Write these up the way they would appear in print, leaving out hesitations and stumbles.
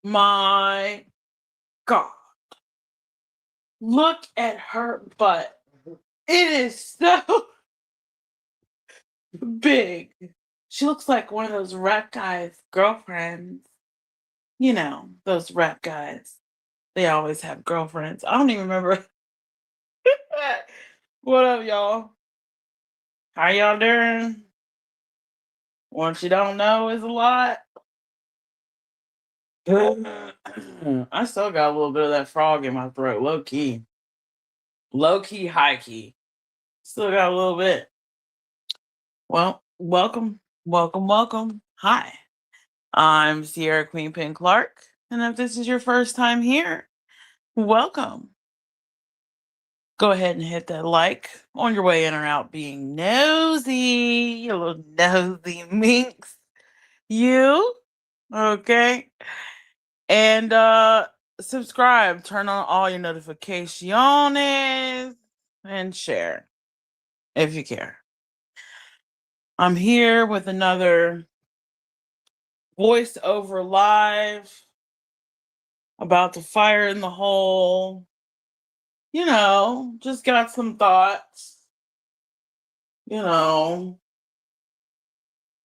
my God. Look at her butt. It is so big. She looks like one of those rap guys' girlfriends. You know, those rap guys. They always have girlfriends. I don't even remember. What up, y'all? How y'all doing? What you don't know is a lot. I still got a little bit of that frog in my throat, low key. Low key, high key. Still got a little bit. Well, welcome, welcome, welcome. Hi, I'm Sierra Queen Pin Clark, and if this is your first time here, welcome. Go ahead and hit that like on your way in or out being nosy, you little nosy minx. You, okay? And subscribe, turn on all your notifications, and share if you care. I'm here with another voiceover live about the fire in the hole. You know, just got some thoughts. You know,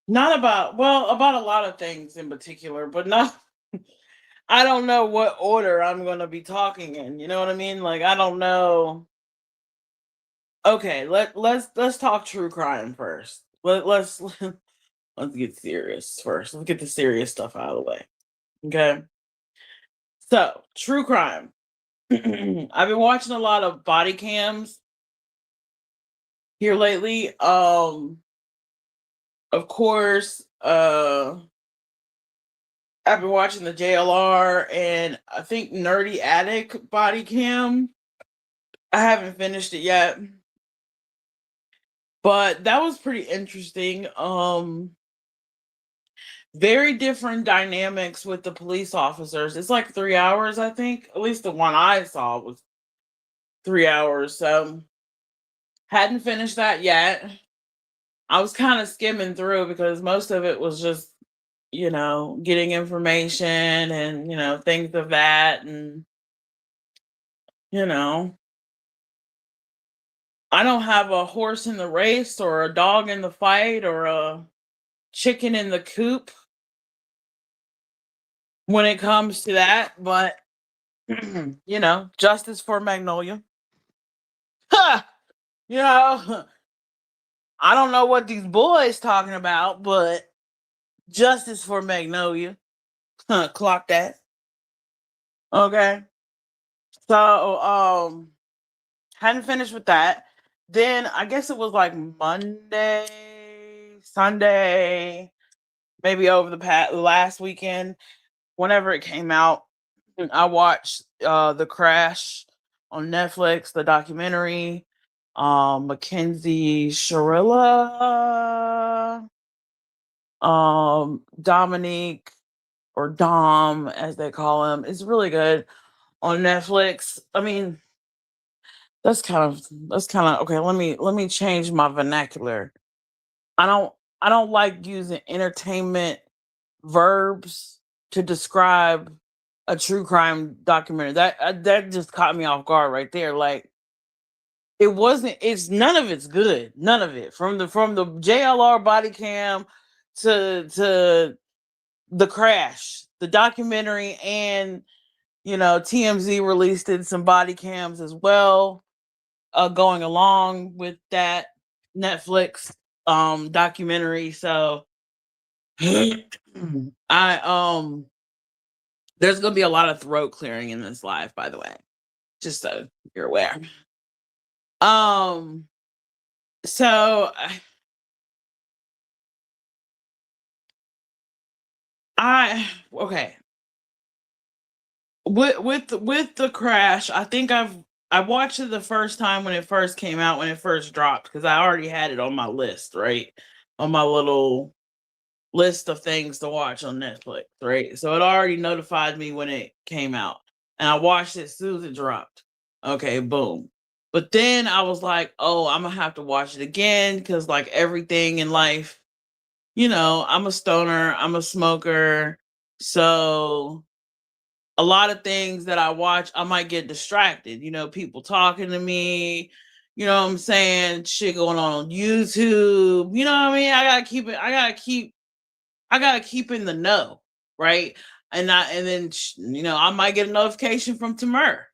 not about, well, about a lot of things in particular, but not, I don't know what order I'm going to be talking in. You know what I mean? Like, I don't know. Okay, let's talk true crime first. Let's let's get serious first. Let's get the serious stuff out of the way. Okay. So, true crime. I've been watching a lot of body cams here lately. Of course, I've been watching the JLR and I think Nerdy Attic body cam. I haven't finished it yet, but that was pretty interesting. Very different dynamics with the police officers. It's like 3 hours, I think. At least the one I saw was 3 hours. So hadn't finished that yet. I was kind of skimming through because most of it was just, getting information and, things of that. And, you know, I don't have a horse in the race or a dog in the fight or a chicken in the coop when it comes to that. But, justice for Magnolia. Ha! You know, I don't know what these boys talking about, but justice for Magnolia. Clock that. Okay. So, hadn't finished with that. Then I guess it was like Monday, Sunday, maybe over the past last weekend, whenever it came out. I watched The Crash on Netflix, the documentary. Mackenzie Sharilla, Dominique or Dom as they call him, is really good on Netflix. I mean, that's kind of okay. Let me change my vernacular. I don't I don't like using entertainment verbs to describe a true crime documentary. That just caught me off guard right there. Like it wasn't. It's none of it's good. None of it from the JLR body cam to the crash, the documentary, and TMZ released it some body cams as well, going along with that Netflix documentary. So I there's gonna be a lot of throat clearing in this live, by the way, just so you're aware. Um, so I okay with the crash. I think I watched it the first time when it first came out, when it first dropped, because I already had it on my list, right, on my little list of things to watch on Netflix, right? So it already notified me when it came out. And I watched it as soon as it dropped. Okay, boom. But then I was like, oh, I'm gonna have to watch it again because like everything in life, I'm a stoner, I'm a smoker. So a lot of things that I watch, I might get distracted. People talking to me. You know what I'm saying? Shit going on YouTube. You know what I mean? I gotta keep it. I gotta keep in the know, right? And then I might get a notification from Tamir.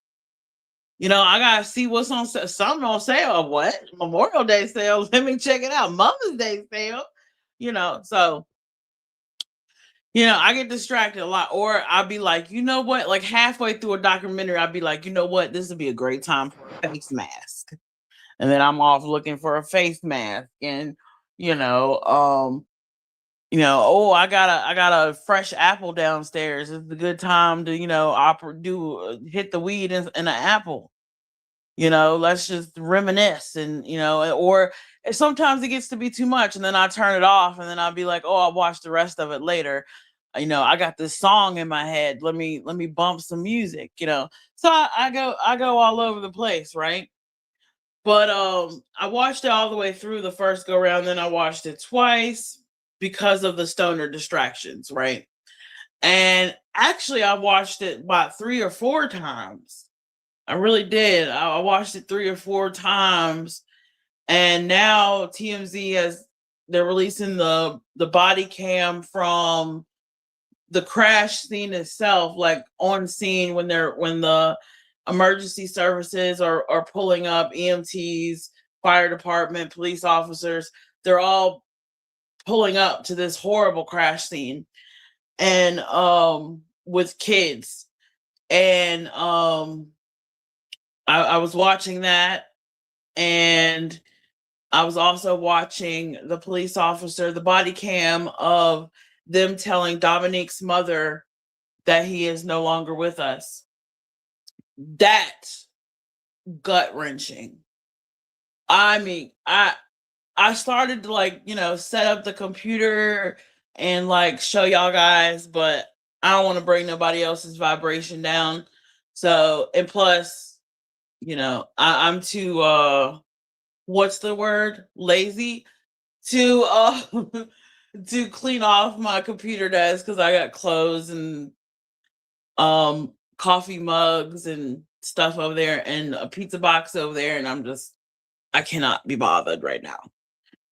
I gotta see what's on sale. Something on sale. What? Memorial Day sale. Let me check it out. Mother's Day sale. So I get distracted a lot, or I'll be like, you know what? Like halfway through a documentary, I'll be like, you know what? This would be a great time for a face mask, and then I'm off looking for a face mask, and you know, um, oh, I got a fresh apple downstairs. It's a good time to hit the weed in an apple. Let's just reminisce, and or sometimes it gets to be too much, and then I turn it off, and then I'll be like, oh, I'll watch the rest of it later. I got this song in my head. Let me bump some music. So I go all over the place, right? But I watched it all the way through the first go round, then I watched it twice because of the stoner distractions, right? And actually I watched it about 3 or 4 times. I really did. I watched it 3 or 4 times, and now they're releasing the body cam from the crash scene itself, like on scene when the emergency services are pulling up, EMTs, fire department, police officers, they're all pulling up to this horrible crash scene, and with kids, and I was watching that, and I was also watching the police officer, the body cam of them telling Dominique's mother that he is no longer with us. That gut wrenching. I mean, I started to set up the computer and show y'all guys, but I don't want to bring nobody else's vibration down. So, and plus, I'm too what's the word? Lazy to to clean off my computer desk because I got clothes and coffee mugs and stuff over there and a pizza box over there, and I cannot be bothered right now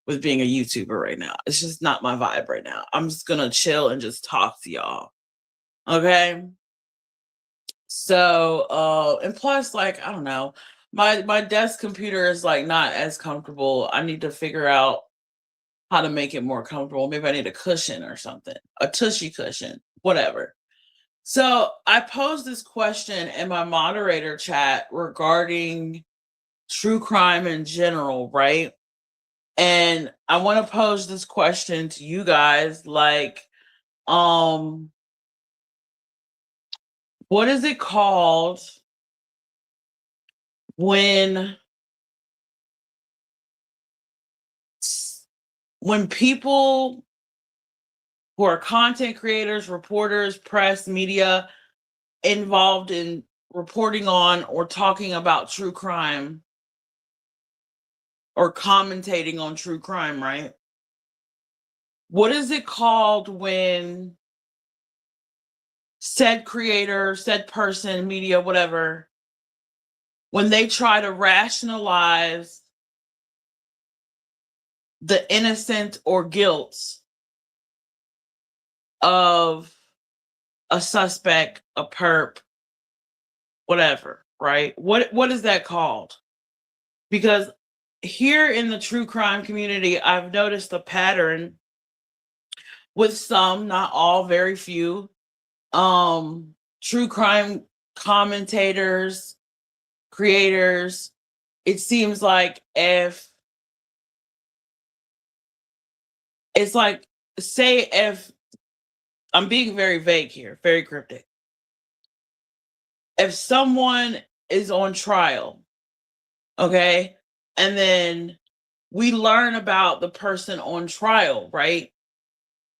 with being a YouTuber right now. It's just not my vibe right now. I'm just gonna chill and just talk to y'all. Okay. So and plus, I don't know, my desk computer is not as comfortable. I need to figure out how to make it more comfortable. Maybe I need a cushion or something, a tushy cushion, whatever. So I posed this question in my moderator chat regarding true crime in general, right? And I want to pose this question to you guys, um, what is it called when people who are content creators, reporters, press, media involved in reporting on or talking about true crime or commentating on true crime, right? What is it called when said creator, said person, media, whatever, when they try to rationalize the innocence or guilt of a suspect, a perp, whatever, right? What is that called? Because here in the true crime community, I've noticed a pattern with some, not all, very few, true crime commentators, creators. It seems like if it's like, say, if I'm being very vague here, very cryptic. If someone is on trial, okay, and then we learn about the person on trial, right?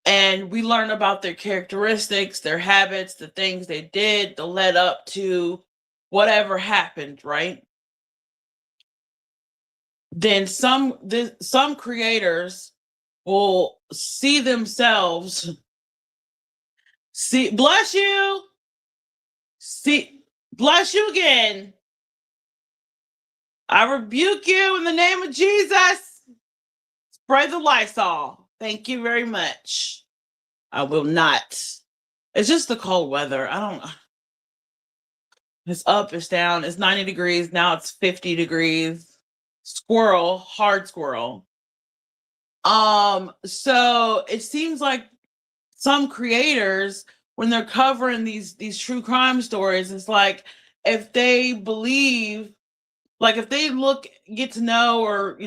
And we learn about their characteristics, their habits, the things they did, the led up to whatever happened, right? Then some creators will see themselves, see, bless you, See, bless you again. I rebuke you in the name of Jesus. Spray the Lysol. Thank you very much. I will not. It's just the cold weather. I don't. It's up, it's down. It's 90 degrees. Now it's 50 degrees. Squirrel, hard squirrel. So it seems like some creators, when they're covering these true crime stories, it's like if they believe, like if they get to know, or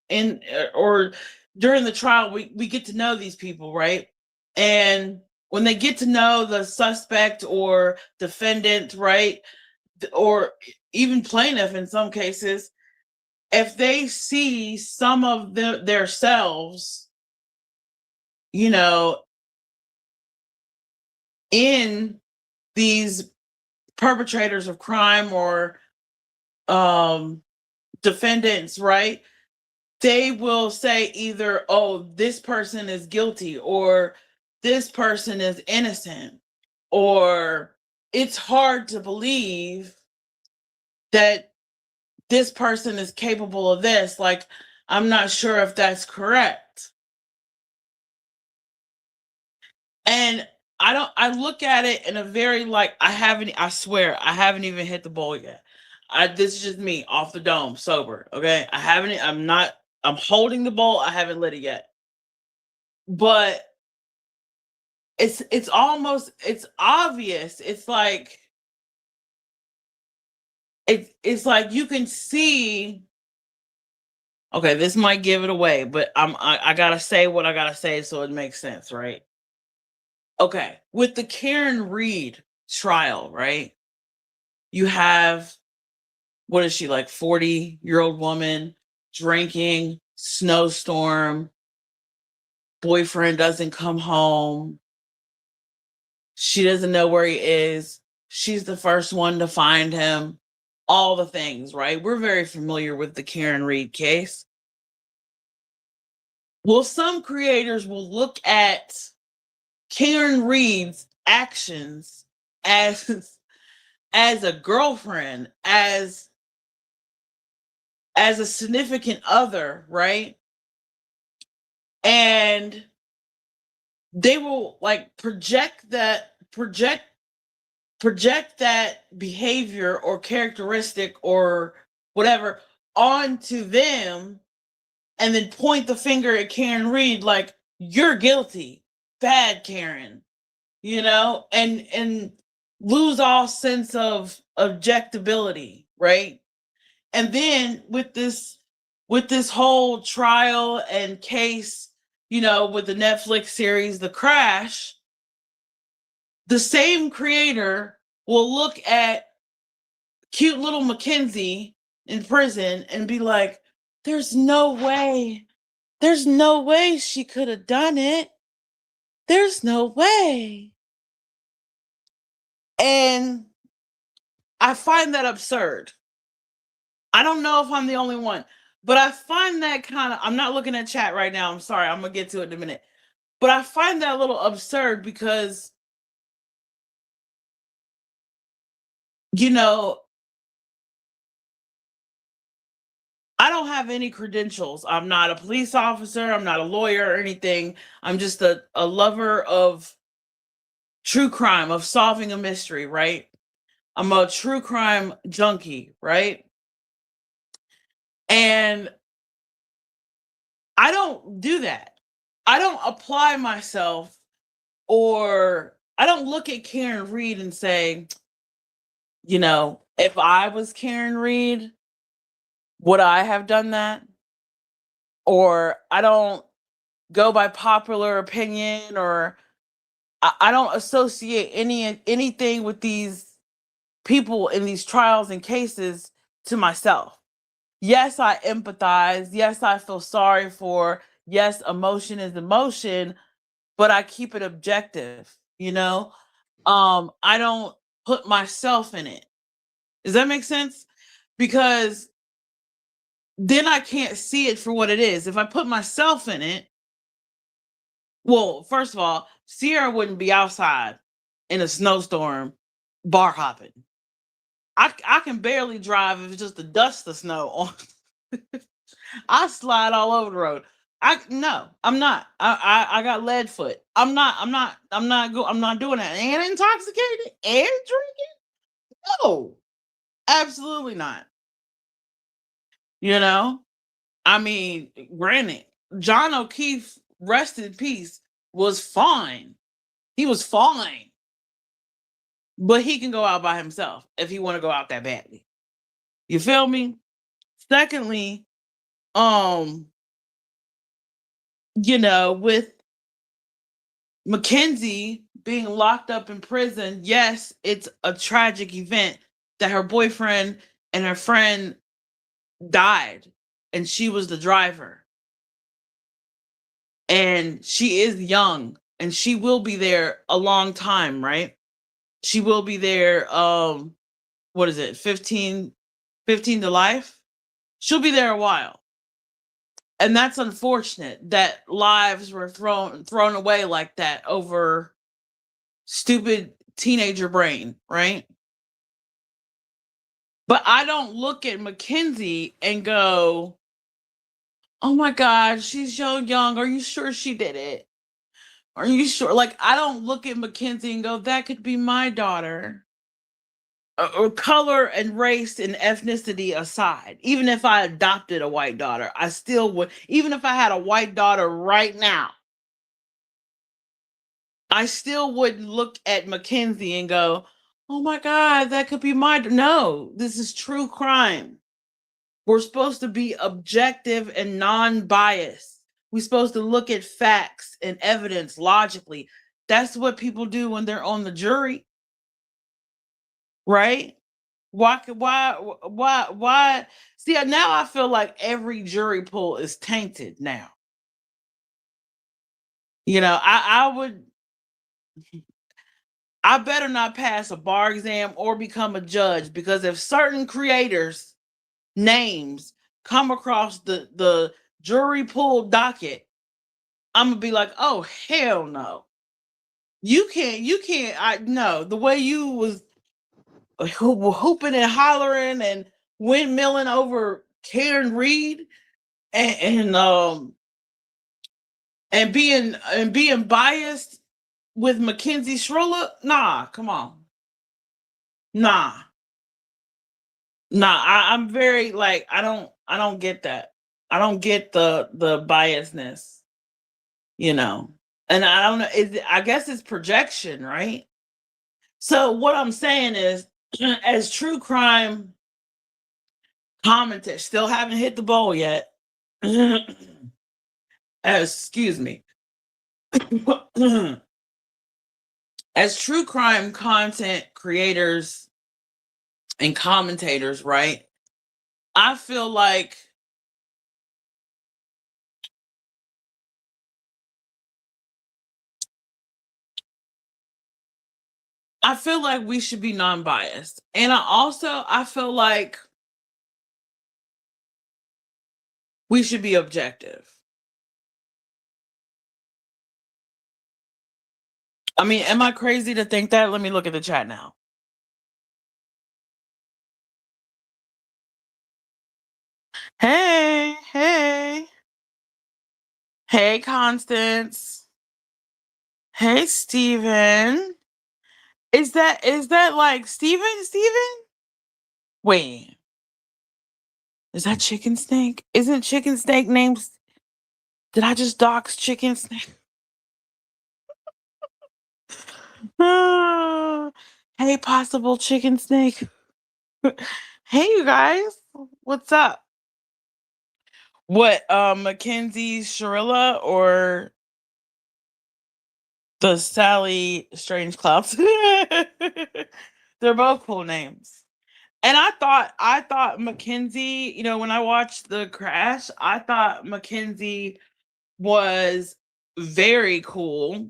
in or during the trial, we get to know these people, right? And when they get to know the suspect or defendant, right, or even plaintiff in some cases, if they see some of their selves, you know, in these perpetrators of crime or defendants, right? They will say either, oh, this person is guilty, or this person is innocent, or it's hard to believe that this person is capable of this. Like, I'm not sure if that's correct. And I look at it in a very, like, I swear, I haven't even hit the bowl yet. This is just me off the dome, sober. Okay. I'm holding the bowl. I haven't lit it yet. But it's almost, it's obvious. It's like, it's like you can see, okay, this might give it away, but I gotta say what I gotta say so it makes sense, right? Okay, with the Karen Reed trial, right? You have, what is she, like, 40-year-old woman drinking, snowstorm, boyfriend doesn't come home. She doesn't know where he is. She's the first one to find him. All the things, right? We're very familiar with the Karen Reed case. Well, some creators will look at Karen Reed's actions as a girlfriend, as a significant other, right? And they will, like, project that behavior or characteristic or whatever onto them, and then point the finger at Karen Reed like, you're guilty, bad Karen, and lose all sense of objectability, right? And then with this whole trial and case, with the Netflix series The Crash, the same creator will look at cute little Mackenzie in prison and be like, there's no way she could have done it. There's no way. And I find that absurd. I don't know if I'm the only one, but I find that I'm not looking at chat right now. I'm sorry. I'm going to get to it in a minute. But I find that a little absurd because, I don't have any credentials. I'm not a police officer. I'm not a lawyer or anything. I'm just a lover of true crime, of solving a mystery, right? I'm a true crime junkie, right? And I don't do that. I don't apply myself, or I don't look at Karen Reed and say, if I was Karen Reed, would I have done that? Or I don't go by popular opinion, or I don't associate anything with these people in these trials and cases to myself. Yes, I empathize. Yes, I feel sorry for. Yes, emotion is emotion, but I keep it objective. I don't put myself in it. Does that make sense? Because then I can't see it for what it is. If I put myself in it, well, first of all, Sierra wouldn't be outside in a snowstorm bar hopping. I can barely drive if it's just the dust, the snow on. I slide all over the road. No, I'm not. I got lead foot. I'm not doing that. And intoxicated and drinking? No, absolutely not. You know? I mean, granted, John O'Keefe, rest in peace, was fine. He was fine. But he can go out by himself if he want to go out that badly. You feel me? Secondly, um, with Mackenzie being locked up in prison, yes, it's a tragic event that her boyfriend and her friend died and she was the driver. And she is young and she will be there a long time, right? She will be there what is it? 15 to life? She'll be there a while. And that's unfortunate that lives were thrown away like that over stupid teenager brain, right? But I don't look at Mackenzie and go, "Oh my God, she's so young. Are you sure she did it? Are you sure?" Like, I don't look at Mackenzie and go, "That could be my daughter." Or color and race and ethnicity aside, even if I adopted a white daughter, I still would, even if I had a white daughter right now, I still wouldn't look at Mackenzie and go, "Oh my God, that could be my." No, this is true crime. We're supposed to be objective and non biased. We're supposed to look at facts and evidence logically. That's what people do when they're on the jury, right? Why? See, now I feel like every jury pool is tainted now. I better not pass a bar exam or become a judge, because if certain creators' names come across the jury pool docket, I'm gonna be like, "Oh hell no. You can't I no, the way you was hooping and hollering and windmilling over Karen Reed and being biased with Mackenzie Schroller. Nah, come on. Nah. Nah, I'm very, like, I don't get that. I don't get the biasness, you know. And I don't know, I guess it's projection, right? So what I'm saying is, as true crime commentators, still haven't hit the bowl yet. Excuse me. As true crime content creators and commentators, right? I feel like we should be non-biased. And I feel like we should be objective. I mean, am I crazy to think that? Let me look at the chat now. Hey, hey. Hey, Constance. Hey, Steven. Is that like Steven? Wait. Is that Chicken Snake? Isn't Chicken Snake named? Did I just dox Chicken Snake? Ah, hey, possible Chicken Snake. Hey, you guys. What's up? What, Mackenzie Shirilla or the Sally Strange Clouds? They're both cool names. And I thought Mackenzie, when I watched the crash, I thought Mackenzie was very cool.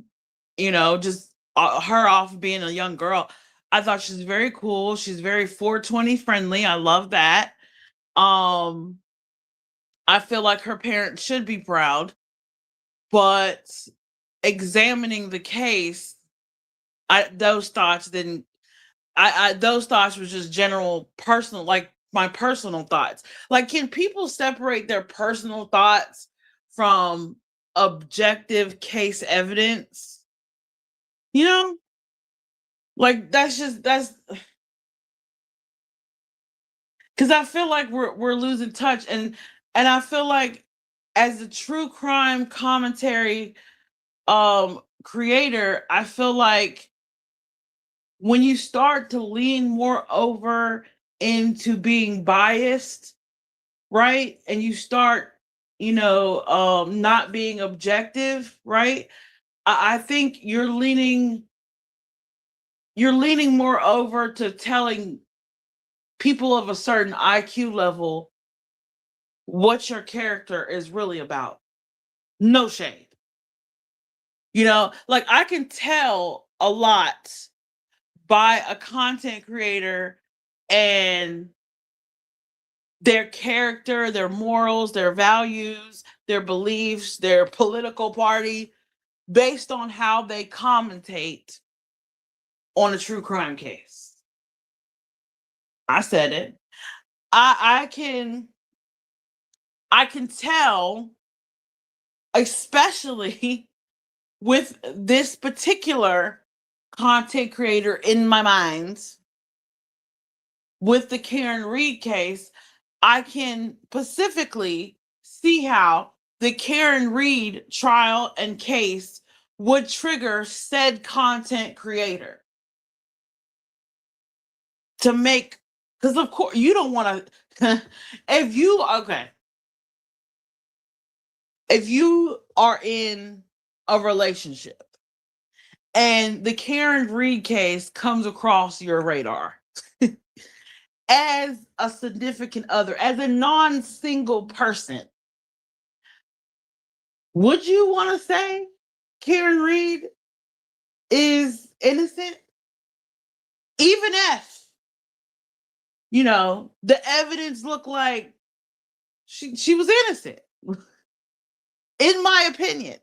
Just her off being a young girl. I thought she's very cool. She's very 420 friendly. I love that. Um, I feel like her parents should be proud, but examining the case, those thoughts didn't. I those thoughts was just general personal, like my personal thoughts. Like, can people separate their personal thoughts from objective case evidence? You know? Like that's because I feel like we're losing touch, and I feel like as a true crime commentary creator, I feel like when you start to lean more over into being biased, right? And you start, not being objective, right? I think you're leaning more over to telling people of a certain IQ level what your character is really about. No shade. Like I can tell a lot by a content creator and their character, their morals, their values, their beliefs, their political party, based on how they commentate on a true crime case. I said it. I can tell, especially with this particular content creator in my mind, with the Karen Reed case, I can specifically see how the Karen Reed trial and case would trigger said content creator to make, because of course you don't want to if you are in a relationship and the Karen Reed case comes across your radar as a significant other, as a non-single person, would you want to say Karen Reed is innocent? Even if, the evidence looked like she was innocent, in my opinion.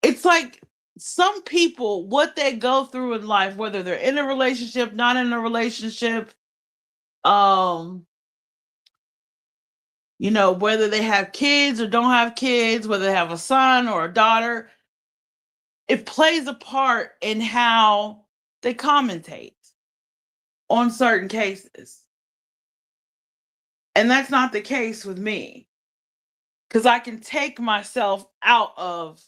It's like some people, what they go through in life, whether they're in a relationship, not in a relationship, um, whether they have kids or don't have kids, whether they have a son or a daughter, it plays a part in how they commentate on certain cases. And that's not the case with me, because I can take myself out of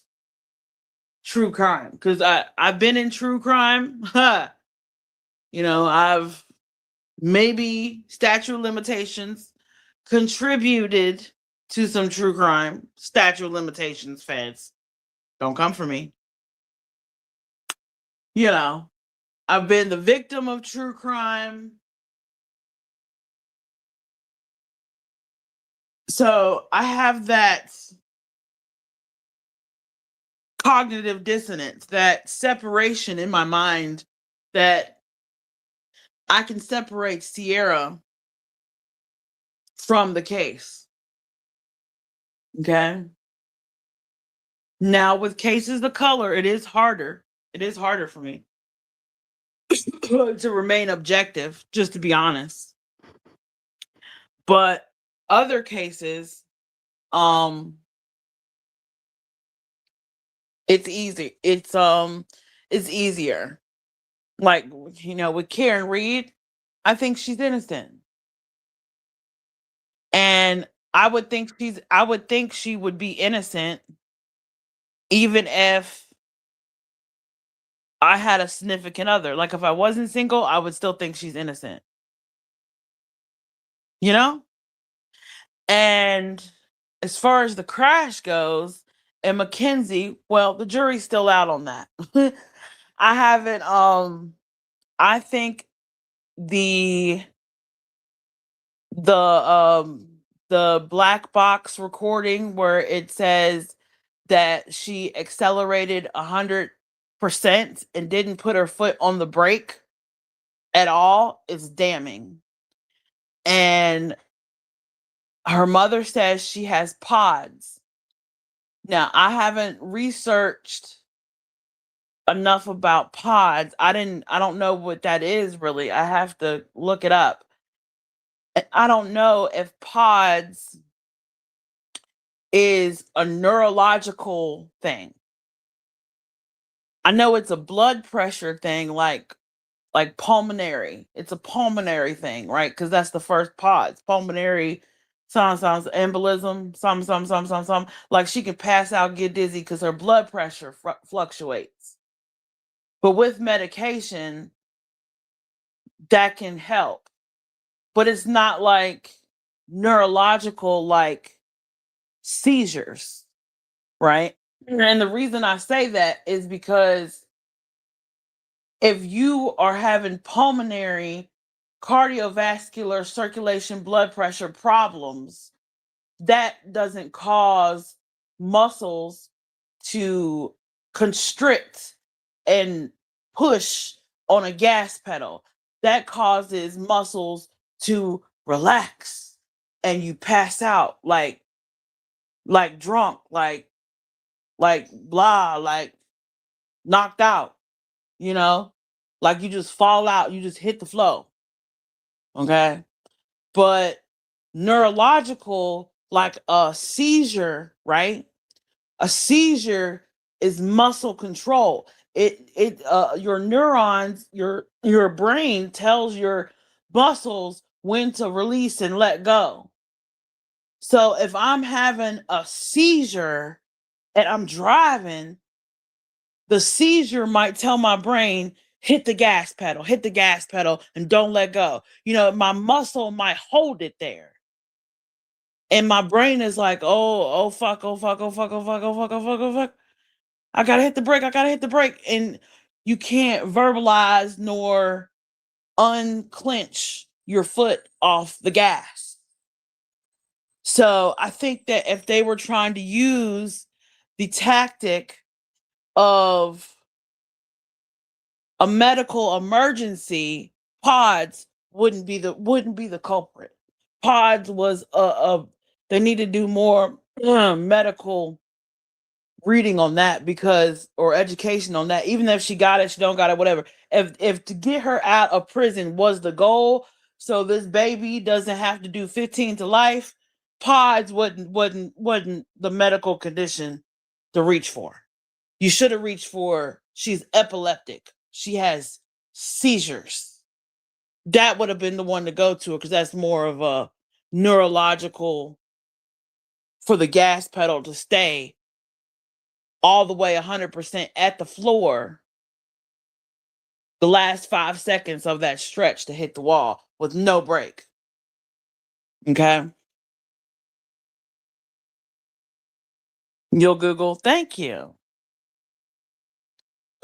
true crime, because I've been in true crime. I've maybe statute of limitations contributed to some true crime. Statute of limitations, feds, don't come for me. I've been the victim of true crime. So I have that cognitive dissonance, that separation in my mind, that I can separate Sierra from the case. Okay. Now, with cases of color, it is harder. It is harder for me to remain objective, just to be honest. But other cases, it's easy. It's easier. Like, with Karen Reed, I think she's innocent. And I would think she would be innocent even if I had a significant other. Like, if I wasn't single, I would still think she's innocent. You know? And as far as the crash goes, and Mackenzie, well, the jury's still out on that. I haven't I think the the black box recording where it says that she accelerated 100% and didn't put her foot on the brake at all is damning. And her mother says she has pods. Now, I haven't researched enough about pods. I don't know what that is really. I have to look it up. I don't know if pods is a neurological thing. I know it's a blood pressure thing, like pulmonary. It's a pulmonary thing, right? Because that's the first pods. Pulmonary sounds embolism, some. Like she can pass out, get dizzy because her blood pressure fluctuates. But with medication, that can help. But it's not like neurological, like seizures, right? And the reason I say that is because if you are having pulmonary, cardiovascular, circulation, blood pressure problems, that doesn't cause muscles to constrict and push on a gas pedal. That causes muscles to relax and you pass out like drunk, like blah, like knocked out, you know? Like you just fall out, you just hit the flow. Okay? But neurological, like a seizure, right? A seizure is muscle control. It your neurons, your brain tells your muscles when to release and let go. So if I'm having a seizure and I'm driving, the seizure might tell my brain, hit the gas pedal, and don't let go. You know, my muscle might hold it there. And my brain is like, oh fuck, oh fuck, oh fuck, oh fuck, oh fuck, oh fuck, oh fuck. I gotta hit the brake, I gotta hit the brake. And you can't verbalize nor unclench your foot off the gas. So I think that if they were trying to use the tactic of a medical emergency, pods wouldn't be the culprit. Pods was a they need to do more medical reading on that, because or education on that. Even if she got it, she don't got it, whatever. If to get her out of prison was the goal, so this baby doesn't have to do 15 to life, pods wasn't the medical condition to reach for. You should have reached for, she's epileptic, she has seizures. That would have been the one to go to, because that's more of a neurological, for the gas pedal to stay all the way 100% at the floor the last 5 seconds of that stretch to hit the wall with no break. Okay. You'll Google. Thank you.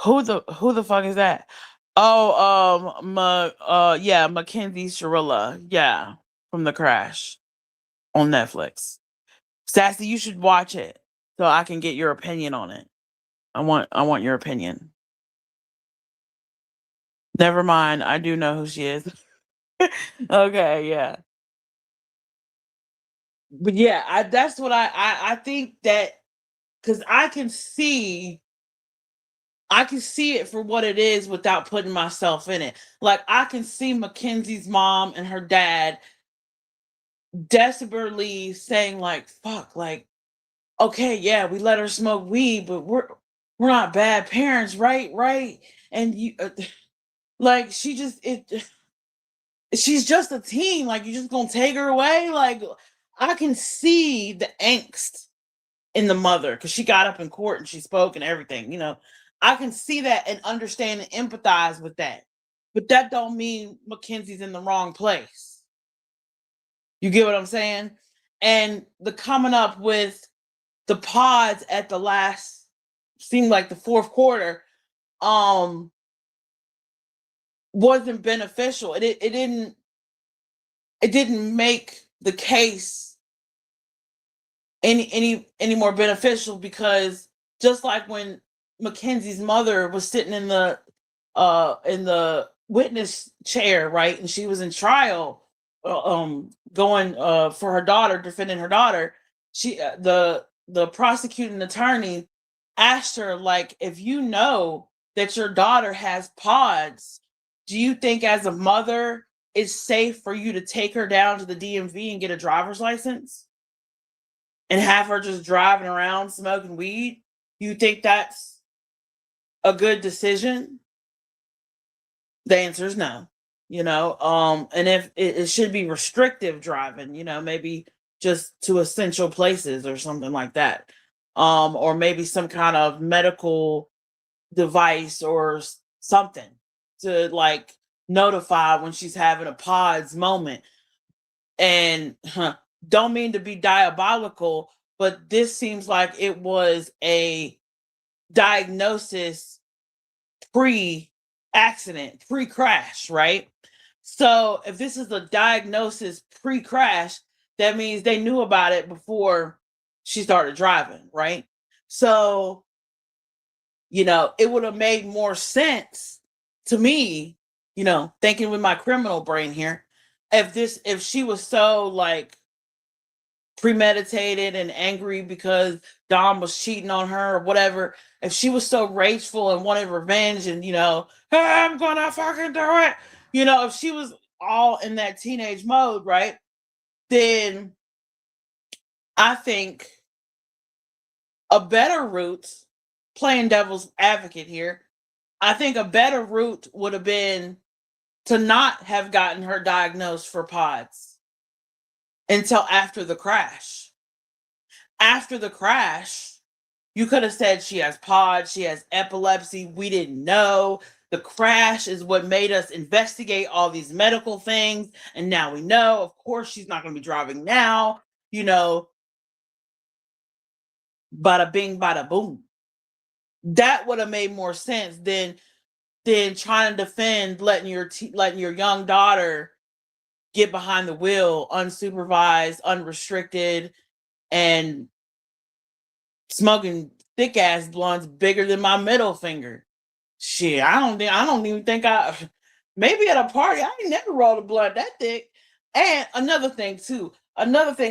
Who the fuck is that? Oh, yeah, Mackenzie Shirilla. Yeah, from The Crash on Netflix. Sassy, you should watch it so I can get your opinion on it. I want your opinion. Never mind. I do know who she is. Okay, yeah. But yeah, that's what I think that, because I can see it for what it is without putting myself in it. Like I can see Mackenzie's mom and her dad desperately saying like, fuck, like, okay, yeah, we let her smoke weed, but we're not bad parents, right? Right? And you like she just it she's just a teen, like you just gonna take her away? Like I can see the angst in the mother, because she got up in court and she spoke and everything, you know. I can see that and understand and empathize with that. But that don't mean Mackenzie's in the wrong place. You get what I'm saying? And the coming up with the pods at the last, seemed like the fourth quarter, um wasn't beneficial. It didn't make the case any more beneficial, because just like when Mackenzie's mother was sitting in the witness chair, right, and she was in trial, going for her daughter, defending her daughter, she the prosecuting attorney asked her, like, if you know that your daughter has pods, do you think as a mother it's safe for you to take her down to the DMV and get a driver's license and have her just driving around smoking weed? You think that's a good decision? The answer is no. And if it should be restrictive driving, maybe just to essential places or something like that. Or maybe some kind of medical device or something to like notify when she's having a pods moment. And don't mean to be diabolical, but this seems like it was a diagnosis pre accident, pre crash, right? So if this is a diagnosis pre crash, that means they knew about it before she started driving, right? So, it would have made more sense to me, thinking with my criminal brain here, if she was so like premeditated and angry because Dom was cheating on her or whatever, if she was so rageful and wanted revenge and, hey, I'm gonna fucking do it, if she was all in that teenage mode, right? Then I think a better route, playing devil's advocate here, I think a better route would have been to not have gotten her diagnosed for PODS until after the crash. After the crash, you could have said she has PODS, she has epilepsy. We didn't know. The crash is what made us investigate all these medical things. And now we know. Of course, she's not going to be driving now. Bada bing, bada boom. That would have made more sense than trying to defend letting your young daughter get behind the wheel unsupervised, unrestricted, and smoking thick ass blunts bigger than my middle finger. Shit, I don't even think maybe at a party I ain't never rolled a blunt that thick. And another thing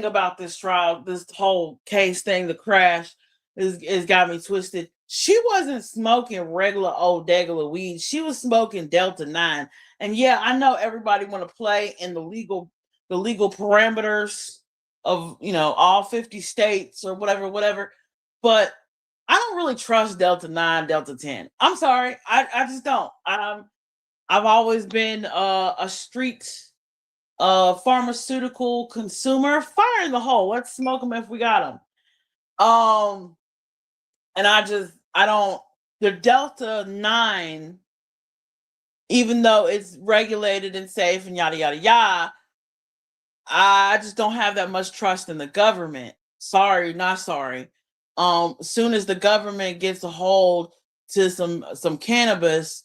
about this trial, this whole case thing, the crash is got me twisted. She wasn't smoking regular old degular weed. She was smoking Delta 9. And yeah, I know everybody want to play in the legal parameters of, all 50 states or whatever. But I don't really trust Delta 9, Delta 10. I'm sorry. I just don't. I've always been a street pharmaceutical consumer. Fire in the hole. Let's smoke them if we got them. And I don't, the Delta 9, even though it's regulated and safe and yada, yada, yada, I just don't have that much trust in the government. Sorry, not sorry. As soon as the government gets a hold to some cannabis,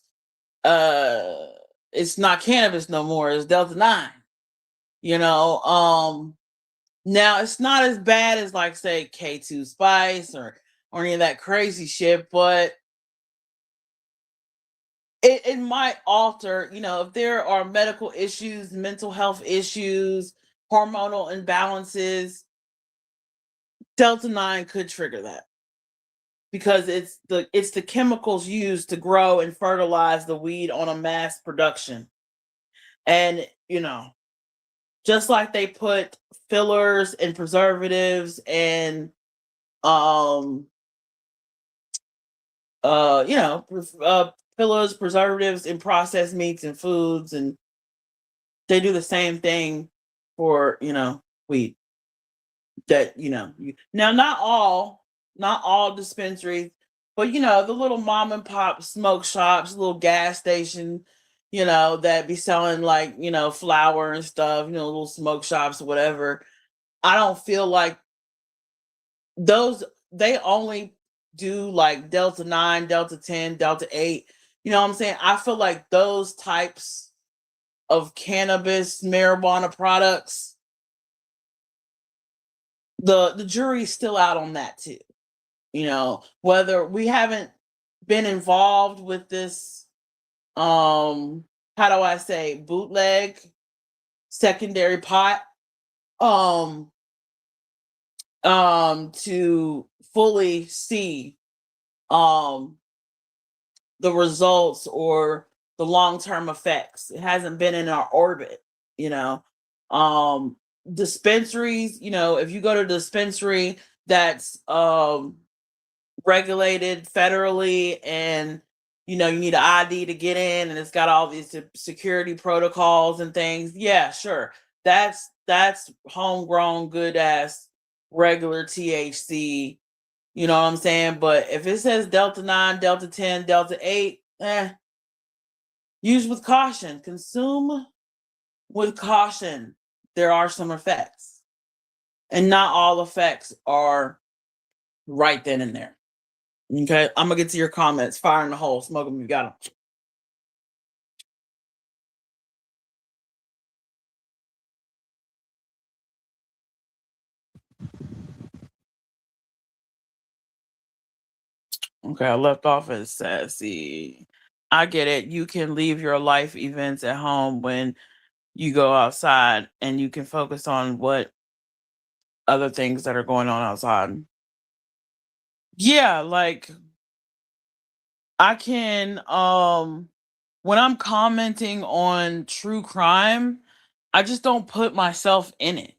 it's not cannabis no more. It's Delta 9. Now it's not as bad as like say K2 Spice or any of that crazy shit, but it might alter, if there are medical issues, mental health issues, hormonal imbalances, Delta 9 could trigger that because it's the chemicals used to grow and fertilize the weed on a mass production. And, just like they put fillers and preservatives and you know, fillers, preservatives in processed meats and foods, and they do the same thing for weed. That now not all dispensaries, but the little mom and pop smoke shops, little gas station, that be selling like flour and stuff, little smoke shops or whatever. I don't feel like those they only do like Delta 9, Delta 10, Delta 8. You know what I'm saying? I feel like those types of cannabis, marijuana products, the jury's still out on that too. Whether we haven't been involved with this how do I say bootleg secondary pot um to fully see um the results or the long-term effects. It hasn't been in our orbit, you know. Um Dispensaries, if you go to a dispensary that's regulated federally, and you need an ID to get in, and it's got all these security protocols and things. Yeah, sure. That's homegrown good ass regular THC, you know what I'm saying? But if it says Delta 9, Delta 10, Delta 8, use with caution. Consume with caution. There are some effects, and not all effects are right then and there. Okay, I'm gonna get to your comments. Fire in the hole, smoke them. You got them. Okay, I left off at sassy. I get it. You can leave your life events at home when you go outside, and you can focus on what other things that are going on outside. Yeah, like I can when I'm commenting on true crime, I just don't put myself in it.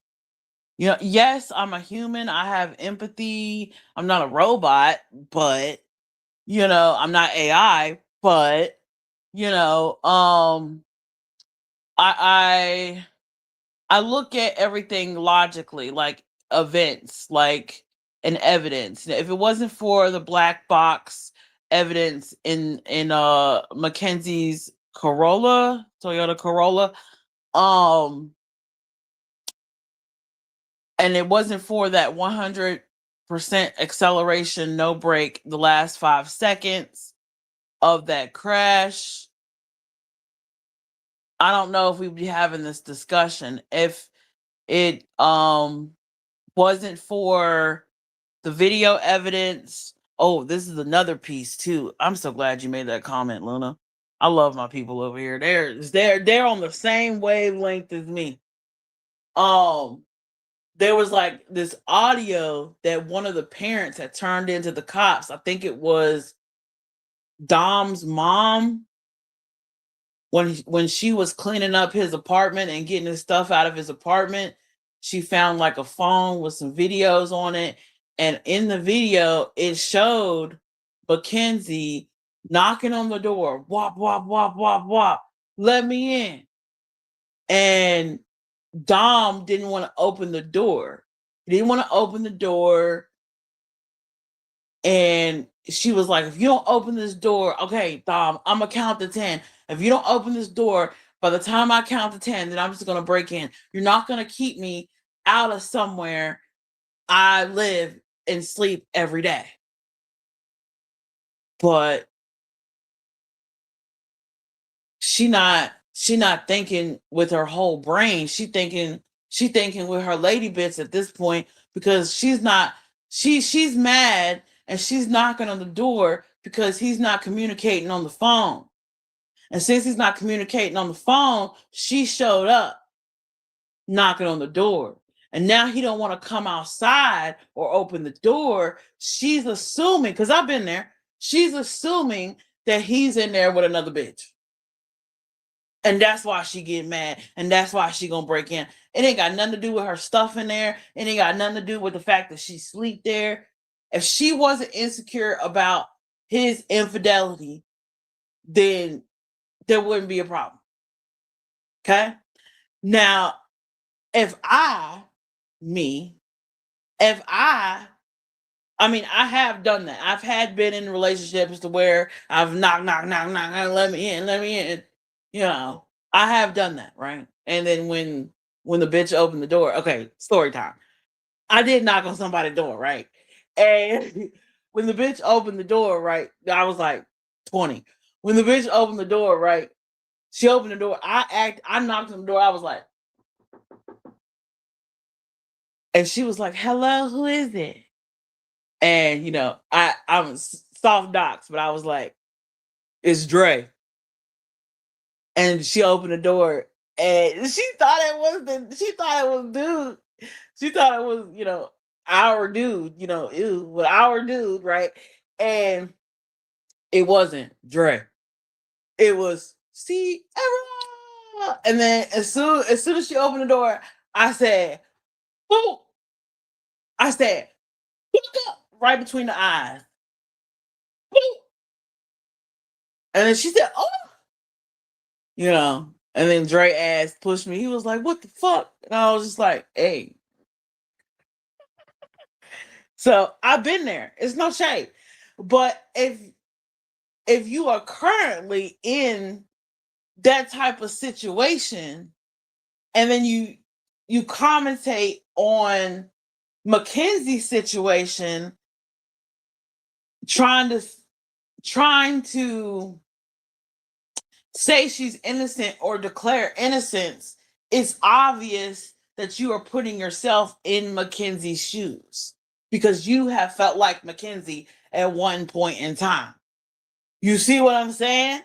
Yes, I'm a human. I have empathy. I'm not a robot, but I'm not AI, but you know, I I look at everything logically, like events, like and evidence. If it wasn't for the black box evidence in Mackenzie's Corolla, Toyota Corolla, um, and it wasn't for that 100% acceleration, no brake, the last 5 seconds of that crash, I don't know if we'd be having this discussion. If it wasn't for the video evidence. Oh, this is another piece too. I'm so glad you made that comment, Luna. I love my people over here. They're on the same wavelength as me. Um, there was like this audio that one of the parents had turned into the cops. I think it was Dom's mom, when she was cleaning up his apartment and getting his stuff out of his apartment. She found like a phone with some videos on it, and in the video it showed Mackenzie knocking on the door, wop wop wop wop wop, let me in. And Dom didn't want to open the door. He didn't want to open the door, and she was like, if you don't open this door, okay, Dom, I'm gonna count to 10. If you don't open this door, by the time I count to 10, then I'm just gonna break in. You're not gonna keep me out of somewhere I live and sleep every day. But she not thinking with her whole brain. She thinking with her lady bits at this point, because she's mad, and she's knocking on the door because he's not communicating on the phone. And since he's not communicating on the phone, she showed up knocking on the door. And now he don't want to come outside or open the door. She's assuming, because I've been there, she's assuming that he's in there with another bitch. And that's why she get mad. And that's why she gonna break in. It ain't got nothing to do with her stuff in there. It ain't got nothing to do with the fact that she sleep there. If she wasn't insecure about his infidelity, then there wouldn't be a problem. Okay? Now, if I, me, if I mean, I have done that. I've had been in relationships to where I've knock, knock, knock, knock, knock, let me in, let me in. You know, I have done that, right? And then when the bitch opened the door, okay, story time. I did knock on somebody's door, right? And when the bitch opened the door, right, I was like 20. When the bitch opened the door, right, she opened the door. I knocked on the door. I was like, and she was like, "Hello, who is it?" And I was soft docs, but I was like, "It's Dre." And she opened the door, and she thought it was dude. She thought it was our dude. Ew, with our dude, right? And It wasn't Dre. It was Sierra. And then as soon as she opened the door, I said, "Boom!" I said, "Look up!" Right between the eyes. Boom! And then she said, "Oh," you know. And then Dre ass pushed me. He was like, "What the fuck?" And I was just like, "Hey." So I've been there. It's no shade. But if you are currently in that type of situation, and then you commentate on Mackenzie's situation, trying to trying to say she's innocent or declare innocence, it's obvious that you are putting yourself in Mackenzie's shoes because you have felt like Mackenzie at one point in time. You see what I'm saying?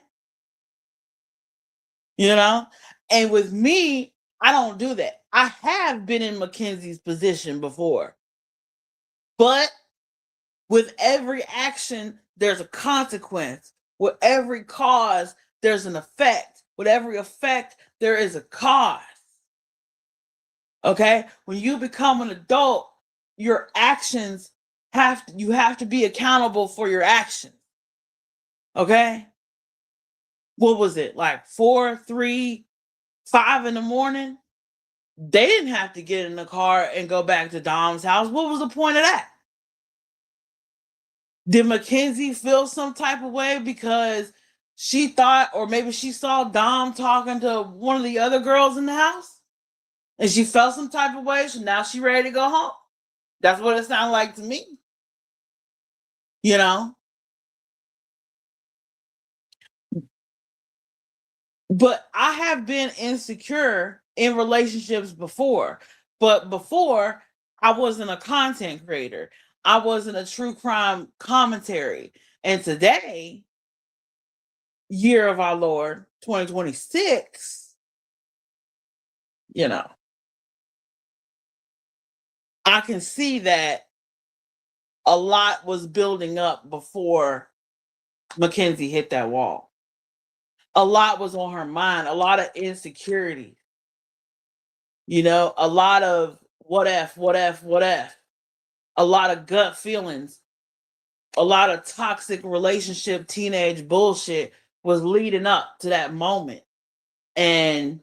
You know? And with me, I don't do that. I have been in Mackenzie's position before. But with every action, there's a consequence. With every cause, there's an effect. With every effect, there is a cause. Okay? When you become an adult, your actions you have to be accountable for your actions. Okay? What was it? Like 4, 3, 5 in the morning? They didn't have to get in the car and go back to Dom's house. What was the point of that? Did Mackenzie feel some type of way because she thought, or maybe she saw Dom talking to one of the other girls in the house, and she felt some type of way? So now she ready to go home. That's what it sounded like to me. You know, but I have been insecure in relationships before. But before, I wasn't a content creator. I wasn't a true crime commentary. And today, year of our Lord 2026, you know, I can see that a lot was building up before Mackenzie hit that wall. A lot was on her mind, a lot of insecurity, a lot of what if, what if, what if, a lot of gut feelings, a lot of toxic relationship, teenage bullshit was leading up to that moment. And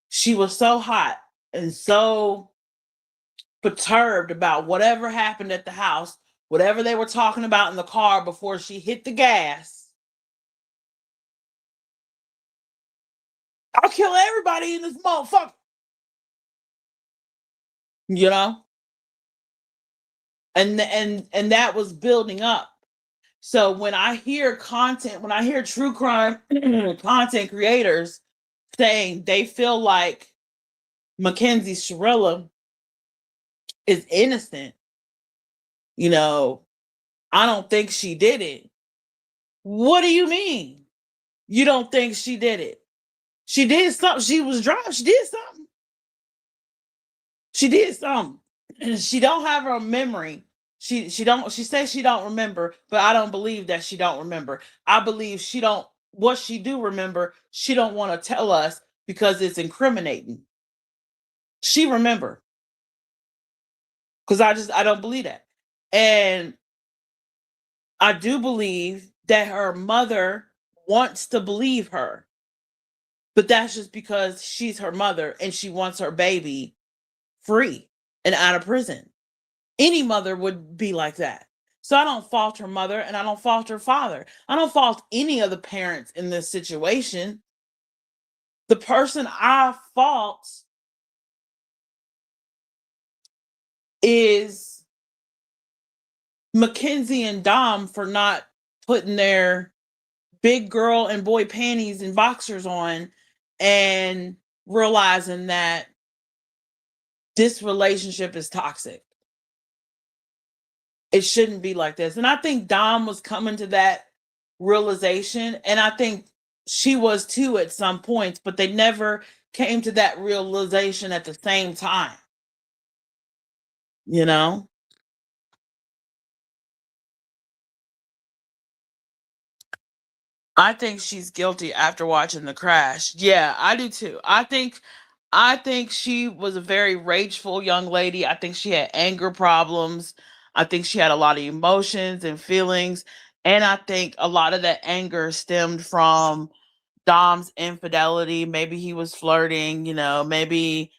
she was so hot and so perturbed about whatever happened at the house, whatever they were talking about in the car before she hit the gas. I'll kill everybody in this motherfucker. You know? And that was building up. So when I hear true crime content creators saying they feel like Mackenzie Shirella is innocent, I don't think she did it. What do you mean? You don't think she did it? She did something. She was drunk. She did something. She did something. She don't have her memory. She says she don't remember, but I don't believe that she don't remember. I believe she don't what she do remember, she don't want to tell us because it's incriminating. She remember. Because I don't believe that. And I do believe that her mother wants to believe her. But that's just because she's her mother and she wants her baby free and out of prison. Any mother would be like that. So I don't fault her mother and I don't fault her father. I don't fault any of the parents in this situation. The person I fault is Mackenzie and Dom for not putting their big girl and boy panties and boxers on and realizing that this relationship is toxic. It shouldn't be like this. And I think Dom was coming to that realization. And I think she was too at some points, but they never came to that realization at the same time. You know? I think she's guilty after watching The Crash. Yeah, I do too. I think she was a very rageful young lady. I think she had anger problems. I think she had a lot of emotions and feelings. And I think a lot of that anger stemmed from Dom's infidelity. Maybe he was flirting, maybe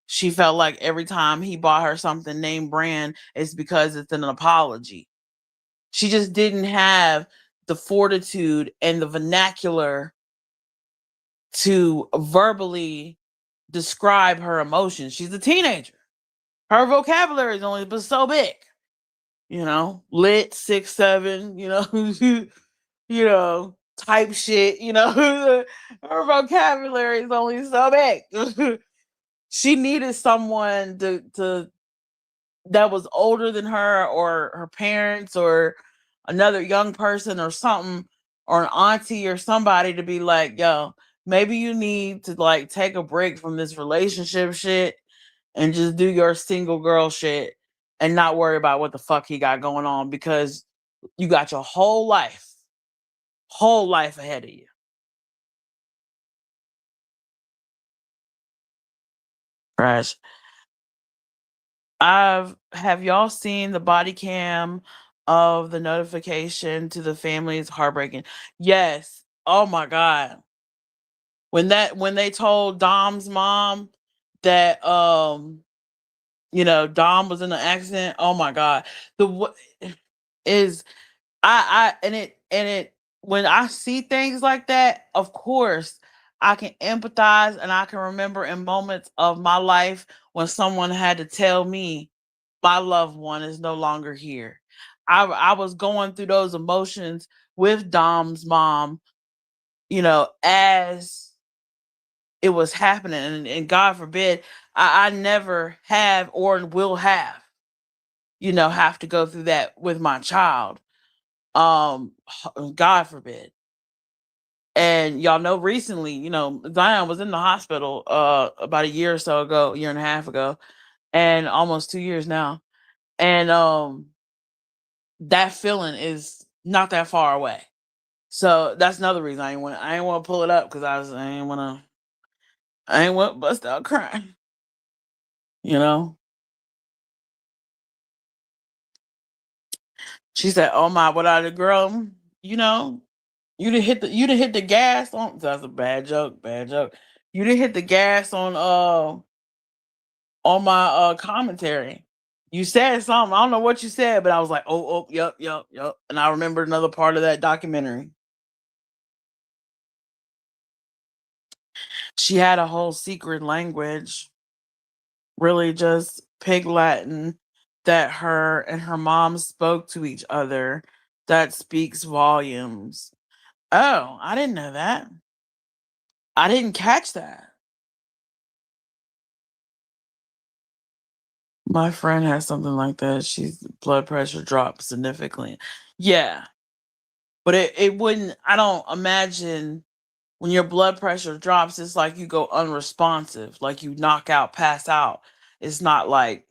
she felt like every time he bought her something name brand, it's because it's an apology. She just didn't have the fortitude and the vernacular to verbally describe her emotions. She's a teenager. Her vocabulary is only but so big, lit 6'7", type shit, her vocabulary is only so big. She needed someone to that was older than her, or her parents, or another young person or something, or an auntie or somebody, to be like, yo, maybe you need to like take a break from this relationship shit and just do your single girl shit and not worry about what the fuck he got going on, because you got your whole life ahead of you. Trash. Have y'all seen the body cam of the notification to the family? It's heartbreaking. Yes. Oh my god. When they told Dom's mom that Dom was in an accident. Oh my god. The what is I when I see things like that, of course, I can empathize, and I can remember in moments of my life when someone had to tell me my loved one is no longer here. I was going through those emotions with Dom's mom, as it was happening, and God forbid I never have or will have to go through that with my child. God forbid. And y'all know recently, Zion was in the hospital about a year or so ago, year and a half ago, and almost 2 years now. And that feeling is not that far away. So that's another reason I ain't want to pull it up, because I ain't want to bust out crying. You know. She said, "Oh my, what are the girl? You know, you done hit the gas on." That's a bad joke. Bad joke. You didn't hit the gas on my commentary. You said something. I don't know what you said, but I was like, oh, yep, yep, yep. And I remembered another part of that documentary. She had a whole secret language, really just pig Latin, that her and her mom spoke to each other, that speaks volumes. Oh, I didn't know that. I didn't catch that. My friend has something like that. She's blood pressure dropped significantly. Yeah. But it wouldn't, I don't imagine, when your blood pressure drops, it's like you go unresponsive, like you knock out, pass out. It's not like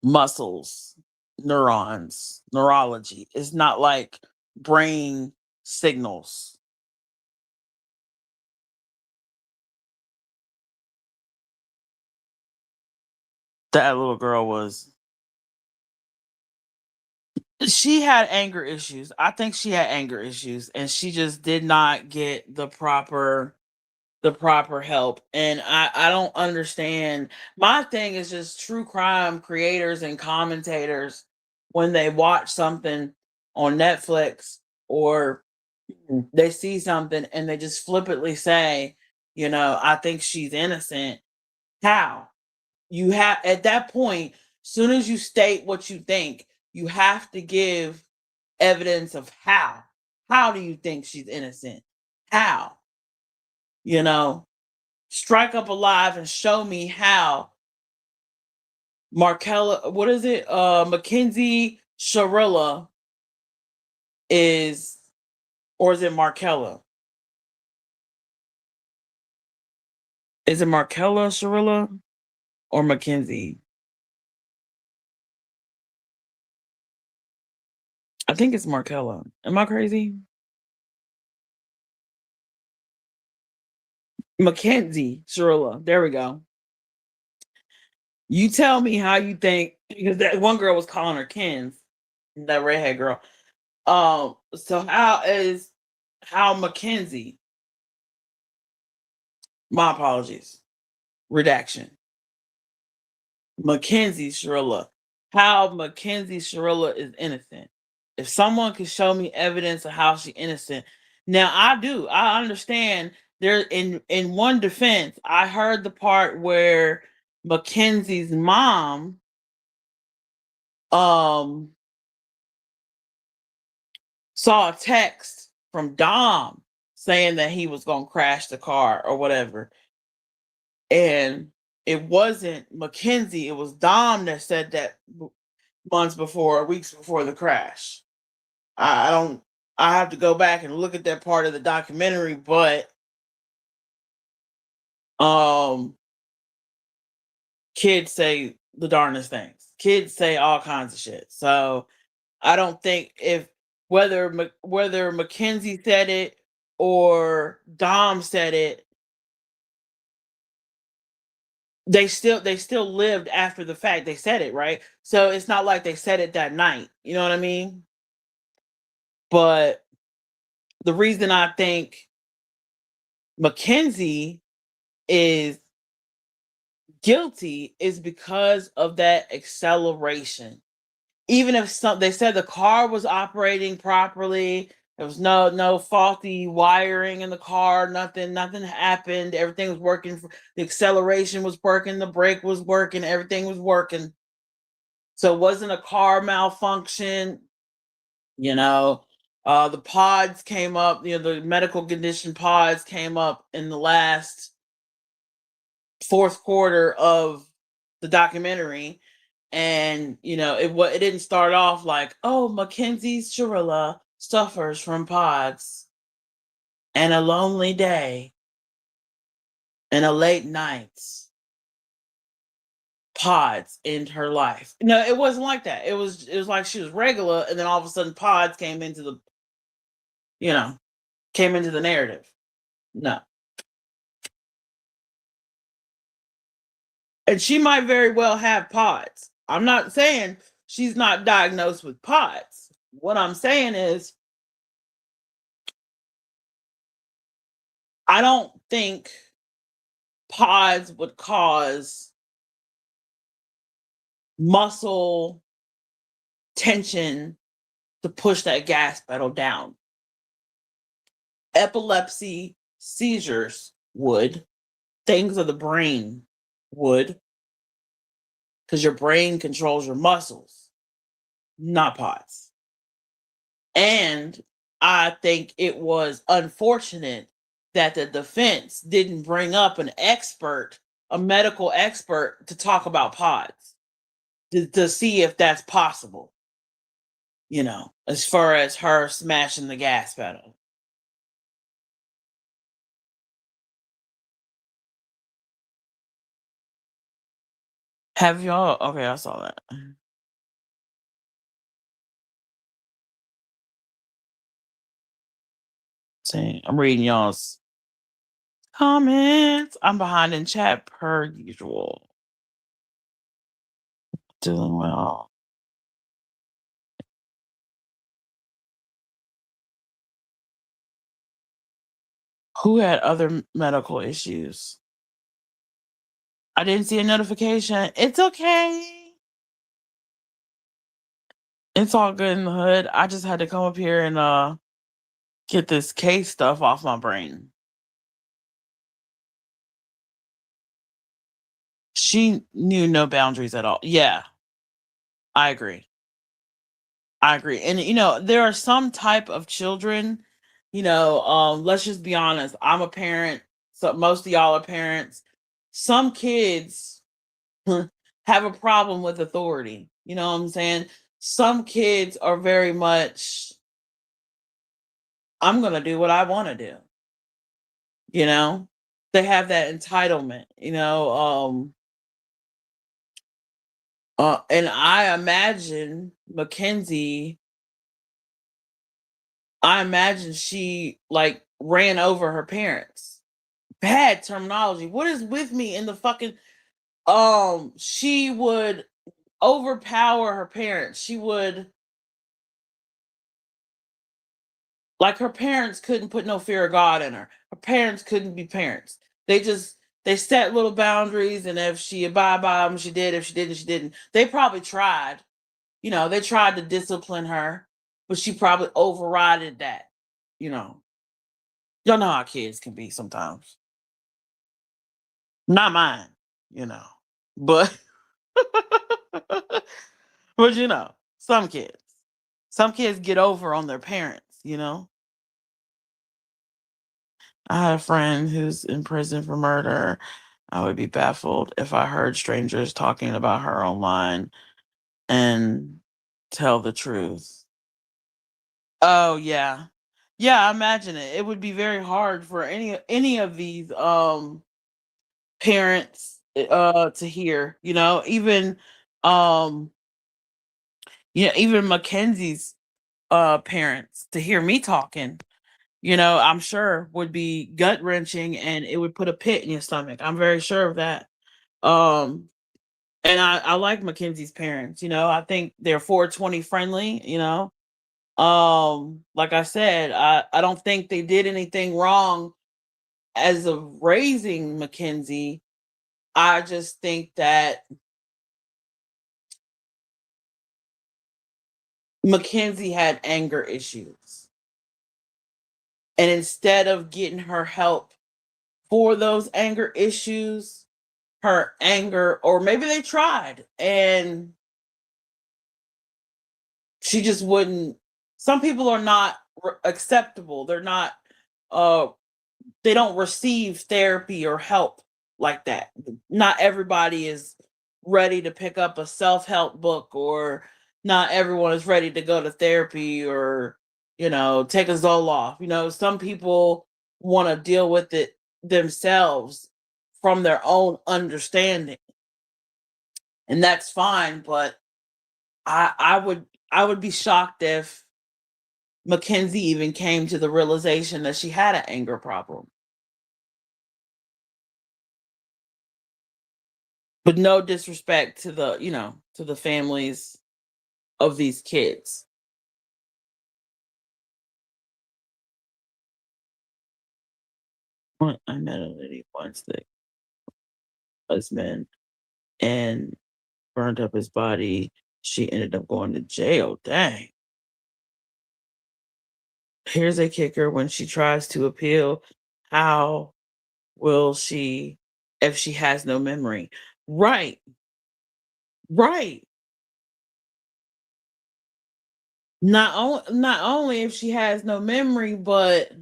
muscles, neurons, neurology. It's not like brain signals. That little girl was, she had anger issues. I think she had anger issues, and she just did not get the proper help. And I don't understand. My thing is just true crime creators and commentators, when they watch something on Netflix, or they see something and they just flippantly say, I think she's innocent. How? You have, at that point, soon as you state what you think, you have to give evidence of how. How do you think she's innocent? How? You know, strike up alive and show me how Markella, what is it? Mackenzie Sharilla is, or is it Markella? Is it Markella Sharilla or Mackenzie? I think it's Markella. Am I crazy? Mackenzie Shirilla. There we go. You tell me how you think, because that one girl was calling her Kens, that redhead girl. So how Mackenzie, my apologies, redaction. Mackenzie Shirilla. How Mackenzie Shirilla is innocent. If someone could show me evidence of how she innocent. Now I do. I understand there in one defense, I heard the part where Mackenzie's mom um saw a text from Dom saying that he was going to crash the car or whatever. And it wasn't Mackenzie, it was Dom that said that months before, weeks before the crash. I don't, I have to go back and look at that part of the documentary, but um kids say the darndest things. Kids say all kinds of shit. So I don't think if whether Mackenzie said it or Dom said it, they still lived after the fact. They said it, right? So it's not like they said it that night. You know what I mean? But the reason I think Mackenzie is guilty is because of that acceleration. Even if they said the car was operating properly, there was no faulty wiring in the car, nothing happened, everything was working, the acceleration was working, the brake was working, everything was working. So it wasn't a car malfunction, you know. The pods came up, the medical condition pods came up in the last fourth quarter of the documentary. And it didn't start off like, oh, Mackenzie Shirilla suffers from pods and a lonely day and a late nights. Pods in her life. No, it wasn't like that. It was like she was regular, and then all of a sudden pods you know, came into the narrative. No. And she might very well have pods. I'm not saying she's not diagnosed with pods. What I'm saying is, I don't think pods would cause muscle tension to push that gas pedal down. Epilepsy, seizures would, things of the brain would, because your brain controls your muscles, not pods. And I think it was unfortunate that the defense didn't bring up an expert, a medical expert, to talk about pods, to see if that's possible, as far as her smashing the gas pedal. Have y'all? Okay, I saw that. See, I'm reading y'all's comments. I'm behind in chat per usual. Doing well. Who had other medical issues? I didn't see a notification. It's okay. It's all good in the hood. I just had to come up here and get this case stuff off my brain. She knew no boundaries at all. Yeah, I agree. I agree. And there are some type of children, let's just be honest. I'm a parent, so most of y'all are parents. Some kids have a problem with authority. You know what I'm saying? Some kids are very much, I'm gonna do what I want to do. You know, they have that entitlement. And I imagine Mackenzie. I imagine she like ran over her parents bad terminology. What is with me in the fucking she would overpower her parents. She would like her parents couldn't put no fear of God in her. Her parents couldn't be parents. They just they set little boundaries, and if she abide by them, she did. If she didn't, she didn't. They probably tried. You know, they tried to discipline her, but she probably overrided that. You know, y'all know how kids can be sometimes. Not mine, you know, but but you know, some kids get over on their parents. You know, I had a friend who's in prison for murder. I would be baffled if I heard strangers talking about her online and tell the truth. Oh yeah. Yeah, I imagine it. It would be very hard for any of these parents to hear, you know, even um even Mackenzie's parents to hear me talking, you know, I'm sure would be gut wrenching and it would put a pit in your stomach. I'm very sure of that. Um and I like Mackenzie's parents, you know. I think they're 420 friendly, you know. Like I said, I don't think they did anything wrong as of raising Mackenzie. I just think that Mackenzie had anger issues. And instead of getting her help for those anger issues, her anger, or maybe they tried and she just wouldn't. Some people are not acceptable. They're not, uh, they don't receive therapy or help like that. Not everybody is ready to pick up a self-help book, or not everyone is ready to go to therapy or, you know, take a Zoloft. You know, some people want to deal with it themselves from their own understanding. And that's fine, but I would be shocked if Mackenzie even came to the realization that she had an anger problem. But no disrespect to the, you know, to the families of these kids. I met a lady once that husband and burned up his body. She ended up going to jail. Dang. Here's a kicker: when she tries to appeal, how will she if she has no memory? Right, right. Not only if she has no memory, but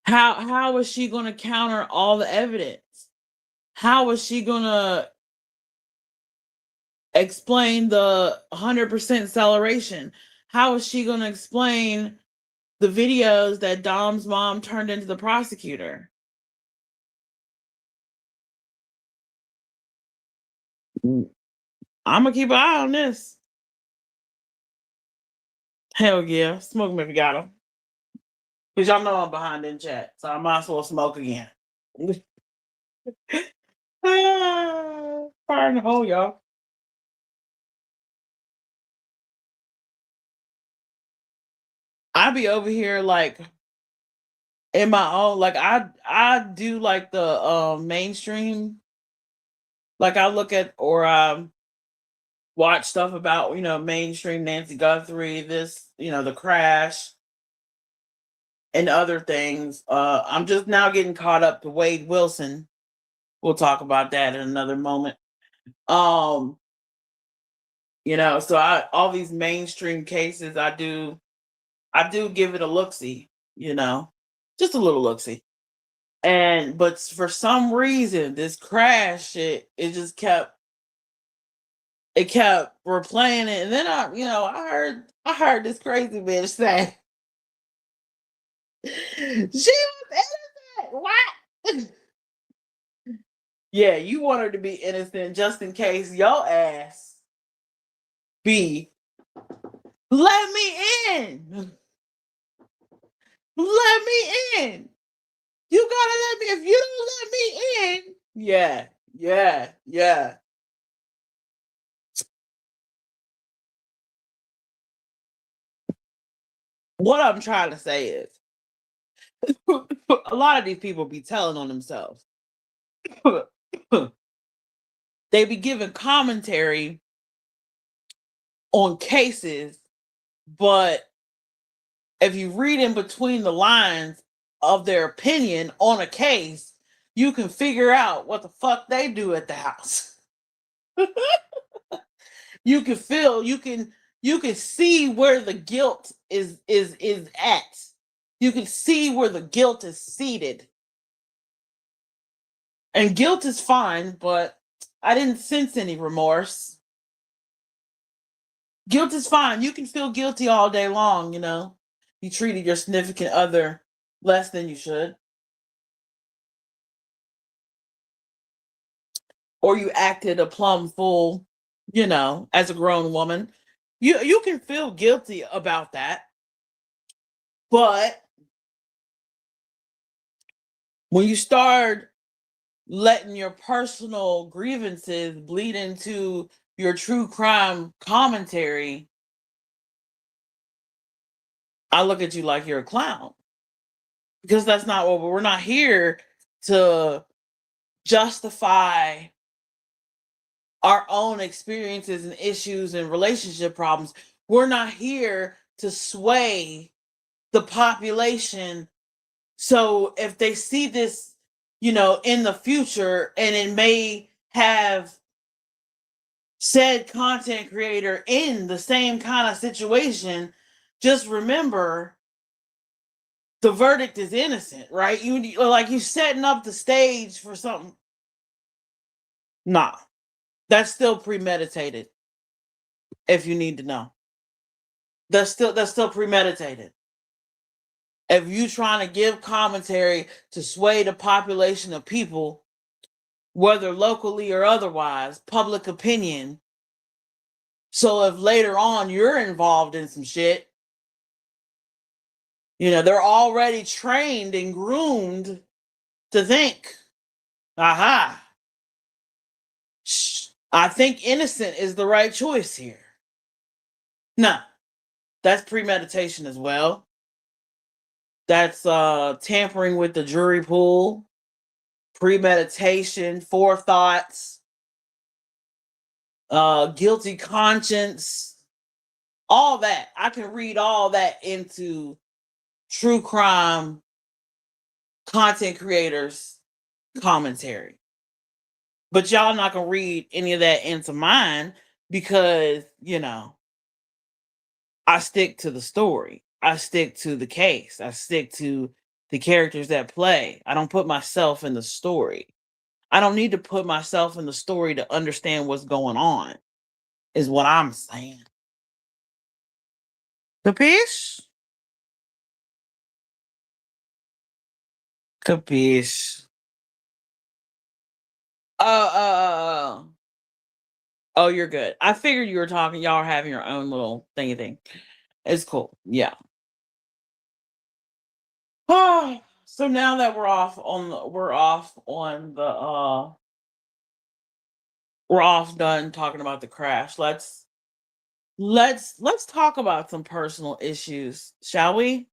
how is she gonna counter all the evidence? How is she gonna explain the 100% acceleration? How is she gonna explain the videos that Dom's mom turned into the prosecutor? I'm gonna keep an eye on this. Hell yeah, smoke 'em if you got 'em. Cause y'all know I'm behind in chat, so I might as well smoke again. Fire in the hole, y'all. I be over here like in my own, like I do like the mainstream, like I look at or watch stuff about, you know, mainstream Nancy Guthrie, this, you know, the crash and other things. I'm just now getting caught up to Wade Wilson. We'll talk about that in another moment. Um, you know, so I all these mainstream cases I do give it a look see, you know. Just a little look see. And but for some reason this crash it just kept replaying it. And then I heard this crazy bitch say she was innocent. What? Yeah, you want her to be innocent just in case your ass be let me in. Let me in. You gotta let me. If you don't let me in, yeah. What I'm trying to say is, a lot of these people be telling on themselves. They be giving commentary on cases, but if you read in between the lines of their opinion on a case, you can figure out what the fuck they do at the house. You can feel, you can see where the guilt is at. You can see where the guilt is seated. And guilt is fine, but I didn't sense any remorse. Guilt is fine. You can feel guilty all day long, you know. You treated your significant other less than you should. Or you acted a plumb fool, you know, as a grown woman. You can feel guilty about that. But when you start letting your personal grievances bleed into your true crime commentary, I look at you like you're a clown. Because that's not what we're not here to justify our own experiences and issues and relationship problems. We're not here to sway the population. So if they see this, you know, in the future and it may have said content creator in the same kind of situation, just remember the verdict is innocent, right? You like you setting up the stage for something. Nah, that's still premeditated. If you need to know, that's still premeditated. If you trying to give commentary to sway the population of people, whether locally or otherwise, public opinion. So if later on you're involved in some shit, you know, they're already trained and groomed to think, aha, I think innocent is the right choice here. No, that's premeditation as well. That's tampering with the jury pool, premeditation, forethoughts, guilty conscience, all that. I can read all that into true crime content creators' commentary. But y'all not gonna read any of that into mine because, you know, I stick to the story. I stick to the case. I stick to the characters that play. I don't put myself in the story. I don't need to put myself in the story to understand what's going on, is what I'm saying. Capiche? Capiche. Oh, oh, you're good. I figured you were talking. Y'all are having your own little thingy thing. It's cool. Yeah. Oh, so now that we're off on the we're off done talking about the crash. Let's talk about some personal issues, shall we?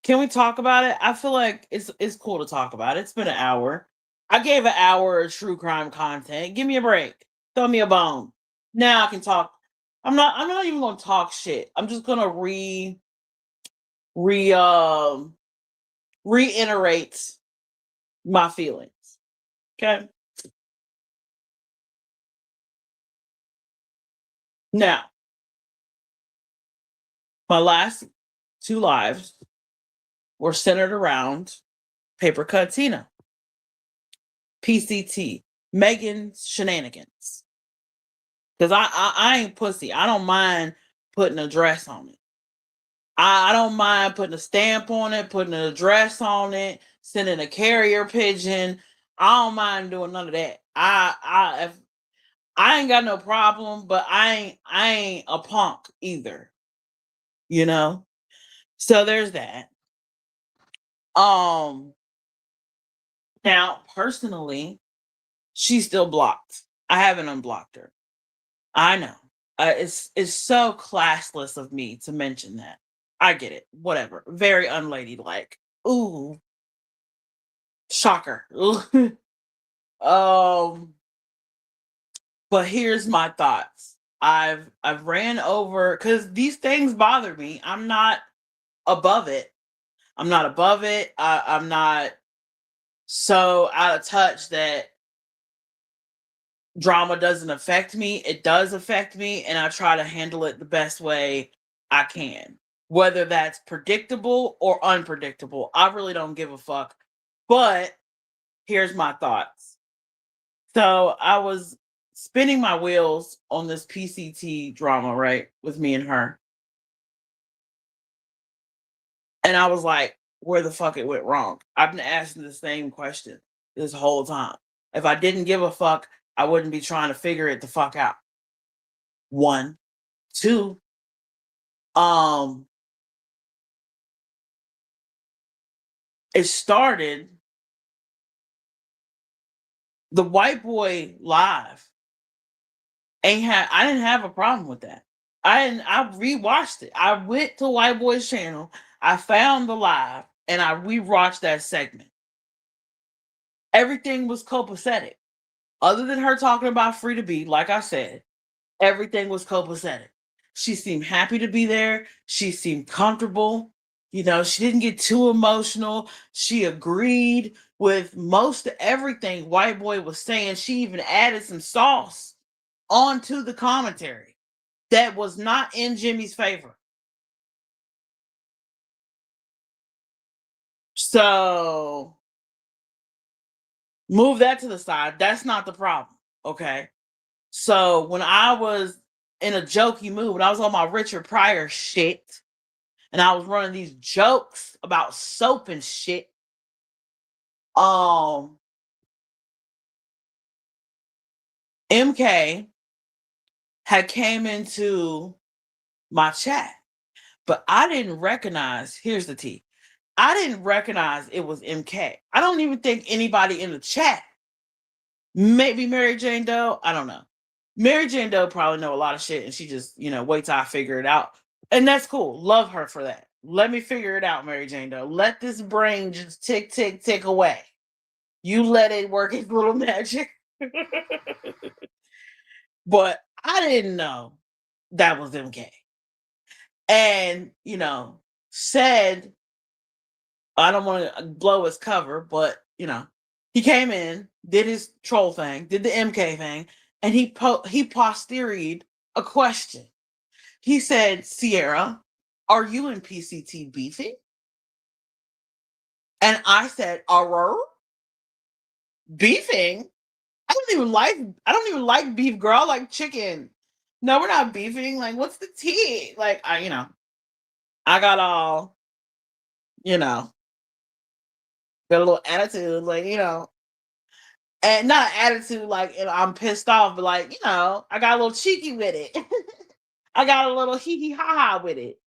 Can we talk about it? I feel like it's cool to talk about it. It's been an hour. I gave an hour of true crime content. Give me a break. Throw me a bone. Now I can talk. I'm not even gonna talk shit. I'm just gonna re reiterate my feelings. Okay. Now, my last two lives were centered around Paper Cut Tina, PCT, Megan's shenanigans. Because I ain't pussy. I don't mind putting a dress on it. I don't mind putting a stamp on it, putting an address on it, sending a carrier pigeon. I don't mind doing none of that. If I ain't got no problem, but I ain't a punk either. You know? So there's that. Um, Now personally, she's still blocked. I haven't unblocked her. I know. It's so classless of me to mention that. I get it. Whatever. Very unladylike. Ooh, shocker. um, but here's my thoughts. I've ran over because these things bother me. I'm not above it. I'm not above it. I'm not so out of touch that drama doesn't affect me. It does affect me, and I try to handle it the best way I can. Whether that's predictable or unpredictable, I really don't give a fuck. But here's my thoughts. So I was spinning my wheels on this PCT drama, right, with me and her. And I was like, where the fuck it went wrong? I've been asking the same question this whole time. If I didn't give a fuck, I wouldn't be trying to figure it the fuck out. One, two, um, it started the white boy live. I didn't have a problem with that. I rewatched it. I went to White Boy's channel, I found the live, and I rewatched that segment. Everything was copacetic. Other than her talking about free to be, like I said, everything was copacetic. She seemed happy to be there. She seemed comfortable. She didn't get too emotional. She agreed with most everything White Boy was saying. She even added some sauce onto the commentary that was not in Jimmy's favor. So move that to the side. That's not the problem. Okay. So when I was in a jokey mood, when I was on my Richard Pryor shit, and I was running these jokes about soap and shit, um, MK had came into my chat, but I didn't recognize. Here's the tea. I didn't recognize it was MK. I don't even think anybody in the chat. Maybe Mary Jane Doe. I don't know. Mary Jane Doe probably know a lot of shit, and she just wait till I figure it out, and that's cool. Love her for that. Let me figure it out, Mary Jane Doe. Let this brain just tick, tick, tick away. You let it work its little magic. But I didn't know that was MK. And, said, I don't want to blow his cover, but, he came in, did his troll thing, did the MK thing, and he posteried a question. He said, Sierra, are you and PCT beefing? And I said, beefing? I don't even like beef, girl. I like chicken. No, we're not beefing. Like, what's the tea? Like, I got all, got a little attitude, like, and not attitude like I'm pissed off, but like, I got a little cheeky with it. I got a little hee hee ha ha with it.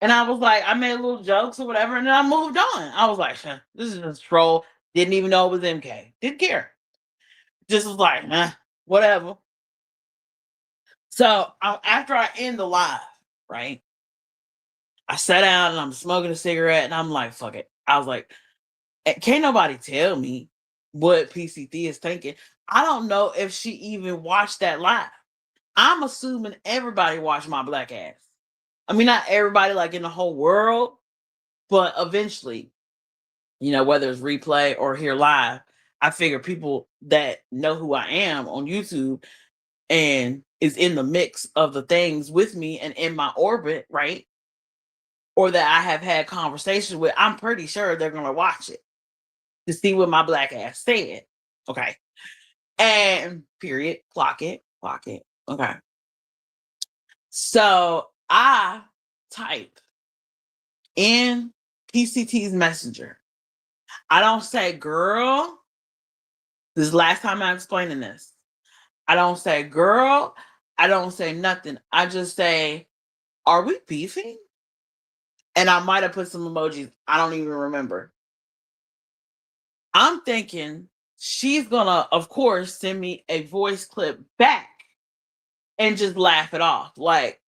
And I was like, I made little jokes or whatever, and then I moved on. I was like, this is a troll. Didn't even know it was MK. Didn't care. Just was like, whatever. So after I end the live, right, I sat down and I'm smoking a cigarette, and I'm like, fuck it. I was like, can't nobody tell me what PCT is thinking. I don't know if she even watched that live. I'm assuming everybody watched my black ass. I mean, not everybody like in the whole world, but eventually, whether it's replay or here live, I figure people that know who I am on YouTube and is in the mix of the things with me and in my orbit, right? Or that I have had conversations with, I'm pretty sure they're going to watch it to see what my black ass said. Okay. And period. Clock it. Okay. So I type in PCT's messenger. I don't say, girl, this is the last time I'm explaining this. I don't say, girl. I don't say nothing. I just say, are we beefing? And I might have put some emojis. I don't even remember. I'm thinking she's gonna, of course, send me a voice clip back and just laugh it off. Like,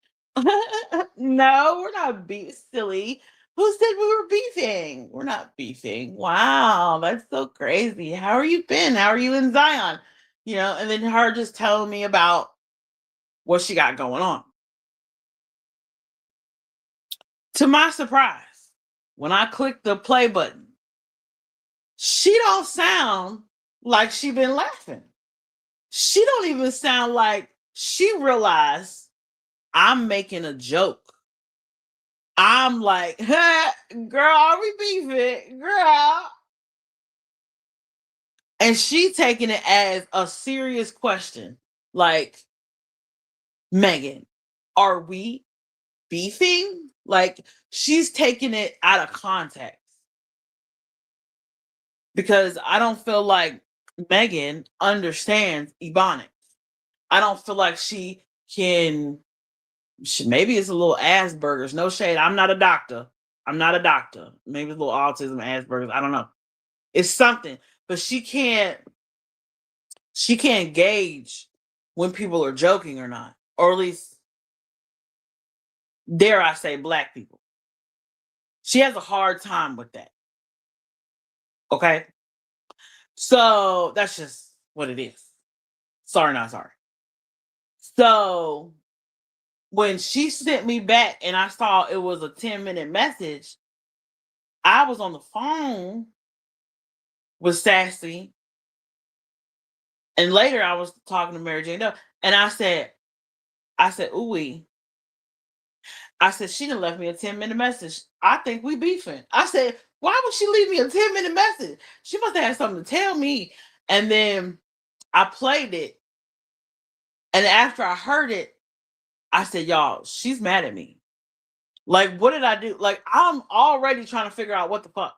no, we're not silly. Who said we were beefing? We're not beefing. Wow, that's so crazy. How are you been? How are you in Zion? And then her just telling me about what she got going on. To my surprise, when I click the play button, she don't sound like she been laughing. She don't even sound like she realized I'm making a joke. I'm like, huh, girl, are we beefing? Girl. And she taking it as a serious question. Like, Megan, are we beefing? Like, she's taking it out of context. Because I don't feel like Megan understands Ebonics. I don't feel like she can. Maybe it's a little Asperger's. No shade. I'm not a doctor. I'm not a doctor. Maybe it's a little autism, Asperger's. I don't know. It's something, but she can't. She can't gauge when people are joking or not, or at least dare I say, Black people. She has a hard time with that. Okay, so that's just what it is. Sorry, not sorry. So when she sent me back and I saw it was a 10-minute message, I was on the phone with Sassy. And later I was talking to Mary Jane Doe. And I said, ooh, I said, she done left me a 10-minute message. I think we beefing. I said, why would she leave me a 10-minute message? She must have had something to tell me. And then I played it. And after I heard it, I said, y'all, she's mad at me. Like, what did I do? Like, I'm already trying to figure out what the fuck.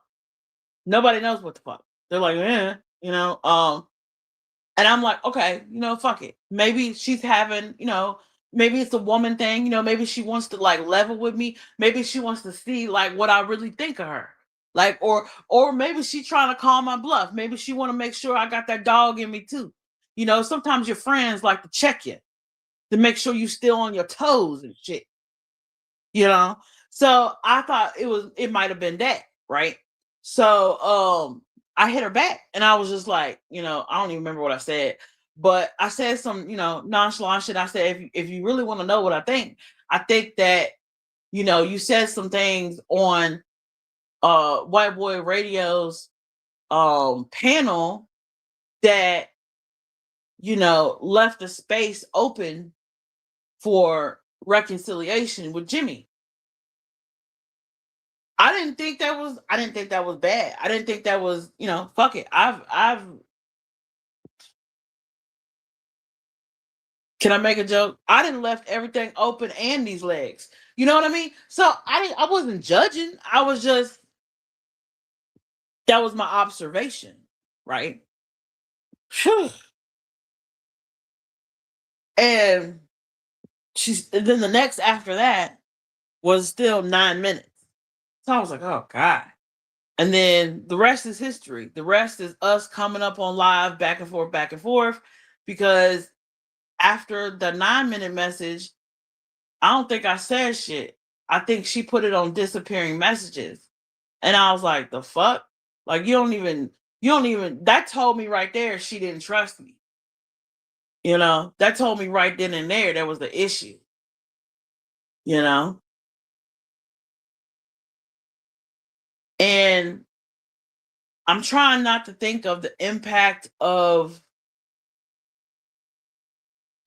Nobody knows what the fuck. They're like, and I'm like, okay, fuck it. Maybe she's having, maybe it's a woman thing, maybe she wants to like level with me. Maybe she wants to see like what I really think of her. Like, or maybe she's trying to call my bluff. Maybe she want to make sure I got that dog in me too. Sometimes your friends like to check you to make sure you still on your toes and shit. So I thought it might have been that, right? So I hit her back and I was just like, I don't even remember what I said, but I said some, nonchalant shit. I said, if you really want to know what I think that, you said some things on White Boy Radio's panel that, left the space open for reconciliation with Jimmy. I didn't think that was bad. I didn't think that was, fuck it. Can I make a joke? I didn't left everything open and these legs. You know what I mean? So I wasn't judging. I was just, that was my observation, right? Phew. And then the next after that was still 9 minutes. So I was like, oh God. And then the rest is history. The rest is us coming up on live back and forth, because after the 9-minute message, I don't think I said shit. I think she put it on disappearing messages. And I was like, the fuck? Like, you don't even, that told me right there she didn't trust me. That told me right then and there was the issue. And I'm trying not to think of the impact of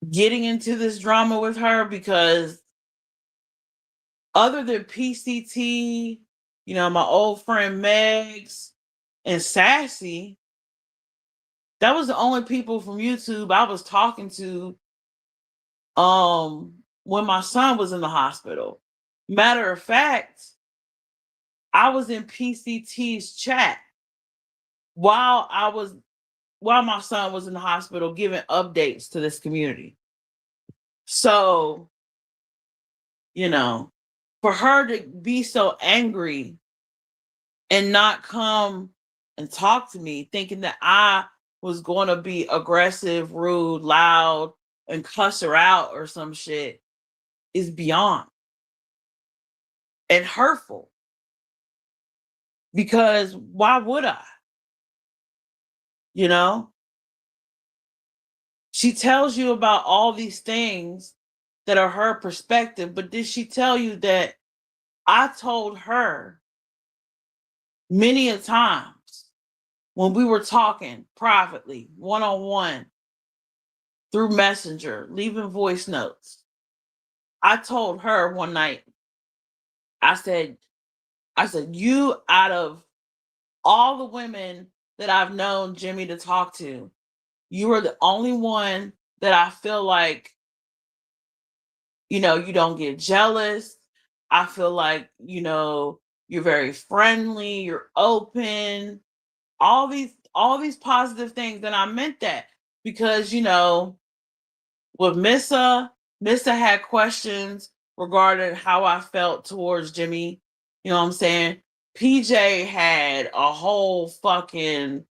getting into this drama with her, because other than PCT, my old friend Megs and Sassy, that was the only people from YouTube I was talking to when my son was in the hospital. Matter of fact, I was in PCT's chat while my son was in the hospital giving updates to this community. So, for her to be so angry and not come and talk to me, thinking that I was going to be aggressive, rude, loud, and cuss her out or some shit is beyond and hurtful. Because why would I? You know, she tells you about all these things that are her perspective, but did she tell you that I told her many a times when we were talking privately, one on one, through Messenger, leaving voice notes? I told her one night, I said, you out of all the women that I've known Jimmy to talk to, you are the only one that I feel like, you don't get jealous. I feel like, you're very friendly, you're open, all these positive things. And I meant that because, with Missa had questions regarding how I felt towards Jimmy. You know what I'm saying? PJ had a whole fucking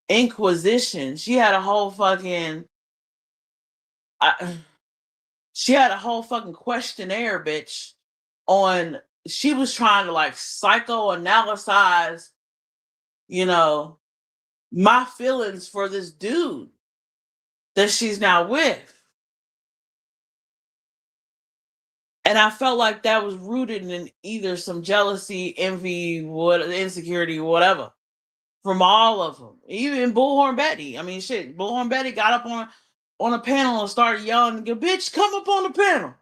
inquisition. She had a whole fucking I, she had a whole fucking questionnaire, bitch, on she was trying to like psychoanalyze, you know, my feelings for this dude that she's now with. And I felt like that was rooted in either some jealousy, envy, insecurity, whatever, from all of them. Even Bullhorn Betty. I mean, shit, Bullhorn Betty got up on a panel and started yelling, "Bitch, come up on the panel!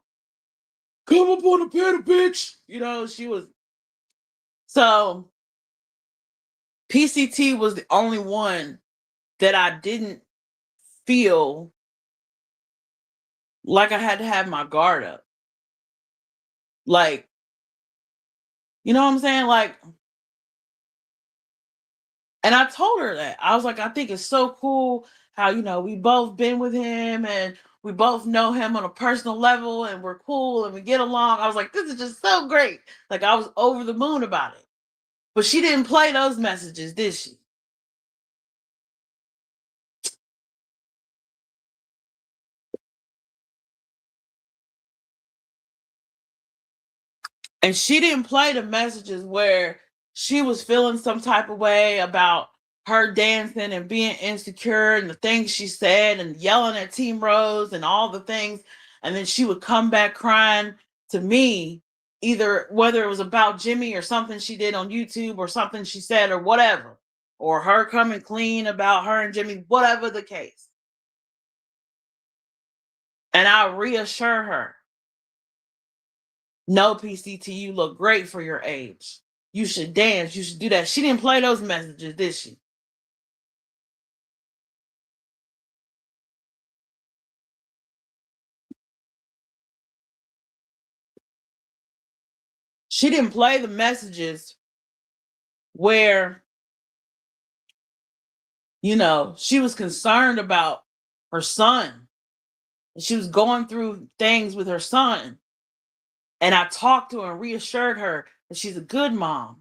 Come up on the panel, bitch!" She was. So PCT was the only one that I didn't feel like I had to have my guard up. Like, you know what I'm saying? Like, and I told her that. I was like, I think it's so cool how, we both been with him and we both know him on a personal level and we're cool and we get along. I was like, this is just so great. Like, I was over the moon about it. But she didn't play those messages, did she? And she didn't play the messages where she was feeling some type of way about her dancing and being insecure and the things she said and yelling at Team Rose and all the things. And then she would come back crying to me, either whether it was about Jimmy or something she did on YouTube or something she said or whatever, or her coming clean about her and Jimmy, whatever the case. And I reassure her, no, PCT, you look great for your age. You should dance. You should do that. She didn't play those messages, did she? She didn't play the messages where, she was concerned about her son. She was going through things with her son. And I talked to her and reassured her that she's a good mom.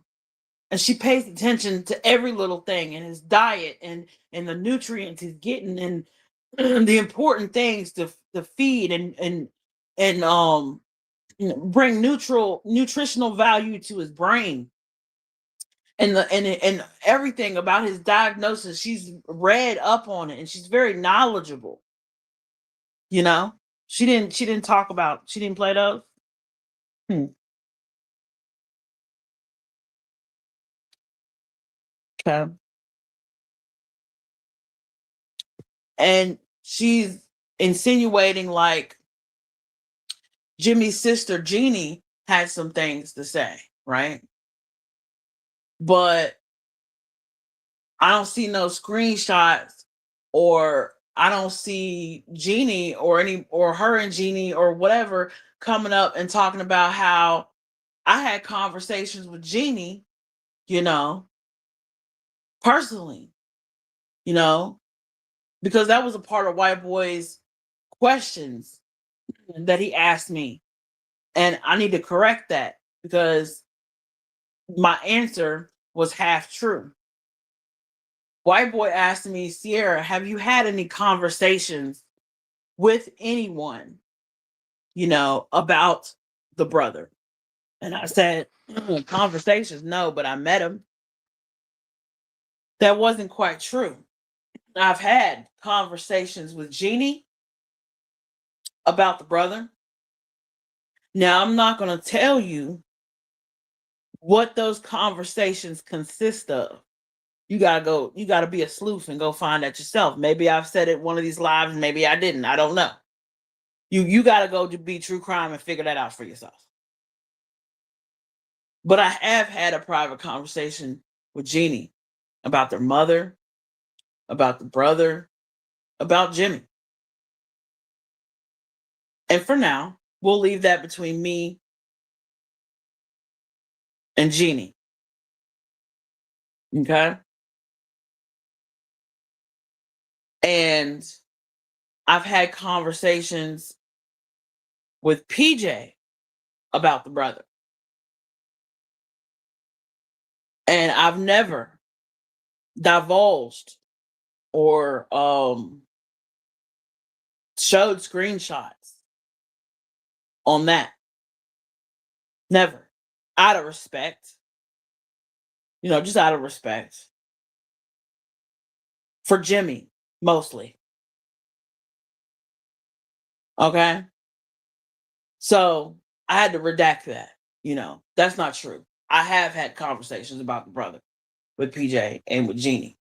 And she pays attention to every little thing in his diet and the nutrients he's getting and the important things to feed and bring nutritional value to his brain and everything about his diagnosis. She's read up on it and she's very knowledgeable. You know, she didn't talk about, she didn't play those. Hmm. Okay. And she's insinuating like Jimmy's sister Jeannie had some things to say, right? But I don't see no screenshots, or I don't see Jeannie or her and Jeannie or whatever coming up and talking about how I had conversations with Jeannie, you know, personally, you know, because that was a part of White Boy's questions that he asked me. And I need to correct that because my answer was half true. White boy asked me, Sierra, have you had any conversations with anyone, about the brother? And I said, conversations, no, but I met him. That wasn't quite true. I've had conversations with Jeannie about the brother. Now, I'm not going to tell you what those conversations consist of. You gotta be a sleuth and go find that yourself. Maybe I've said it one of these lives, maybe I didn't. I don't know. You gotta go to Be True Crime and figure that out for yourself. But I have had a private conversation with Jeannie about their mother, about the brother, about Jimmy. And for now, we'll leave that between me and Jeannie. Okay. And I've had conversations with PJ about the brother. And I've never divulged or showed screenshots on that. Never. Out of respect. Just out of respect. For Jimmy, mostly. Okay? So I had to redact that. That's not true. I have had conversations about the brother with PJ and with Jeannie.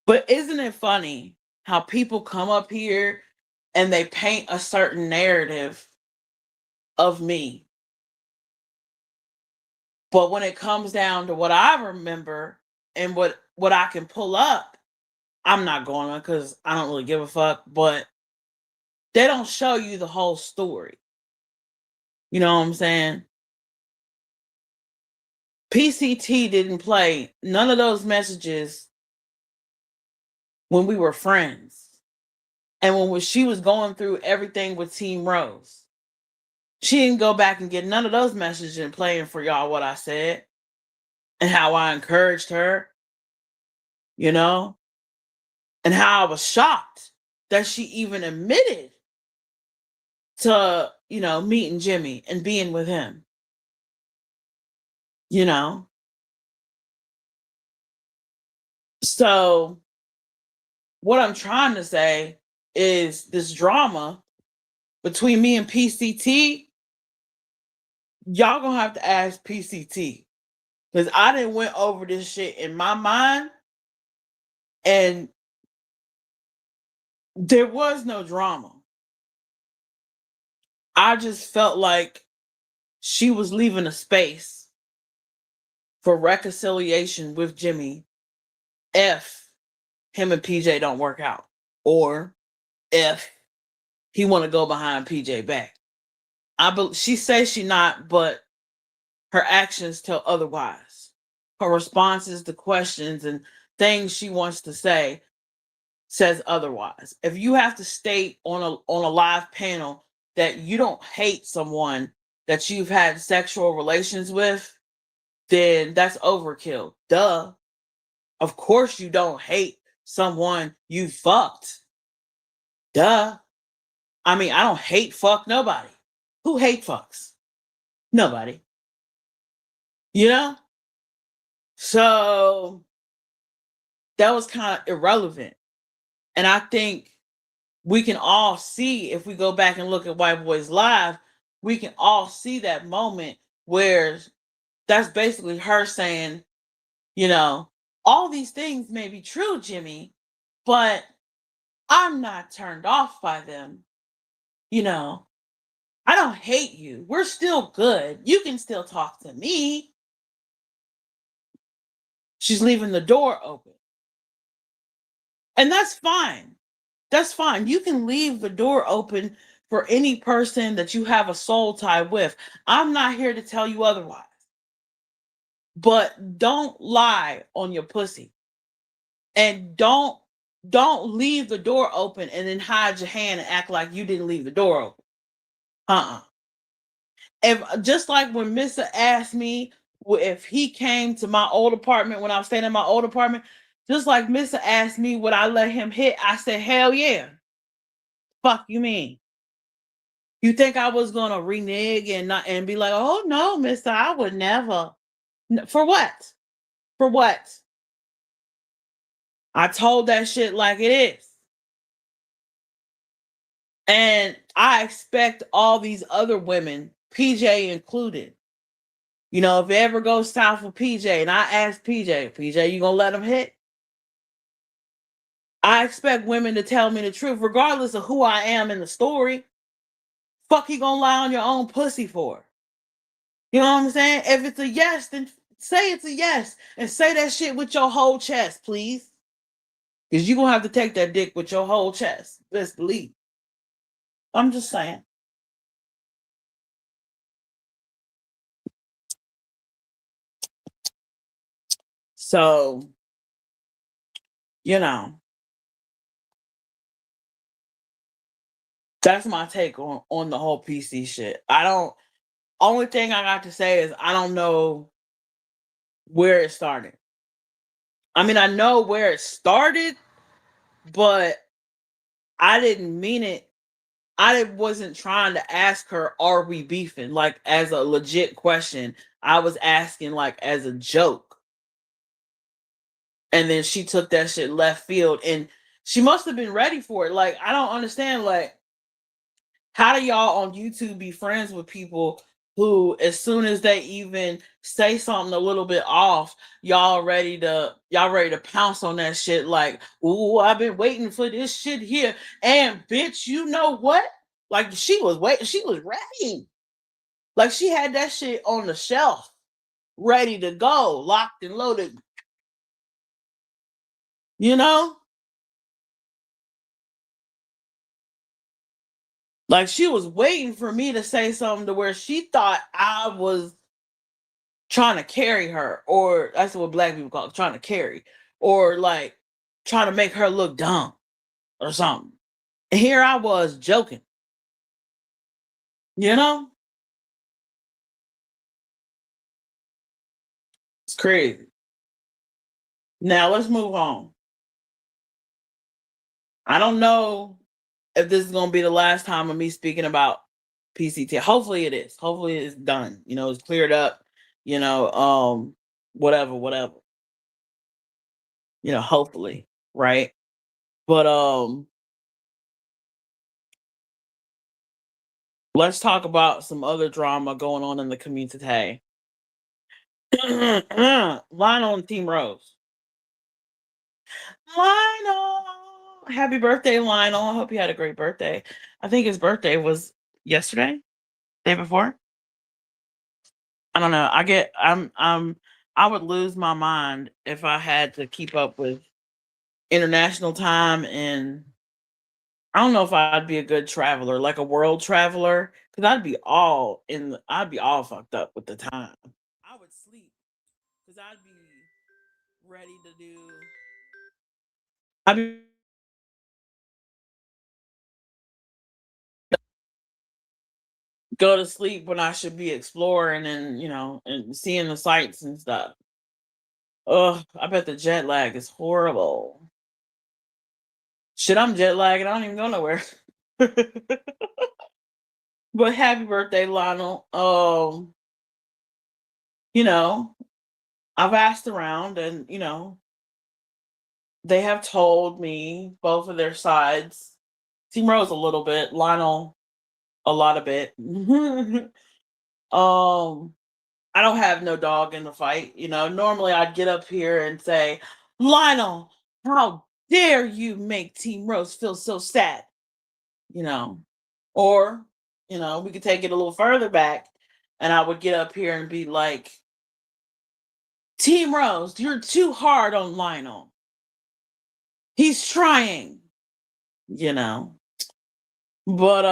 But isn't it funny how people come up here and they paint a certain narrative of me? But when it comes down to what I remember and what I can pull up, I'm not going on because I don't really give a fuck. But they don't show you the whole story. You know what I'm saying? PCT didn't play none of those messages when we were friends. And when she was going through everything with Team Rose. She didn't go back and get none of those messages and playing for y'all what I said and how I encouraged her, and how I was shocked that she even admitted to, meeting Jimmy and being with him. So what I'm trying to say is this drama between me and PCT, y'all gonna have to ask PCT. Because I didn't went over this shit in my mind and there was no drama. I just felt like she was leaving a space for reconciliation with Jimmy if him and PJ don't work out. Or if he want to go behind PJ back. She says she not, but her actions tell otherwise. Her responses to questions and things she wants to say says otherwise. If you have to state on a live panel that you don't hate someone that you've had sexual relations with, then that's overkill. Duh. Of course you don't hate someone you fucked. Duh. I mean, I don't hate fuck nobody. Who hate fucks? Nobody. So that was kind of irrelevant. And I think we can all see, if we go back and look at White Boys Live, we can all see that moment where that's basically her saying, all these things may be true, Jimmy, but I'm not turned off by them. I don't hate you. We're still good. You can still talk to me. She's leaving the door open. And that's fine. That's fine. You can leave the door open for any person that you have a soul tie with. I'm not here to tell you otherwise. But don't lie on your pussy. And don't leave the door open and then hide your hand and act like you didn't leave the door open. Uh-uh. If just like when Mister asked me if he came to my old apartment when I was staying in my old apartment, just like Mister asked me would I let him hit, I said, hell yeah. Fuck you mean? You think I was gonna renege and not and be like, oh no, Mister, I would never. For what? For what? I told that shit like it is. And I expect all these other women, PJ included. You know, if it ever goes south with PJ, and I ask PJ, you gonna let him hit? I expect women to tell me the truth, regardless of who I am in the story. Fuck, you gonna lie on your own pussy for? You know what I'm saying? If it's a yes, then say it's a yes, and say that shit with your whole chest, please. Because you gonna have to take that dick with your whole chest. Best believe. I'm just saying. So, you know, that's my take on the whole PC shit. I don't. Only thing I got to say is I don't know where it started. I mean, I know where it started, but I didn't mean it. Wasn't trying to ask her, "Are we beefing?" Like as a legit question. I was asking like as a joke, and then she took that shit left field, and she must have been ready for it. Like I don't understand. Like how do y'all on YouTube be friends with people who, as soon as they even say something a little bit off, y'all ready to pounce on that shit? Like, ooh, I've been waiting for this shit here, and bitch, you know what? Like she was waiting, she was ready. Like she had that shit on the shelf, ready to go, locked and loaded. You know, like she was waiting for me to say something to where she thought I was trying to carry her, or that's what black people call it, trying to carry, or like trying to make her look dumb or something. And here I was joking, you know? It's crazy. Now let's move on. I don't know if this is gonna be the last time of me speaking about PCT. Hopefully it is. Hopefully it's done. You know, it's cleared up, you know, whatever. You know, hopefully, right? But let's talk about some other drama going on in the community. Lionel and Team Rose. Lionel, happy birthday, Lionel. I hope you had a great birthday. I think his birthday was yesterday, day before. I don't know. I would lose my mind if I had to keep up with international time, and I don't know if I'd be a good traveler, like a world traveler, because I'd be all fucked up with the time. I would sleep because I'd be ready to do. I'd be go to sleep when I should be exploring and and seeing the sights and stuff. Oh, I bet the jet lag is horrible. Shit, I'm jet lagging. I don't even go nowhere. But happy birthday, Lionel. You know, I've asked around, and they have told me both of their sides. Team Rose a little bit, Lionel a lot of bit. um I don't have no dog in the fight. You know, normally I'd get up here and say, Lionel, how dare you make Team Rose feel so sad? You know, or, we could take it a little further back and I would get up here and be like, Team Rose, you're too hard on Lionel. He's trying, you know. But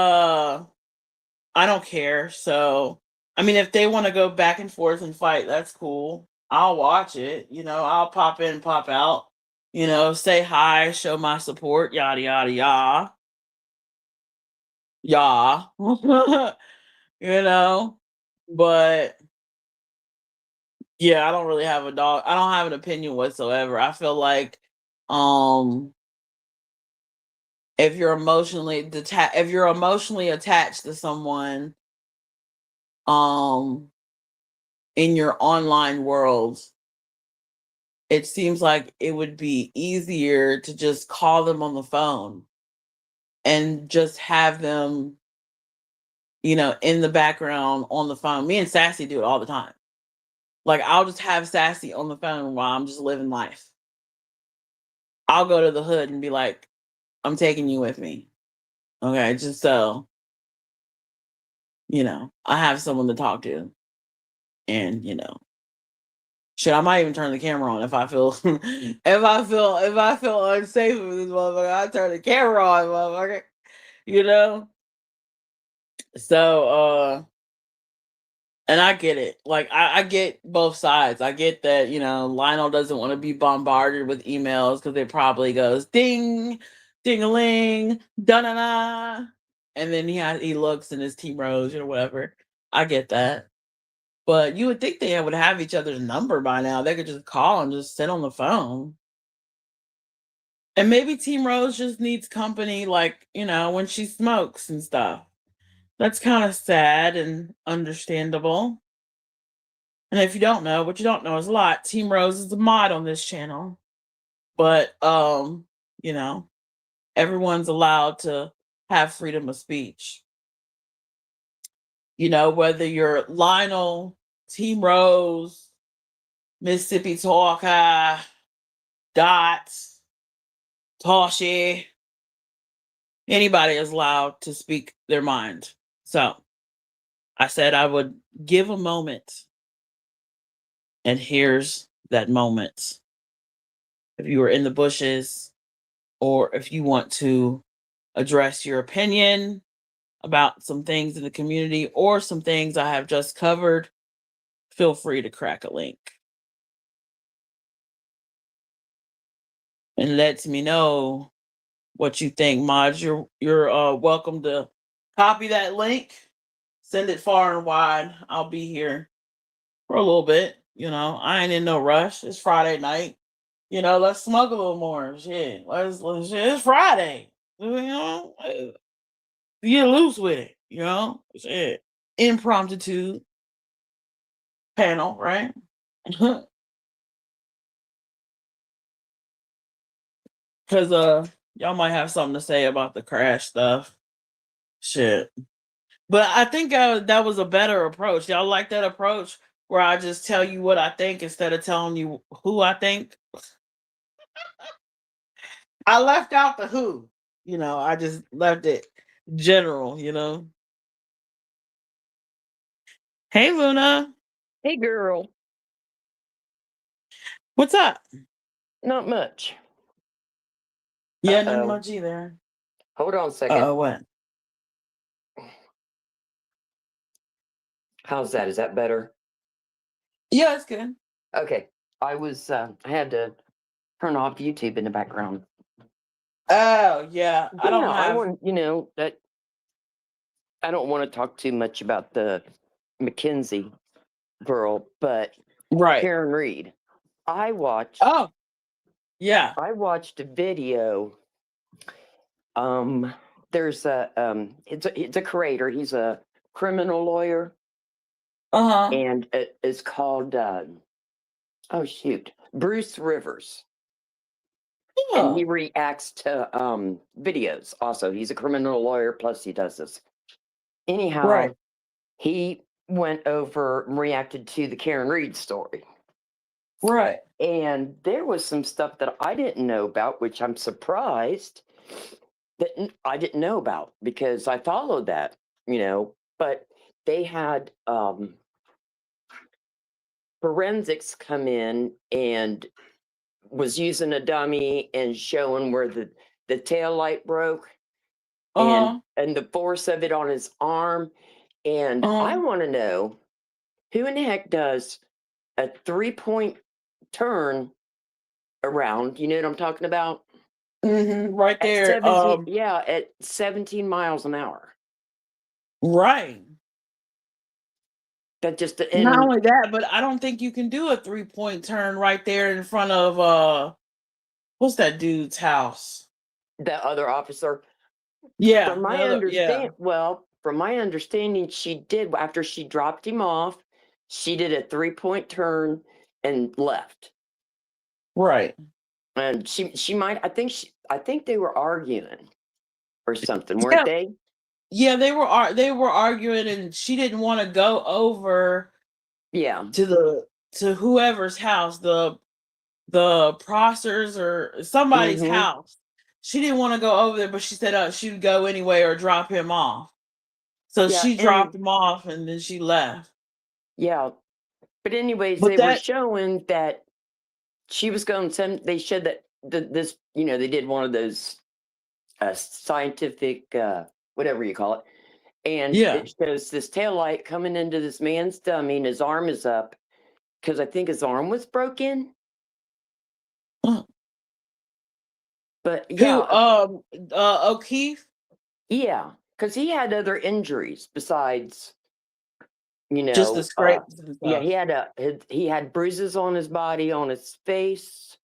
I don't care. So I mean if they want to go back and forth and fight, that's cool. I'll watch it. I'll pop in, pop out, say hi, show my support, yada yada yada. Yeah. You know? But yeah, I don't really have a dog. I don't have an opinion whatsoever. I feel like um if you're emotionally attached to someone um in your online world, it seems like it would be easier to just call them on the phone and just have them, in the background on the phone. Me and Sassy do it all the time. Like, I'll just have Sassy on the phone while I'm just living life. I'll go to the hood and be like, I'm taking you with me. Okay, just so, I have someone to talk to. And, shit, I might even turn the camera on if I feel if I feel unsafe with this motherfucker, I turn the camera on, motherfucker. You know? So and I get it. Like I get both sides. I get that, Lionel doesn't want to be bombarded with emails because it probably goes ding, ding a ling, da na na. And then he looks and his team rose or whatever. I get that. But you would think they would have each other's number by now. They could just call and just sit on the phone. And maybe Team Rose just needs company, like, when she smokes and stuff. That's kind of sad and understandable. And if you don't know, what you don't know is a lot. Team Rose is a mod on this channel. But you know, everyone's allowed to have freedom of speech. Whether you're Lionel, Team Rose, Mississippi Talker, Dots, Toshi, anybody is allowed to speak their mind. So I said I would give a moment. And here's that moment. If you were in the bushes, or if you want to address your opinion about some things in the community or some things I have just covered, feel free to crack a link. And let me know what you think, mods. You're welcome to copy that link, send it far and wide. I'll be here for a little bit. I ain't in no rush. It's Friday night. Let's smoke a little more. Shit. Shit. It's Friday. Get loose with it. Shit. Impromptu panel, right? Because y'all might have something to say about the crash stuff. Shit. But I think that was a better approach. Y'all like that approach where I just tell you what I think instead of telling you who I think? I left out the who. I just left it general. Hey, Luna. Hey, girl. What's up? Not much. Yeah, not Uh-oh. much either. Hold on a second. What? How's that? Is that better? Yeah, it's good. Okay. I had to turn off YouTube in the background. Oh, yeah. I don't I have. want, that I don't want to talk too much about the Mackenzie girl, but Right. Karen Reed. Oh, yeah. I watched a video. There's it's a creator. He's a criminal lawyer. And it's called Bruce Rivers. And he reacts to videos also. He's a criminal lawyer, plus he does this. Anyhow, Right. he went over and reacted to the Karen Reed story. Right. And there was some stuff that I didn't know about, which I'm surprised that I didn't know about because I followed that, but they had forensics come in and was using a dummy and showing where the tail light broke and the force of it on his arm. And I want to know who in the heck does a 3-point turn around. You know what I'm talking about? Right there. At 17 miles an hour. Right. That just Not and only that, but I don't think you can do a 3-point turn right there in front of what's that dude's house? the other officer, Yeah, from the my other, yeah. from my understanding, she did after she dropped him off, she did a 3-point turn and left. Right. And she might I think they were arguing or something, weren't Yeah. they? Yeah, they were arguing, and she didn't want to go over Yeah. to whoever's house, the Prossers or somebody's Mhm. house. She didn't want to go over there, but she said she would go anyway or drop him off. So Yeah, she dropped and him off and then she left. yeah. But anyways, But they were that showing that she was going they showed that this, they did one of those scientific whatever you call it. And yeah. it shows this tail light coming into this man's dummy, and his arm is up because I think his arm was broken. Uh, But Who yeah, O'Keefe? yeah, because he had other injuries besides, you Just the know, scrapes and yeah, stuff. he had bruises on his body, on his face,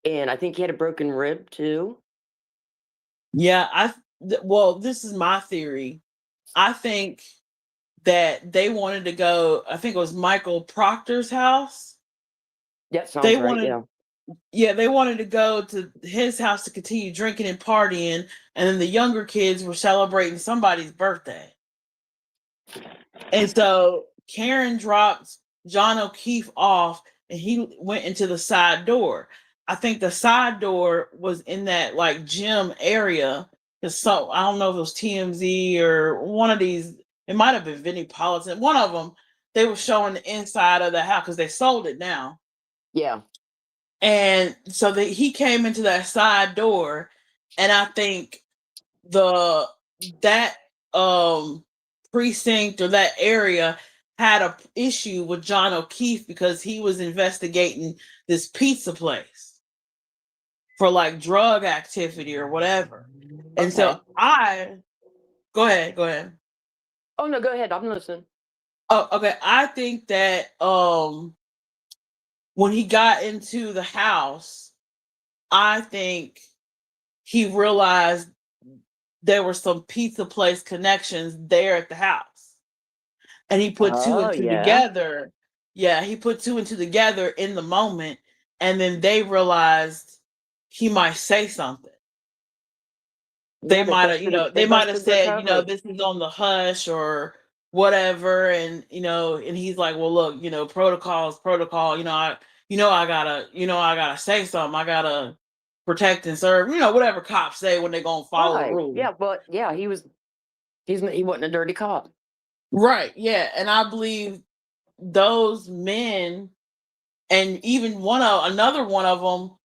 and I think he had a broken rib too. Yeah, well, this is my theory. I think that they wanted to go, I think it was Michael Proctor's house. That They sounds right. wanted Yeah. Yeah, they wanted to go to his house to continue drinking and partying, and then the younger kids were celebrating somebody's birthday. And so Karen dropped John O'Keefe off and he went into the side door. I think the side door was in that like gym area. So I don't know if it was TMZ or one of these, it might have been Vinnie Politan. One of them, they were showing the inside of the house because they sold it now. Yeah. And so he came into that side door, and I think that precinct or that area had a issue with John O'Keefe because he was investigating this pizza place for like drug activity or whatever. And so Okay. go ahead. Oh no, go ahead. I'm listening. Oh, okay. I think that when he got into the house, I think he realized there were some pizza place connections there at the house. And he put two Oh and two yeah. together. Yeah, he put two and two together in the moment. And then they realized he might say something. They Yeah, that might have, they they might have busted their said, cover. this is on the hush or whatever. And, and he's like, well, look, protocol, I gotta say something. I gotta protect and serve, whatever cops say when they're gonna follow the Right. rules. Yeah, but yeah, he wasn't a dirty cop. Right. Yeah. And I believe those men, and even another one of them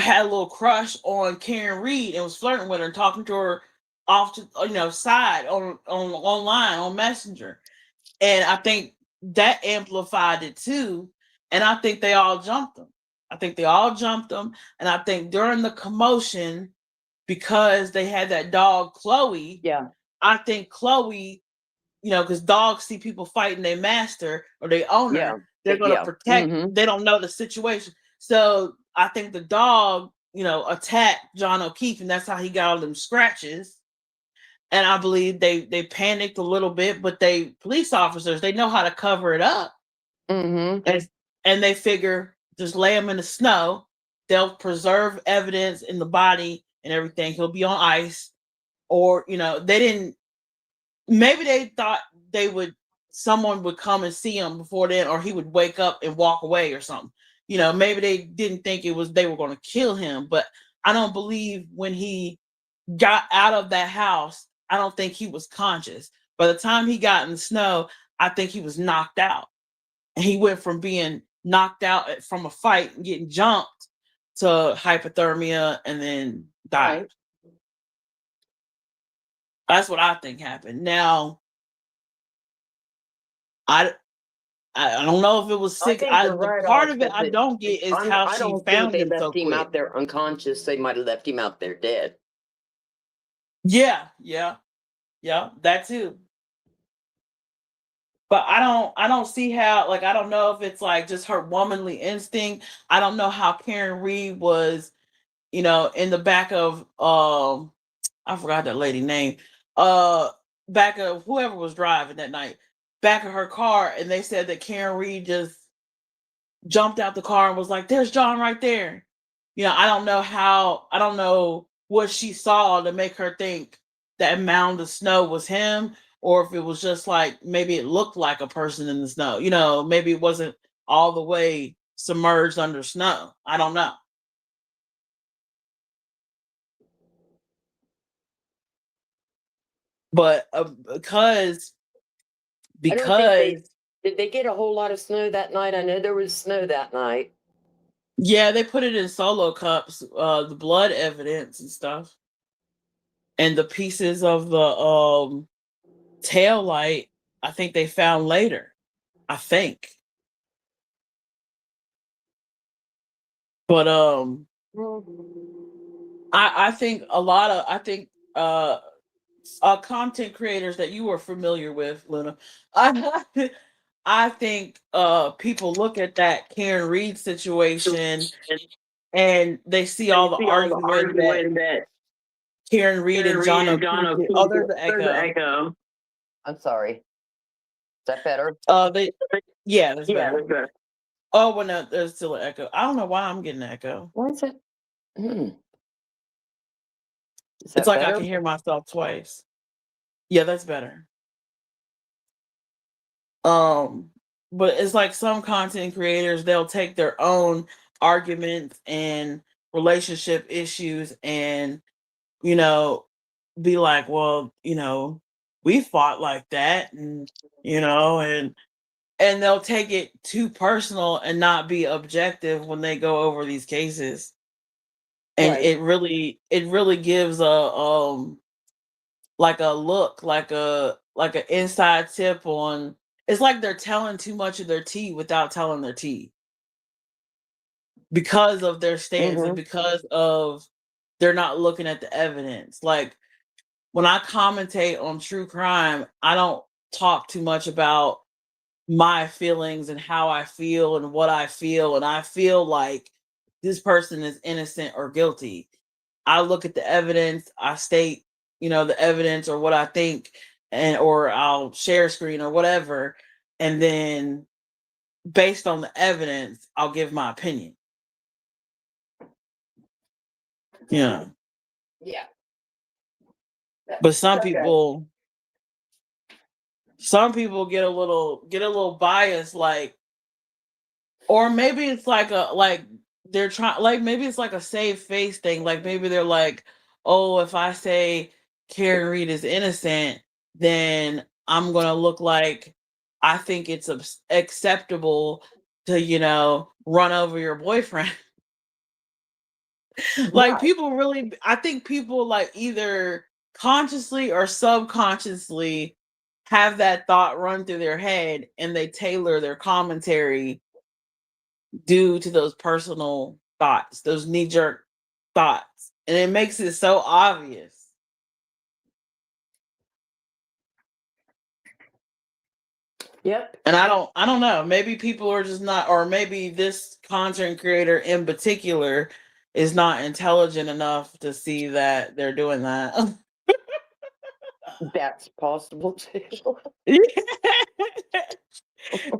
had a little crush on Karen Reed and was flirting with her and talking to her off to side on online on Messenger. And I think that amplified it too. And I think they all jumped them. And I think during the commotion, because they had that dog Chloe, Yeah. I think Chloe, because dogs see people fighting their master or their owner, Yeah. they're going to protect. Mhm. They don't know the situation. So I think the dog, attacked John O'Keefe, and that's how he got all them scratches. And I believe they panicked a little bit, but police officers, they know how to cover it up. Mhm. And they figure just lay him in the snow. They'll preserve evidence in the body and everything. He'll be on ice. Or, they didn't, maybe they thought someone would come and see him before then, or he would wake up and walk away or something. Maybe they didn't think they were going to kill him, but I don't believe when he got out of that house, I don't think he was conscious. By the time he got in the snow, I think he was knocked out. And he went from being knocked out from a fight and getting jumped to hypothermia and then died. Right. That's what I think happened. Now, I don't know if it was sick. The part of it I don't get is how I she don't think found they him so left him quick. out there unconscious. They might have left him out there dead. Yeah. Yeah, that too. But I don't see how, like, I don't know if it's like just her womanly instinct. I don't know how Karen Reed was, in the back of I forgot that lady name. Back of whoever was driving that night, back of her car, and they said that Karen Reed just jumped out the car and was like, "There's John right there." I don't know what she saw to make her think that mound of snow was him, or if it was just like maybe it looked like a person in the snow. Maybe it wasn't all the way submerged under snow. I don't know. But because I don't think because did they get a whole lot of snow that night. I know there was snow that night. yeah, they put it in solo cups, the blood evidence and stuff, and the pieces of the tail light. I think they found later. I think, but I think uh content creators that you are familiar with, Luna. I I think people look at that Karen Reed situation and they see all the arguing that that Karen Reed Karen and Reed John and John O'Keefe did. Oh, there's the There's the echo. echo. I'm sorry. Is that better? They yeah, that's Yeah, better. that's better. Oh, well, no, there's still an echo. I don't know why I'm getting an echo. Why is it? Is It's that like I better? can hear myself twice. Yeah, that's better. But it's like some content creators, they'll take their own arguments and relationship issues and, you know, be like, well, we fought like that, and and they'll take it too personal and not be objective when they go over these cases. And Right. it really gives like a look, like an inside tip on. It's like they're telling too much of their tea without telling their tea because of their stance and because of they're not looking at the evidence. Like when I commentate on true crime, I don't talk too much about my feelings and how I feel and what I feel, and I feel like this person is innocent or guilty. I look at the evidence, I state, the evidence or what I think, and or I'll share screen or whatever, and then based on the evidence, I'll give my opinion. Yeah. Yeah. But some people get a little biased, like, or maybe it's like they're trying, like maybe it's like a save face thing. Like maybe they're like, oh, if I say Karen Reed is innocent, then I'm gonna look like I think it's acceptable to, run over your boyfriend. Like Right. people really, I think people like either consciously or subconsciously have that thought run through their head and they tailor their commentary due to those personal thoughts, those knee jerk thoughts. And it makes it so obvious. Yep. And I don't know. Maybe people are just not, or maybe this content creator in particular is not intelligent enough to see that they're doing that. That's possible too.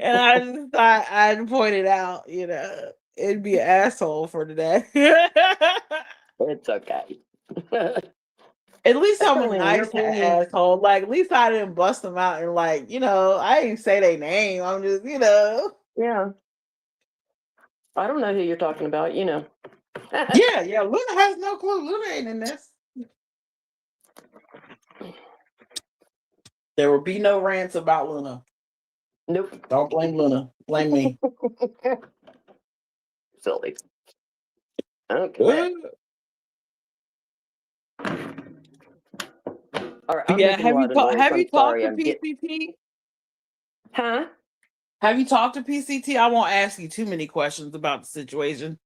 And I just thought I'd point it out, it'd be an asshole for today. It's okay. At least I'm a Your nice opinion. asshole. Like, at least I didn't bust them out and like, I didn't say their name. I'm just, Yeah. I don't know who you're talking about, Yeah. Luna has no clue. Luna ain't in this. There will be no rants about Luna. Nope. Don't blame Luna. Blame me. Silly. Okay. All right. I'm Yeah. making a lot of noise. Have I'm you talked sorry. to PCT? Huh? Have you talked to PCT? I won't ask you too many questions about the situation.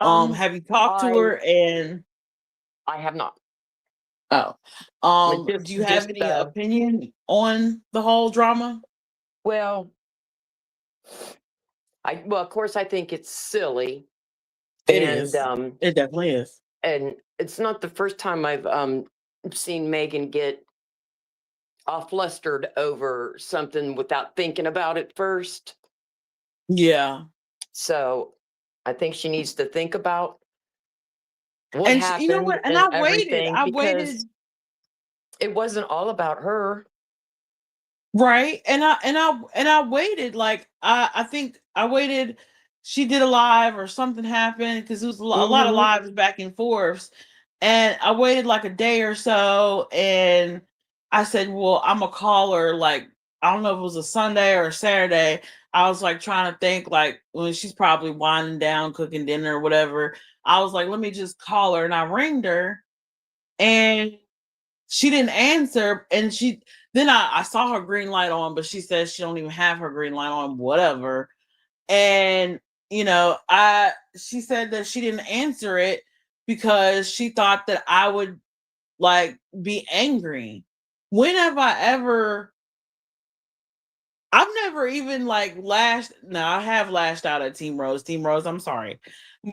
Have you talked to her? And I have not. Oh, Just, do you have just, any opinion on the whole drama? well, well, of course, I think it's silly, It and is. It definitely is. and it's not the first time I've seen Megan get all flustered over something without thinking about it first. Yeah. So I think she needs to think about what And you know what? happened And and I waited. everything, I because waited. it wasn't all about her. Right. And I waited. Like I think I waited. She did a live or something happened because it was a lot of Hmm. lives back and forths. And I waited like a day or so, and I said, "Well, I'm a caller." Like I don't know if it was a Sunday or a Saturday. I was like trying to think, like when she's probably winding down, cooking dinner or whatever. I was like, "Let me just call her," and I ringed her, and she didn't answer. And then I saw her green light on, but she says she don't even have her green light on. Whatever. And she said that she didn't answer it because she thought that I would like be angry. When have I ever? I've never even like lashed. No, I have lashed out at Team Rose. Team Rose, I'm sorry,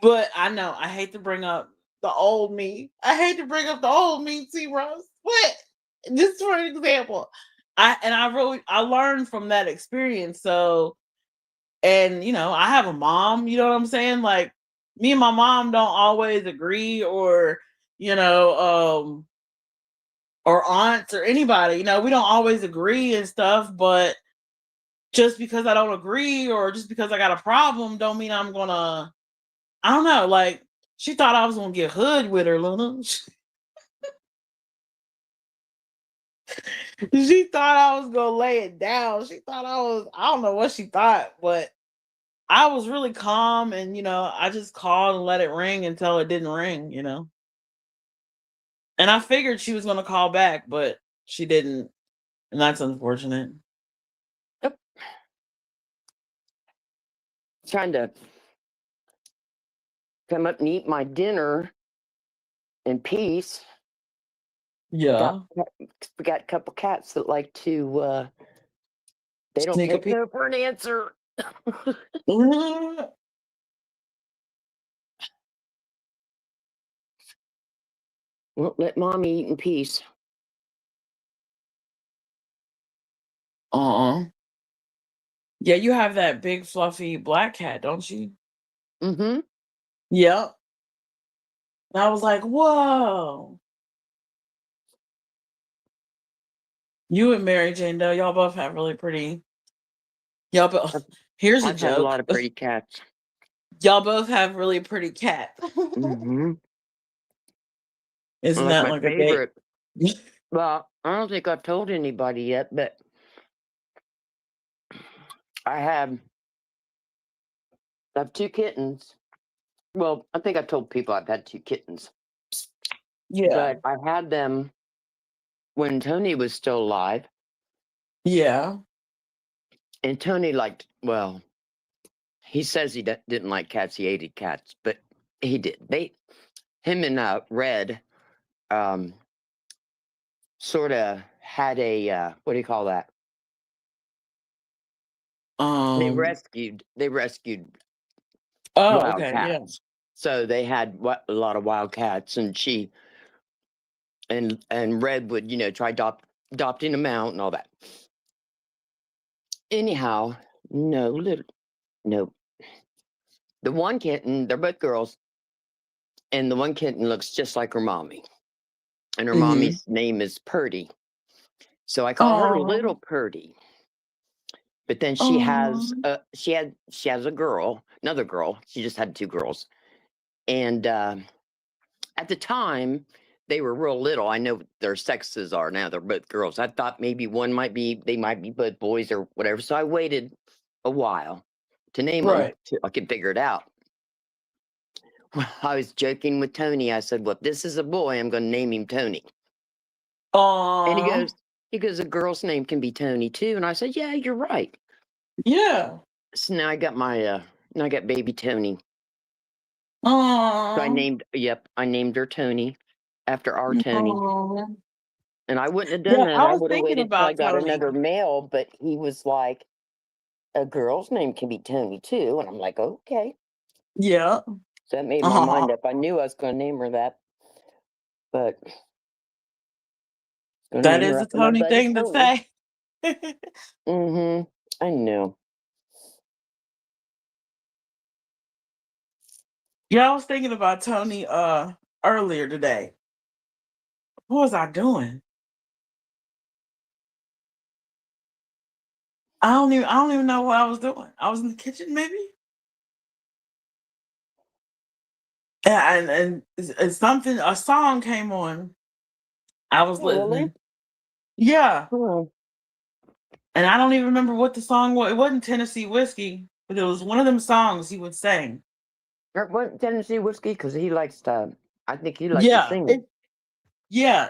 but I know I hate to bring up the old me. I hate to bring up the old me, Team Rose. What? Just for an example, I learned from that experience. So, and I have a mom. You know what I'm saying? Like me and my mom don't always agree, you know, um, or aunts or anybody. We don't always agree and stuff, but just because I don't agree or just because I got a problem don't mean I'm gonna, I don't know, like she thought I was gonna get hood with her, Luna. She thought I was gonna lay it down. She thought I don't know what she thought, but I was really calm, and I just called and let it ring until it didn't ring. And I figured she was gonna call back, but she didn't, and that's unfortunate. Yep. Trying to come up and eat my dinner in peace. Yeah. We got a couple cats that like to they don't Sneak a take peek. no for an answer. Won't let mommy eat in peace. Yeah, you have that big fluffy black cat, don't you? Mm-hmm. Yep. And I was like, whoa. You and Mary Jane Doe, y'all both have really pretty. Y'all both. Here's a I've had a lot joke. of pretty cats. Y'all both have really pretty cat. Mm-hmm. Isn't Like that my like a date? favorite. Well, I don't think I've told anybody yet, but I have 2 kittens. Well, I think I told people I've had 2 kittens, Yeah. but I had them when Tony was still alive, Yeah. and Tony well, he says he didn't like cats. He hated cats, but he did. Him and Red, sort of had a what do you call that? They Um. rescued Oh, wild okay. Yeah. cats. So they had a lot of wild cats, and she and Red would try adopting them out and all that. Anyhow, no. The one kitten, they're both girls, and the one kitten looks just like her mommy, and her Mm-hmm. mommy's name is Purdy. So I call her Little Oh. Purdy. But then she has Oh. she has another girl. She just had 2 girls, and at the time they were real little. I know what their sexes are now. They're both girls. I thought maybe they might be both boys or whatever. So I waited a while to name them Right. till I could figure it out. I was joking with Tony. I said, "Well, if this is a boy, I'm going to name him Tony." And Oh. he goes, "A girl's name can be Tony too." And I said, "Yeah, you're right." Yeah. So now I got now I got baby Tony. So Oh. I named her Tony after our Tony. Oh. And I wouldn't have done Yeah, that. I I was would have thinking waited till I about got Tony. another male, but he was like, a girl's name can be Tony too. And I'm like, okay. Yeah. So that made my mind up. I knew I was going to name her that, but going to That name her is a after my Tony buddy thing to Tony. say. I knew. Yeah, I was thinking about Tony earlier today. What was I doing? I don't even know what I was doing. I was in the kitchen maybe. And something, a song came on. I was Oh, really? listening. Yeah. Oh. And I don't even remember what the song was. It wasn't Tennessee Whiskey, but it was one of them songs he would sing. It wasn't Tennessee Whiskey because he likes to, I think he likes to Yeah. sing.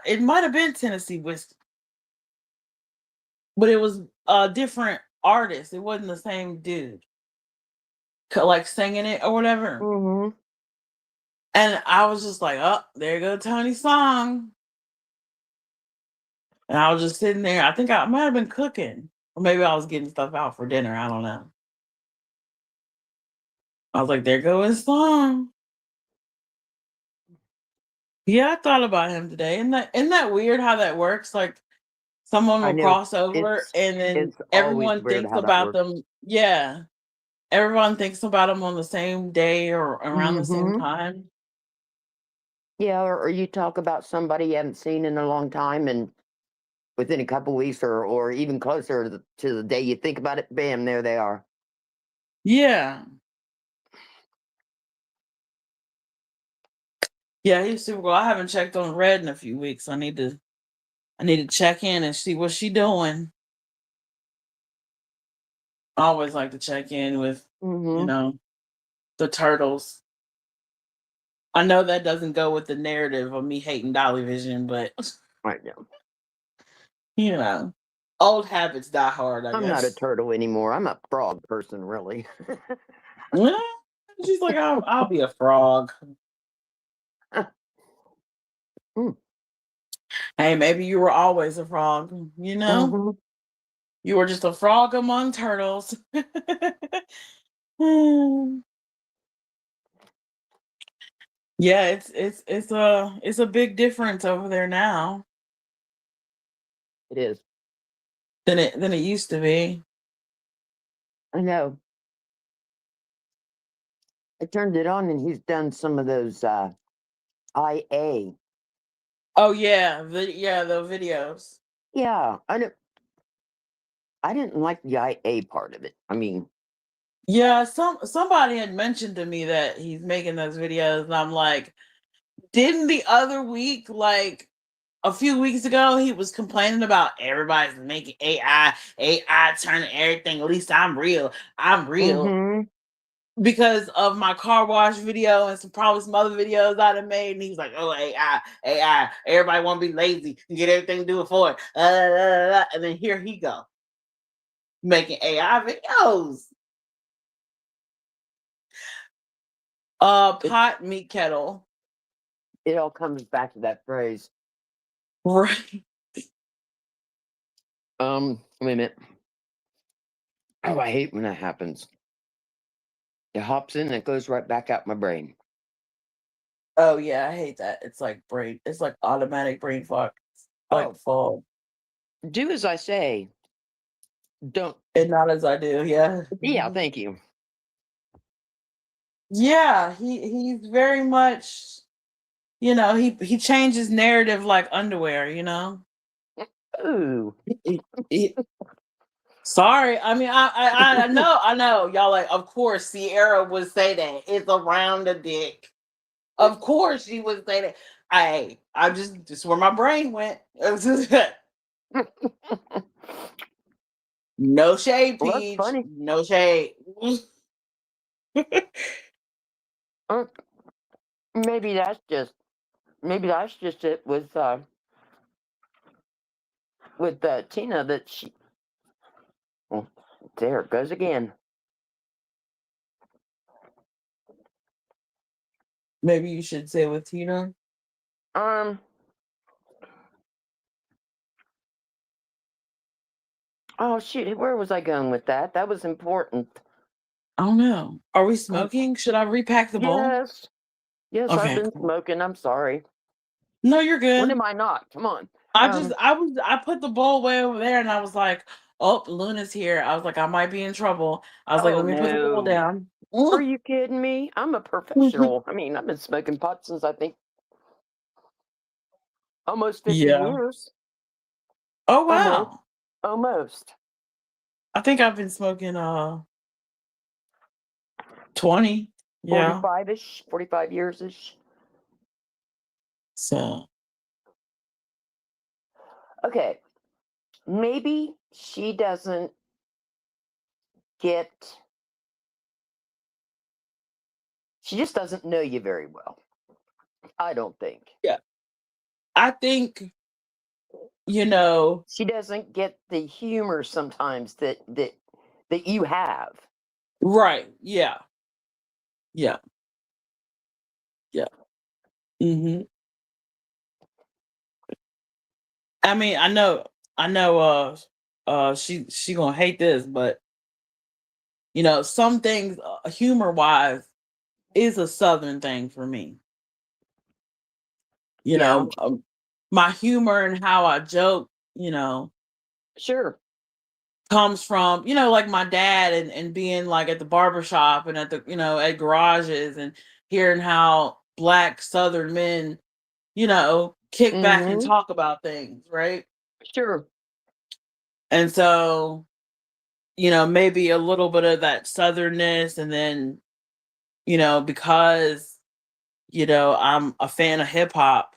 It might have been Tennessee Whiskey. But it was a different artist. It wasn't the same dude. Like singing it or whatever. Mm-hmm. And I was just like, oh, there you go, Tony's song. And I was just sitting there. I think I might have been cooking. Or maybe I was getting stuff out for dinner. I don't know. I was like, there goes his song. Yeah, I thought about him today. Isn't that weird how that works? Like someone I will know. cross over It's and then always everyone weird thinks how that about works. them. Yeah. Everyone thinks about them on the same day or around the same Mm-hmm. time. Yeah, or you talk about somebody you haven't seen in a long time, and within a couple weeks or even closer to the day you think about it, bam, there they are. Yeah. Yeah, he's super cool. I haven't checked on Red in a few weeks. I need to check in and see what she doing. I always like to check in with, Mm-hmm. the turtles. I know that doesn't go with the narrative of me hating Dolly Vision, but Right now. Old habits die hard, I I'm not a guess. turtle anymore. I'm a frog person, really. Yeah. She's like, I'll be a frog. Mm. Hey, maybe you were always a frog, Mm-hmm. You were just a frog among turtles. Hmm. Yeah, it's a big difference over there now It is. than it used to be. I know. I turned it on, and he's done some of those IA. Oh yeah, the videos. Yeah, I didn't like the IA part of it. I mean, Yeah, somebody had mentioned to me that he's making those videos, and I'm like, didn't the other week, like a few weeks ago, he was complaining about everybody's making AI turning everything. At least I'm real. I'm real. mm-hmm. Because of my car wash video and probably some other videos I'd have made. And he was like, oh, AI, everybody want to be lazy and get everything to do it for it. And then here he go, making AI videos. Pot meat kettle. It all comes back to that phrase. Right. Wait a minute. Oh, I hate when that happens. It hops in and it goes right back out my brain. Oh yeah, I hate that. It's like automatic brain fuck. Like fall. Do as I say. Don't. And not as I do, yeah. Yeah, thank you. Yeah, he's very much, he changes narrative like underwear, Ooh. Sorry, I mean, I know, y'all like. Of course, Sierra would say that it's around the dick. Of course, she would say that. I just where my brain went. No shade, Well, that's Peach. funny. No shade. Maybe that's just it with Tina, that she. Well, there it goes again. Maybe you should say with Tina. Oh shoot, where was I going with that? That was important. I don't know. Are we Um, smoking? Should I repack the bowl? yes, yes, I've Okay, been cool. smoking. I'm sorry. No, you're When good. am I not? Come on. I put the bowl way over there and I was like, oh, Luna's here. I was like, I might be in trouble. I was like, Oh let me put the bowl no. down. Are you kidding me? I'm a professional. I mean, I've been smoking pot since I think almost 50 Yeah. years. Oh Almost. wow. Almost. I think I've been smoking 20. Yeah. 45-ish, 45 years-ish. So Okay. Maybe she doesn't get, she just doesn't know you very well. I don't think. yeah. I think, you know, She doesn't get the humor sometimes that you have. right. Yeah. Yeah. Yeah. hmm I mean, I know she gonna hate this, but you know, some things humor wise is a southern thing for me. You Yeah, know, my humor and how I joke, you know, sure. comes from, you know, like my dad and being like at the barber shop and at the, you know, at garages and hearing how black southern men, you know, kick back and Mm-hmm. talk about things, right? Sure. And so, you know, maybe a little bit of that southernness and then, you know, because, you know, I'm a fan of hip hop,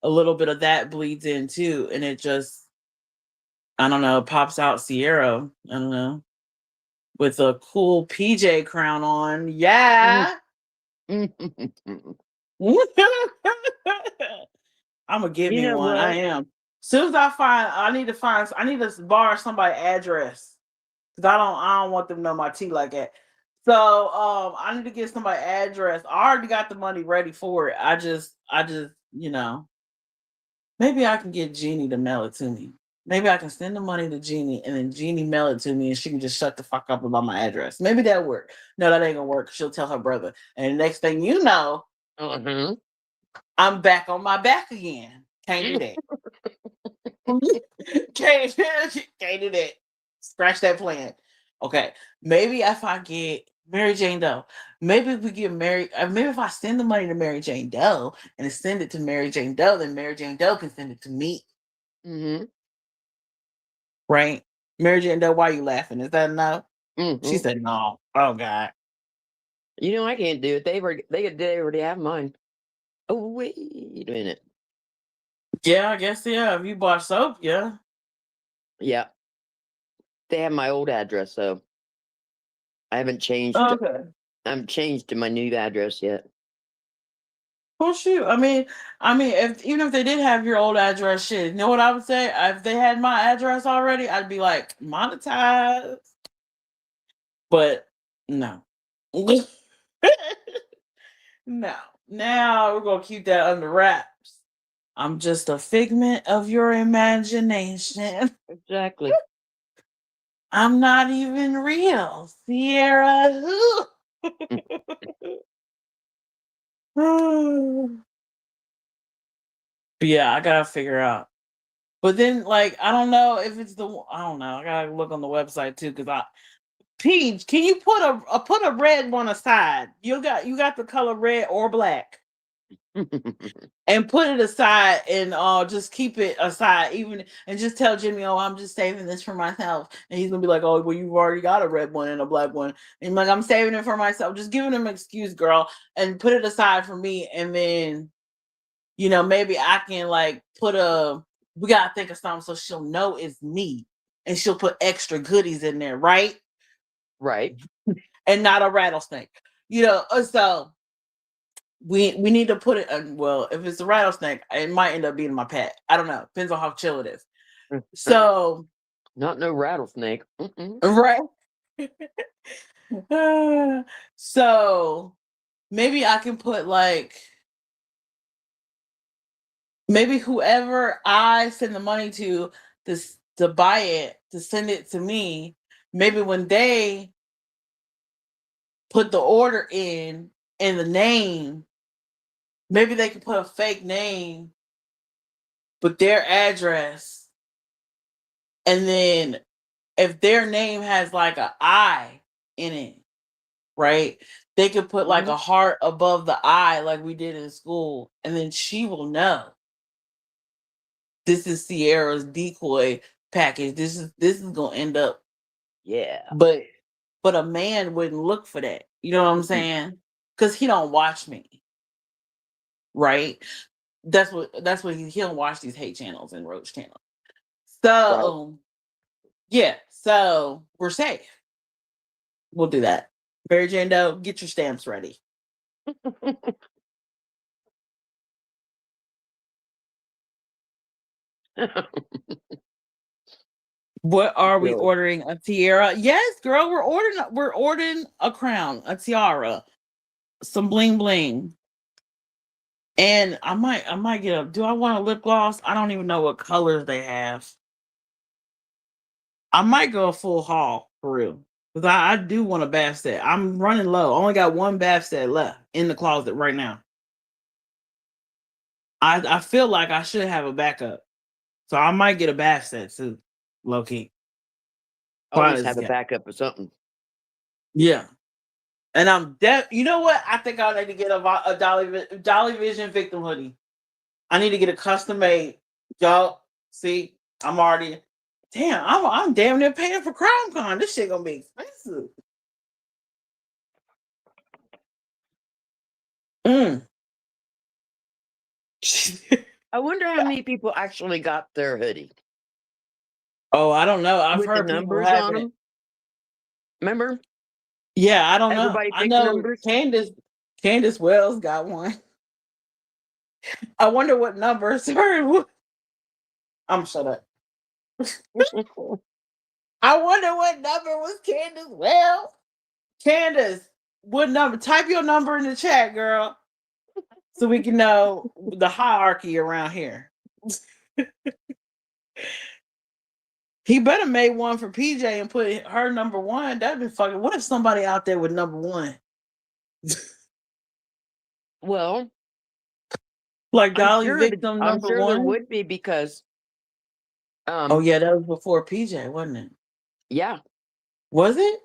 a little bit of that bleeds in too. And it just, I don't know, pops out Sierra. I don't know. With a cool PJ crown on. Mm. Yeah. I'm gonna get You me know one. I what? am. Soon as I need to borrow somebody's address. Cause I don't want them to know my tea like that. So I need to get somebody address. I already got the money ready for it. I just, you know, maybe I can get Jeannie to mail it to me. Maybe I can send the money to Jeannie and then Jeannie mail it to me and she can just shut the fuck up about my address. Maybe that'll work. No, that ain't gonna work. She'll tell her brother. And the next thing you know, Mm-hmm. I'm back on my back again. Can't do that. can't do that. Scratch that plan. Okay. Maybe if I get Mary Jane Doe, maybe if we get married, maybe if I send the money to Mary Jane Doe and send it to Mary Jane Doe, then Mary Jane Doe can send it to me. Mm-hmm. Right? Mary Jane Doe, why are you laughing? Is that enough? She Mm-hmm. said no. Oh God. You know I can't do it. They already have mine. Oh wait a minute. Yeah, I guess yeah. If you bought soap, yeah. Yeah, they have my old address, so I haven't changed. Okay. I haven't changed to my new address yet. Well, shoot. I mean, if even if they did have your old address, shit. You know what I would say? If they had my address already, I'd be like monetize. But no, no. Now we're gonna keep that under wraps. I'm just a figment of your imagination. Exactly. I'm not even real, Sierra. But yeah, I gotta figure out. But then, like, I don't know if it's the. I don't know. I gotta look on the website too, because Peach, can you put a red one aside? You got the color red or black, and put it aside, and just keep it aside, even and just tell Jimmy, oh, I'm just saving this for myself, and he's gonna be like, oh, well, you've already got a red one and a black one, and I'm like, I'm saving it for myself, just giving him an excuse, girl, and put it aside for me, and then you know, maybe I can like we gotta think of something so she'll know it's me and she'll put extra goodies in there, right? Right. And not a rattlesnake. You know, so we need to put it well, if it's a rattlesnake, it might end up being my pet. I don't know. Depends on how chill it is. So Not no rattlesnake. Mm-mm. right. So maybe I can put like maybe whoever I send the money to, this to buy it, to send it to me. Maybe when they put the order in and the name, maybe they could put a fake name, but their address, and then if their name has like an I in it, right? They could put like Mhm. a heart above the I, like we did in school, and then she will know this is Sierra's decoy package. This is gonna end up, Yeah. but a man wouldn't look for that. You know what I'm Mm-mm. saying? Because he don't watch me, right? That's what he don't watch these hate channels and roach channels. Right. So yeah, so we're safe. We'll do that. Barry Jane Doe, get your stamps ready. What are we Good. ordering? A tiara? Yes, girl, we're ordering a crown, a tiara, some bling bling. And I might get a, do I want a lip gloss? I don't even know what colors they have. I might go a full haul for real. Because I do want a bath set. I'm running low. I only got one bath set left in the closet right now. I feel like I should have a backup. So I might get a bath set too. Low key. Always Quiet as have a kept. backup of something. Yeah. And I'm you know what? I think I need to get a Dolly Vision victim hoodie. I need to get a custom made. Y'all, see, I'm already damn, I'm damn near paying for CrimeCon. This shit gonna be expensive. Mm. I wonder how many people actually got their hoodie Oh, I don't know. I've with the heard people numbers on having it. them. Remember? Yeah, I don't know. Everybody I picked know numbers. Candace Wells got one. I wonder what numbers her. I'm shut up. I wonder what number was Candace Wells. Candace, what number? Type your number in the chat, girl, so we can know the hierarchy around here. He better make one for PJ and put her number one. That'd be fucking. What if somebody out there with number one? Well, Like Dolly Victim I'm number sure there one? would be because Oh yeah, that was before PJ, wasn't it? yeah, Was it?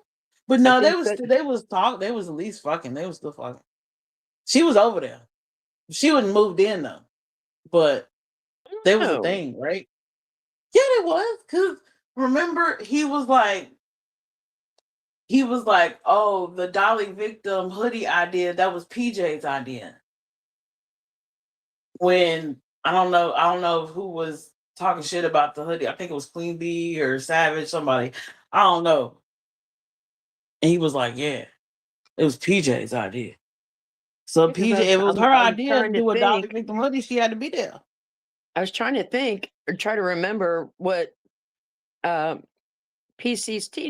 But I no, think that they was at least fucking. They was still fucking. She was over there. She wasn't moved in though. But there was a no. thing, right? Yeah, it was. Cause remember, he was like, oh, the Dolly Victim hoodie idea, that was PJ's idea. When I don't know who was talking shit about the hoodie. I think it was Queen Bee or Savage, somebody. I don't know. And he was like, yeah, it was PJ's idea. So Because PJ, it was her I was idea to trying to do a Dolly think. Victim hoodie. She had to be there. I was trying to think or try to remember what PCT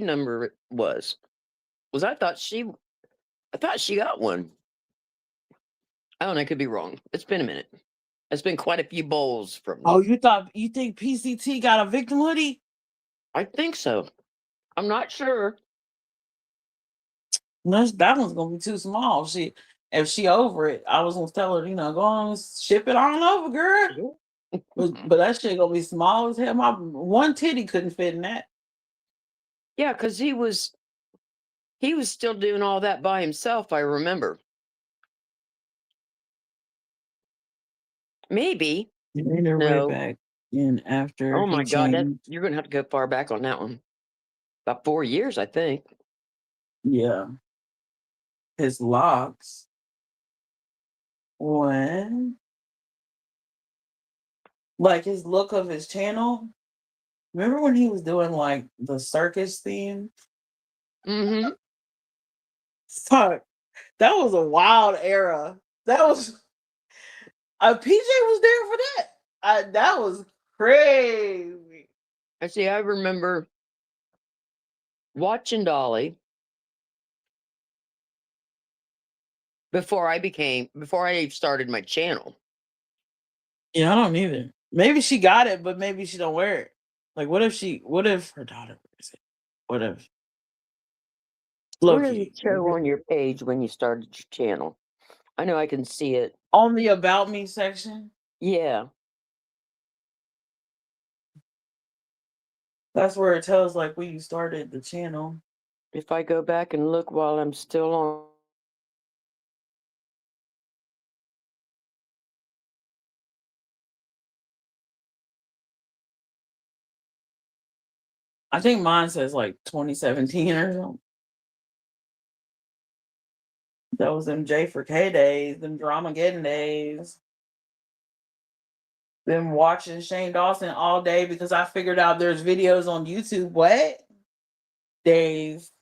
number was. I thought she got one. I don't know, I could be wrong. It's been a minute. It's been quite a few bowls from Oh, me. you think PCT got a victim hoodie? I think so. I'm not sure. No, that one's gonna be too small. If she over it, I was gonna tell her, go on, ship it on over, girl. But that shit gonna be small as hell. My one titty couldn't fit in that. Yeah, because he was still doing all that by himself, I remember. Made Maybe. her way No. back in after Oh he my God, changed. you're gonna have to go far back on that one. About 4 years, I think. Yeah, his locks. When like his look of his channel. Remember when he was doing like the circus theme? Mm-hmm. Fuck, that was a wild era. That was PJ was there for that. That was crazy. I see. I remember watching Dolly before I started my channel. Yeah, I don't either. Maybe she got it, but maybe she don't wear it. Like, what if her daughter wears it? What if Where does Loki it show on your page when you started your channel? I know I can see it. on the About Me section? Yeah. That's where it tells like when you started the channel. If I go back and look while I'm still on. I think mine says like 2017 or something. That was them J4K days, them Dramageddon days. Them watching Shane Dawson all day because I figured out there's videos on YouTube. What? Days.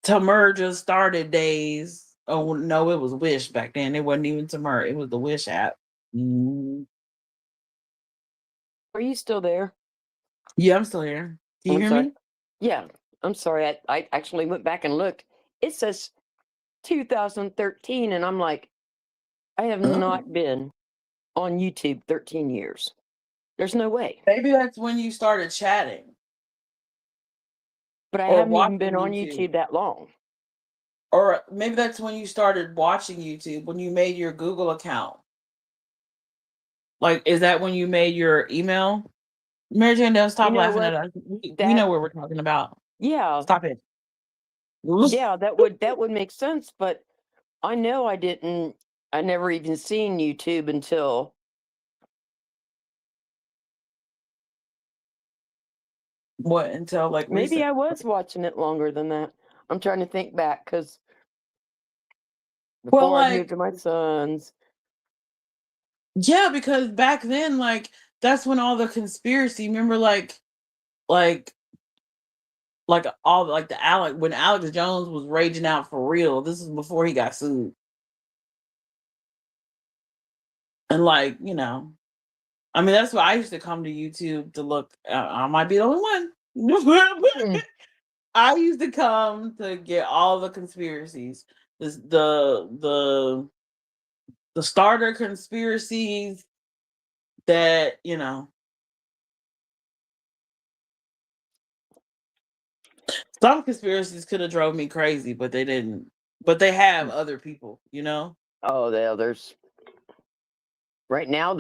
Tamur just started days. Oh no, it was Wish back then. It wasn't even Tamur. It was the Wish app. Mm. Are you still there? Yeah, I'm still here. Can you I'm hear sorry. me? Yeah, I'm sorry. I actually went back and looked. It says 2013, and I'm like, I have Oh. not been on YouTube 13 years. There's no way. Maybe that's when you started chatting. But I Or haven't even watching been on YouTube. YouTube that long. Or maybe that's when you started watching YouTube, when you made your Google account. Like, is that when you made your email? Mary Jane, don't stop You know laughing what? at us. We That know what we're talking about. yeah, Stop it. yeah, that would make sense. But I know I didn't. I never even seen YouTube until What, until like maybe recent? I was watching it longer than that. I'm trying to think back because Well, before I moved like, to my son's. yeah, because back then, like, that's when all the conspiracy, remember, like, all like the Alex when Alex Jones was raging out for real. This is before he got sued. And like, I mean, that's why I used to come to YouTube to look. I might be the only one. I used to come to get all the conspiracies. This, the starter conspiracies that some conspiracies could have drove me crazy, but they didn't. But they have other people. Oh, the others. Right now,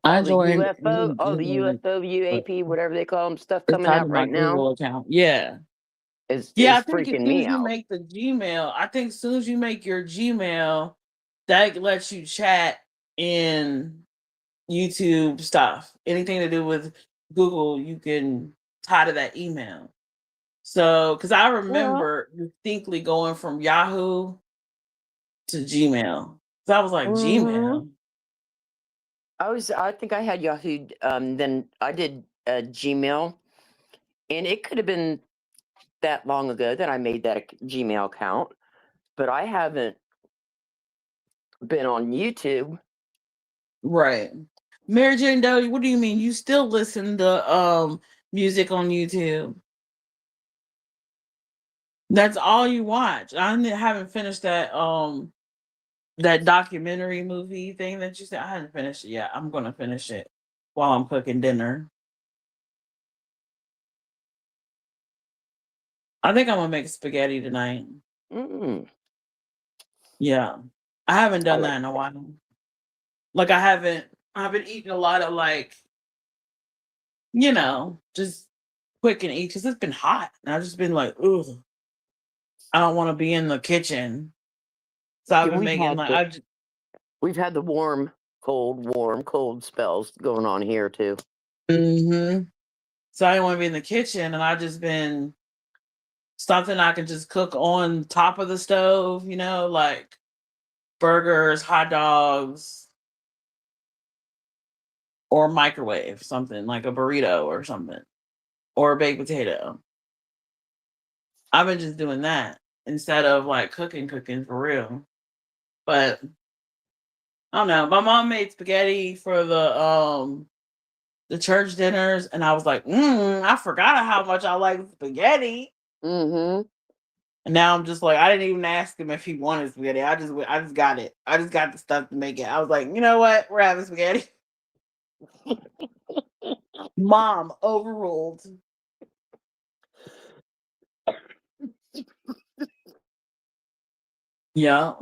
I all the joined UFO, but UAP, whatever they call them, stuff it's coming tied out to my right now Google account. Yeah. is Yeah, I is think as freaking soon me as you out. make the Gmail, I think as soon as you make your Gmail, that lets you chat in YouTube stuff. Anything to do with Google, you can tie to that email. So, because I Well, remember distinctly going from Yahoo to Gmail. So I was like, mhm. Gmail? I think I had Yahoo. Then I did Gmail, and it could have been that long ago that I made that Gmail account, but I haven't been on YouTube. Right. Mary Jane Doe, what do you mean? You still listen to music on YouTube? That's all you watch. Haven't finished that documentary movie thing that you said. I haven't finished it yet. I'm gonna finish it while I'm cooking dinner. I think I'm gonna make spaghetti tonight. Mm, Yeah. I haven't I done like that in a while. Like I've been eating a lot of like, just quick and eat because it's been hot. And I've just been like, ugh, I don't want to be in the kitchen. So I've yeah, been making like we've had the warm, cold spells going on here too. mm-hmm. So I didn't want to be in the kitchen, and I just been something I can just cook on top of the stove, like burgers, hot dogs, or microwave something like a burrito or something, or a baked potato. I've been just doing that instead of like cooking for real. But I don't know. My mom made spaghetti for the church dinners, and I was like, I forgot how much I like spaghetti. Mm-hmm. And now I'm just like, I didn't even ask him if he wanted spaghetti. I just got it. I just got the stuff to make it. I was like, you know what? We're having spaghetti. Mom overruled. Yeah.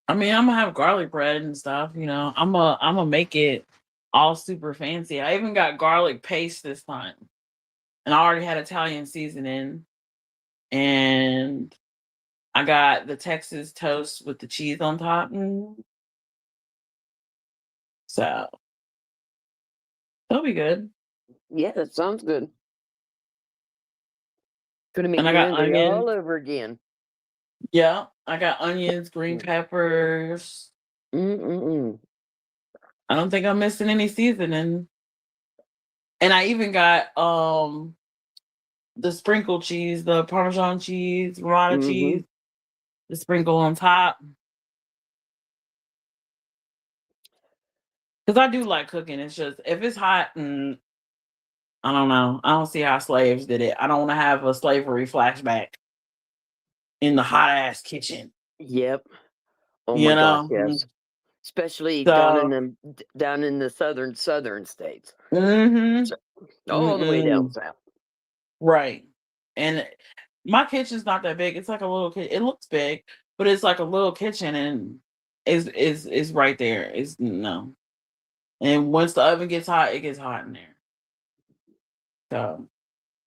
I mean, I'm gonna have garlic bread and stuff, you know. I'm gonna make it all super fancy. I even got garlic paste this time. And I already had Italian seasoning. And I got the Texas toast with the cheese on top. So it'll be good. Yeah, that sounds good. Gonna make And I me got hungry all onions. over again. Yeah, I got onions, green peppers. Mm-mm-mm. I don't think I'm missing any seasoning. And I even got the sprinkle cheese, the Parmesan cheese, ricotta Mm-hmm. cheese, the sprinkle on top. Because I do like cooking. It's just if it's hot and I don't know. I don't see how slaves did it. I don't want to have a slavery flashback in the hot ass kitchen. Yep. Oh You my gosh, know? yes. Especially So down in the southern states. mm-hmm. So, all the way down Mm-mm. south. Right. And my kitchen's not that big. It's like a little kitchen. It looks big, but it's like a little kitchen and is right there. It's no. And once the oven gets hot, it gets hot in there. So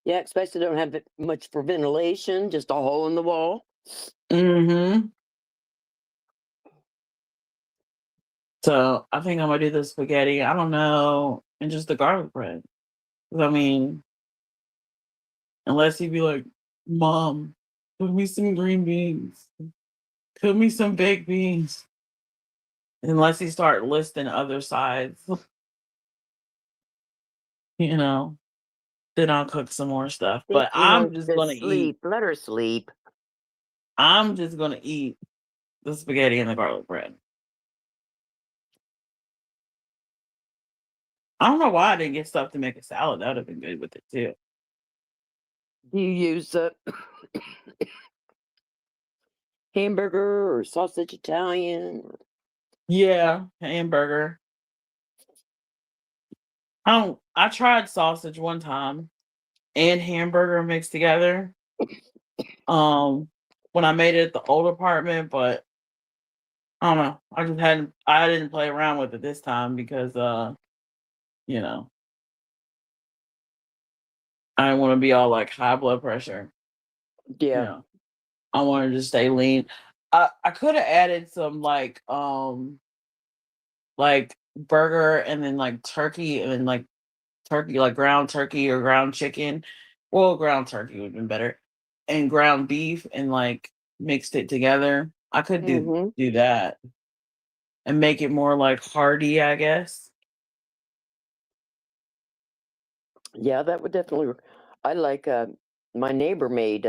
Yeah, especially don't have much for ventilation, just a hole in the wall. mm-hmm. So I think I'm gonna do the spaghetti. I don't know, and just the garlic bread. 'Cause I mean, unless he'd be like, "Mom, cook me some green beans, cook me some baked beans." Unless he start listing other sides, you know, then I'll cook some more stuff. Think But he wants to sleep. Let her sleep. I'm just gonna eat the spaghetti and the garlic bread. I don't know why I didn't get stuff to make a salad. That would have been good with it too. Do you use hamburger or sausage Italian? Yeah, hamburger. I tried sausage one time and hamburger mixed together. When I made it at the old apartment, but I don't know. I didn't play around with it this time because you know, I didn't want to be all like high blood pressure. You Yeah. know. I wanted to stay lean. I could have added some like burger and then like turkey and then like turkey, like ground turkey or ground chicken. Well, ground turkey would have been better. And ground beef and like mixed it together. I could Mm-hmm. do that and make it more like hearty, I guess. Yeah, that would definitely work. I like my neighbor made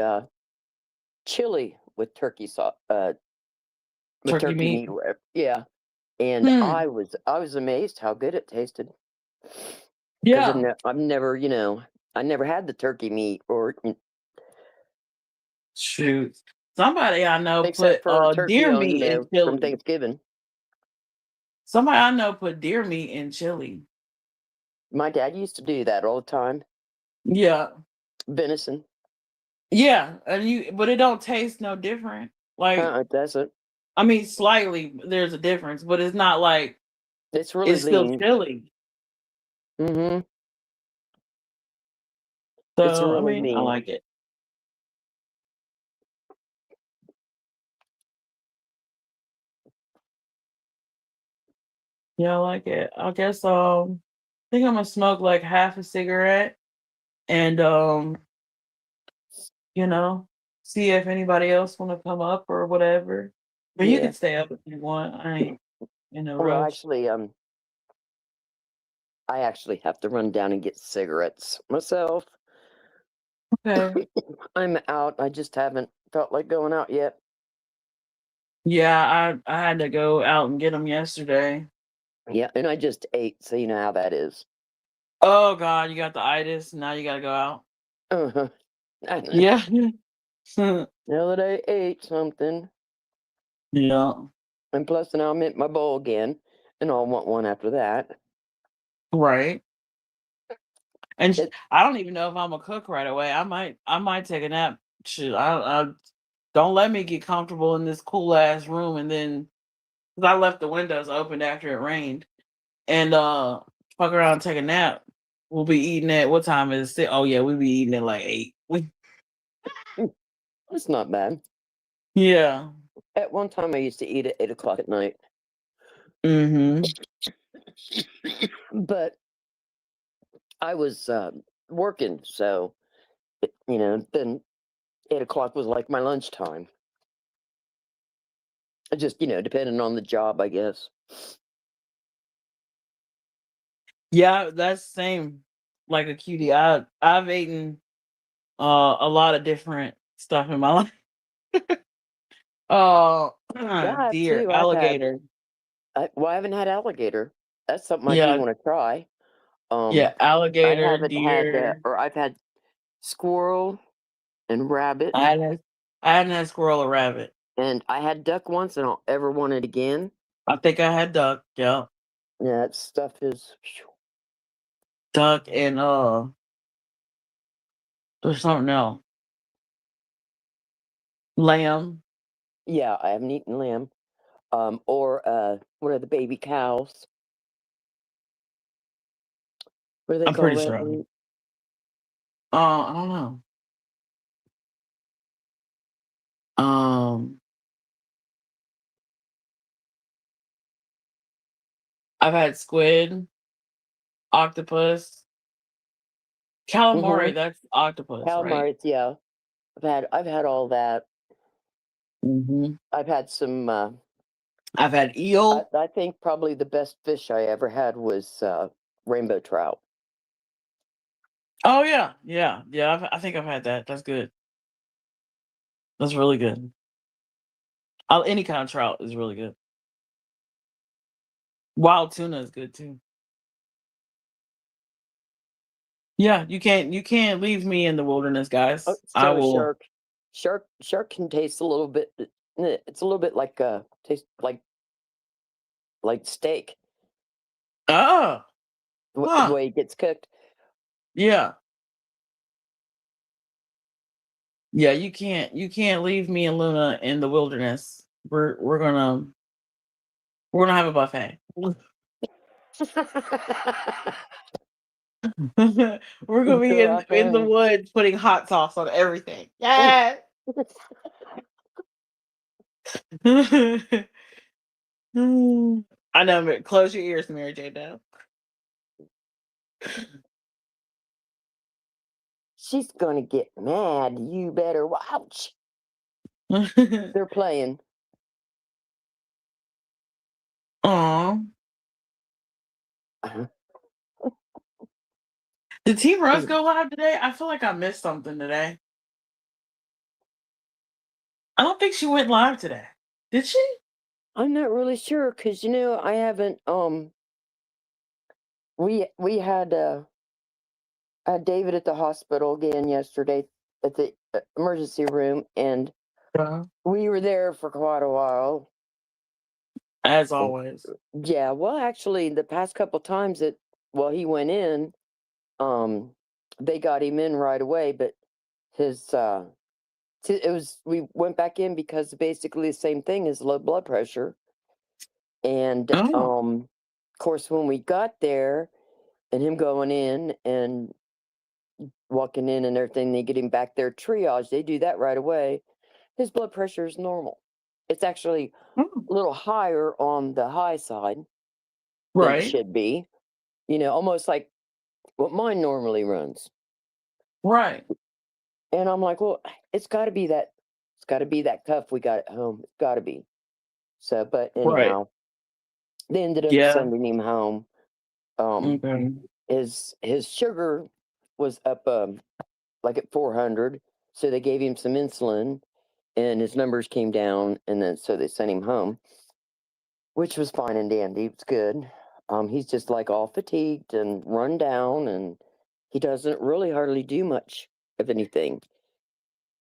chili with turkey sauce, with Turkey turkey meat. meat. Or whatever. Yeah, and Hmm. I was amazed how good it tasted. Because Yeah. I've never, I never had the turkey meat or Shoot. Somebody I know except put for turkey deer on, meat in from chili. Thanksgiving. Somebody I know put deer meat in chili. My dad used to do that all the time. Yeah. Venison. Yeah. But it don't taste no different. Like, It doesn't. I mean, slightly there's a difference, but it's not like It's really it's still lean. chili. Mm-hmm. It's So I really mean, I lean. like it. Yeah, I like it. I guess I think I'm gonna smoke like half a cigarette and you know, see if anybody else wanna come up or whatever. But you Yeah. can stay up if you want. I ain't in a Well, rush. actually, I actually have to run down and get cigarettes myself. Okay. I'm out. I just haven't felt like going out yet. Yeah, I had to go out and get them yesterday. Yeah, and I just ate, so you know how that is. Oh god, you got the itis, now you gotta go out. Uh-huh. Yeah. Now that I ate something, Yeah. and plus now I'm at my bowl again, and I'll want one after that. Right. And It, I don't even know if I'm a cook right away. I might take a nap. Shit, I don't let me get comfortable in this cool ass room, and then because I left the windows open after it rained, and fuck around and take a nap. We'll be eating at what time is it? Oh yeah, we'll be eating at like 8. it's not bad. Yeah. At one time, I used to eat at 8 o'clock at night, Mm-hmm. but I was working, so then 8 o'clock was like my lunchtime. Just depending on the job, I guess. Yeah, that's same like a cutie. I've eaten a lot of different stuff in my life. Oh, Yeah, I have deer, too. alligator. I haven't had alligator. That's something I do Yeah, want to try. yeah, I alligator, haven't had, deer. or I've had squirrel and rabbit, I hadn't had squirrel or rabbit. and I had duck once, and I'll ever want it again. I think I had duck. Yeah, Yeah, that stuff is. duck and there's something else. Lamb. Yeah, I haven't eaten lamb. Or what are the baby cows? What do they I'm call pretty that sure. meat? I don't know. Um, I've had squid, octopus, Mm-hmm. calamari. That's octopus, right? Calamari, yeah. I've had all that. Mm-hmm. I've had some. I've had I, eel. I think probably the best fish I ever had was rainbow trout. Oh yeah, yeah, yeah. I think I've had that. That's good. That's really good. Any kind of trout is really good. Wild tuna is good too. Yeah, you can't leave me in the wilderness, Oh, guys. I so will. shark can taste a little bit. It's a little bit like taste like steak. Oh, The huh? way it gets cooked. Yeah, yeah. You can't leave me and Luna in the wilderness. We're gonna have a buffet. We're gonna be in the Buffet. woods putting hot sauce on everything. Yeah. I know. Close your ears, Mary J. Now. She's gonna get mad. You better watch. They're playing. Aw. Uh-huh. Did Team Rose go live today? I feel like I missed something today. I don't think she went live today. Did she? I'm not really sure because I haven't. We had David at the hospital again yesterday at the emergency room, and Yeah. we were there for quite a while. As And, always. yeah, well, actually, the past couple times he went in, they got him in right away, but his we went back in because basically the same thing as low blood pressure, and Oh. of course when we got there and him going in and walking in and everything, they get him back there triage. They do that right away. His blood pressure is normal. It's actually Oh. a little higher on the high side than it Right. should be. Almost like what mine normally runs. Right. And I'm like, well, it's got to be that. It's got to be that cuff we got at home. It's got to be. So, but Right. anyhow, they ended up Yeah. sending him home. Okay. His sugar was up like at 400, so they gave him some insulin, and his numbers came down, and then so they sent him home, which was fine and dandy. It's good. He's just like all fatigued and run down, and he doesn't really hardly do much of anything.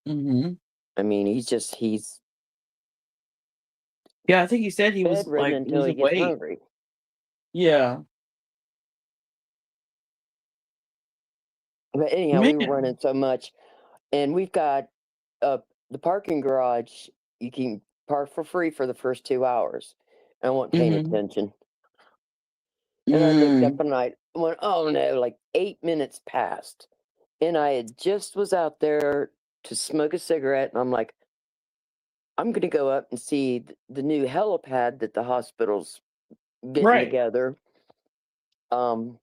Hmm. I mean, he's Yeah, I think he said he was bedridden like until he losing gets weight. hungry. Yeah. But anyhow, we were Man. running so much, and we've got the parking garage. You can park for free for the first 2 hours. I wasn't paying Hmm. attention, and I looked up Mm. and I went, "Oh no!" Like 8 minutes passed, and I had just was out there to smoke a cigarette, and I'm like, "I'm going to go up and see the new helipad that the hospital's getting Right. together." Um,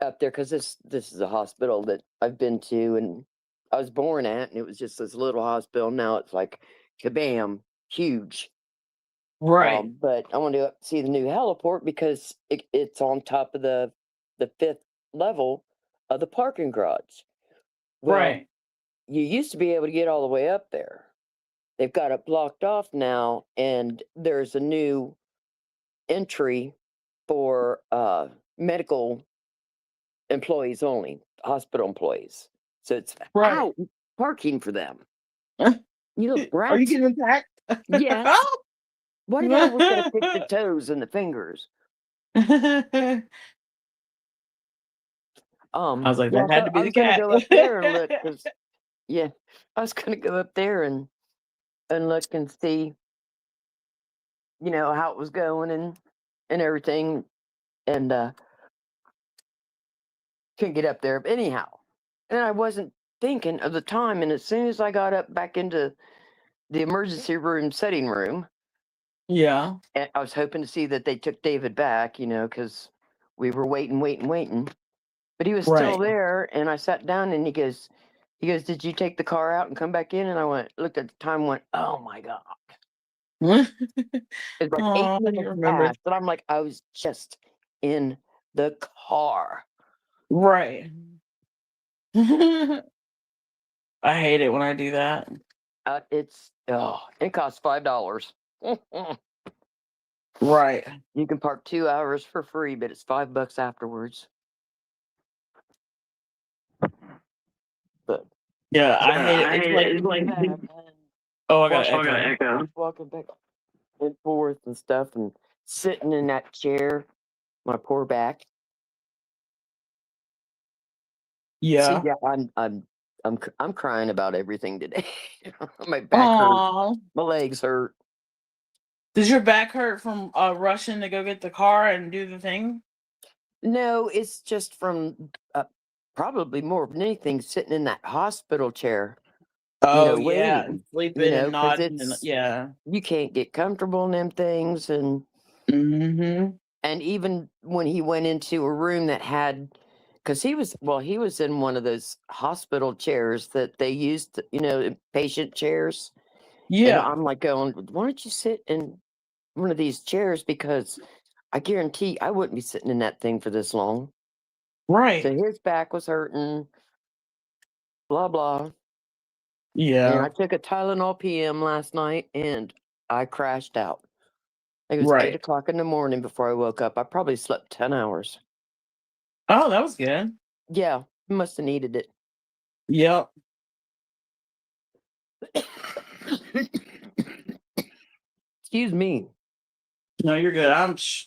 Up there because this is a hospital that I've been to and I was born at, and it was just this little hospital. Now it's like kabam, huge. Right. But I want to go up see the new heliport because it's on top of the fifth level of the parking garage. Well, Right. you used to be able to get all the way up there. They've got it blocked off now, and there's a new entry for medical employees only, hospital employees. So it's Right. out parking for them. Are You little you brats. getting attacked? Yes. Why did I always gotta pick the toes and the fingers? I was like, Yeah, that had so to I be the was gonna cat. go up there and look because yeah, I was gonna go up there and look and see, how it was going and everything, and couldn't get up there. But anyhow, and I wasn't thinking of the time, and as soon as I got up back into the emergency room setting room, Yeah. and I was hoping to see that they took David back, because we were waiting. But he was still Right. there, and I sat down, and he goes, "Did you take the car out and come back in?" And I looked at the time, and went, "Oh my god!" It's like eight Oh, you minutes remembered. past, and I'm like, I was just in the car. Right. I hate it when I do that. It costs $5. Right. You can park 2 hours for free, but it's $5 afterwards. But Yeah, I yeah, hate it. I It's hate it. like, It's like oh, I got watch an I got echo. echo. Walking back and forth and stuff, and sitting in that chair, my poor back. See, Yeah. yeah, I'm crying about everything today. My back hurts, Oh, my legs hurt. does your back hurt from rushing to go get the car and do the thing? No, it's just from probably more than anything sitting in that hospital chair, Oh yeah, and waiting. sleeping and Because nodding and yeah. you can't get comfortable in them things, Mm-hmm. and even when he went into a room that had, because he was in one of those hospital chairs that they used, patient chairs. And Yeah. I'm like going, why don't you sit in one of these chairs? Because I guarantee I wouldn't be sitting in that thing for this long. So Right. his back was hurting, blah, blah. And Yeah. I took a Tylenol PM last night and I crashed out. It was 8 Right. o'clock in the morning before I woke up. I probably slept 10 hours. Oh, that was good. Yeah, must have needed it. Yep. Excuse me. No, you're good.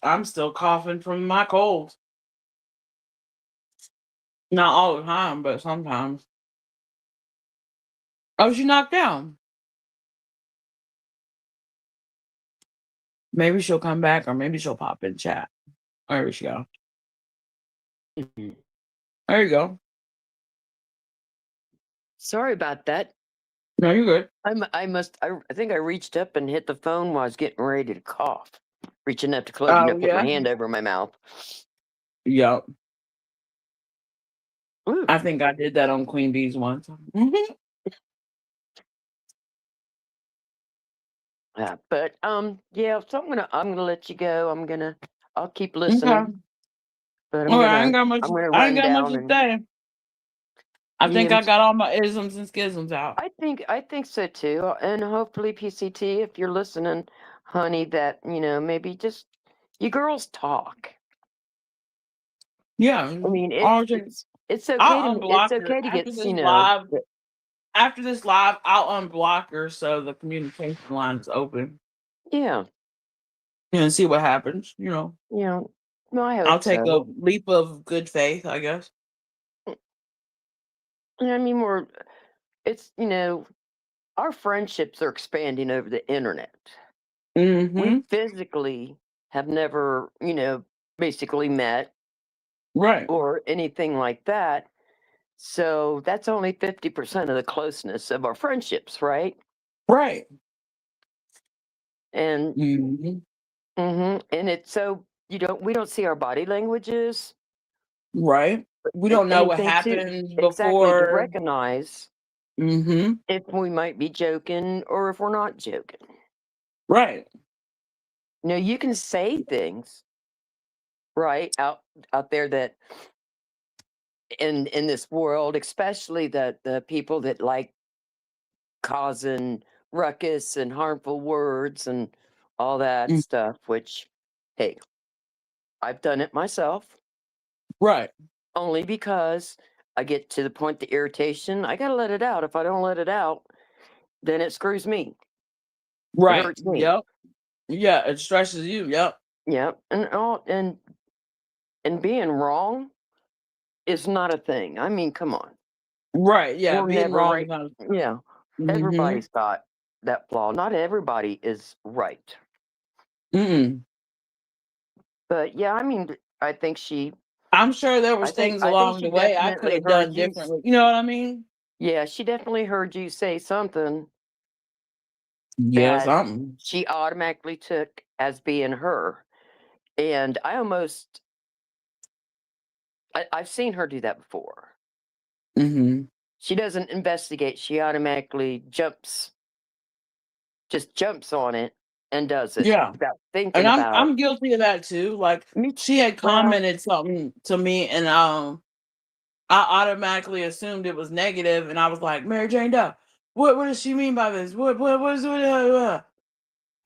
I'm still coughing from my cold. Not all the time, but sometimes. Oh, she knocked down. Maybe she'll come back, or maybe she'll pop in chat. There she go. There you go. Sorry about that. No, you're good. I think I reached up and hit the phone while I was getting ready to cough. Reaching up to close, Oh put my yeah. hand over my mouth. Yep. Ooh. I think I did that on Queen Bees once. Mhm. Yeah, but yeah, so I'm gonna let you go. I'll keep Okay. listening, but Okay, I ain't got much. I'm gonna I ain't run got much down to and say. I think yeah, I got all my isms and schisms out. I think so too, and hopefully PCT, if you're listening, honey, that maybe just you girls talk. Yeah. I mean, All things. it's okay I'll it's unblock her okay to after get this live. after this live, I'll unblock her so the communication line is open. Yeah. And see what happens. No, I I'll hope take so. a leap of good faith, I guess. I mean, it's, our friendships are expanding over the internet. We Mm-hmm. physically have never, basically met Right. or anything like that. So that's only 50% of the closeness of our friendships, right? Right. And Mm-hmm. and it's so we don't see our body languages Right. We and don't know what anything to happened exactly to before. recognize Mm-hmm. if we might be joking or if we're not joking. Right. You can say things right out there that in this world, especially the people that like causing ruckus and harmful words and all that Mm. stuff, which, hey, I've done it myself Right. only because I get to the point the irritation, I gotta let it out. If I don't let it out, then it screws me. It Right. hurts me. Yep. Yeah, it stresses you. Yep. Yeah. And being wrong is not a thing. I mean, come on. Right. Yeah. We're Being never wrong is right. not. Yeah. Mm-hmm. Everybody's got that flaw. Not everybody is right. Mm-mm. But yeah, I mean, I think I'm sure there was things I think along she the way I could definitely have heard done you. differently. You know what I mean? Yeah, she definitely heard you say something Yeah, that something. she automatically took as being her. And I've seen her do that before. Mm-hmm. She doesn't investigate. She automatically just jumps on it and does it Yeah. without thinking And about I'm guilty of that too. Like me. she had Well, commented something to me and I automatically assumed it was negative and I was like, Mary Jane Doe, what does she mean by this? What is it?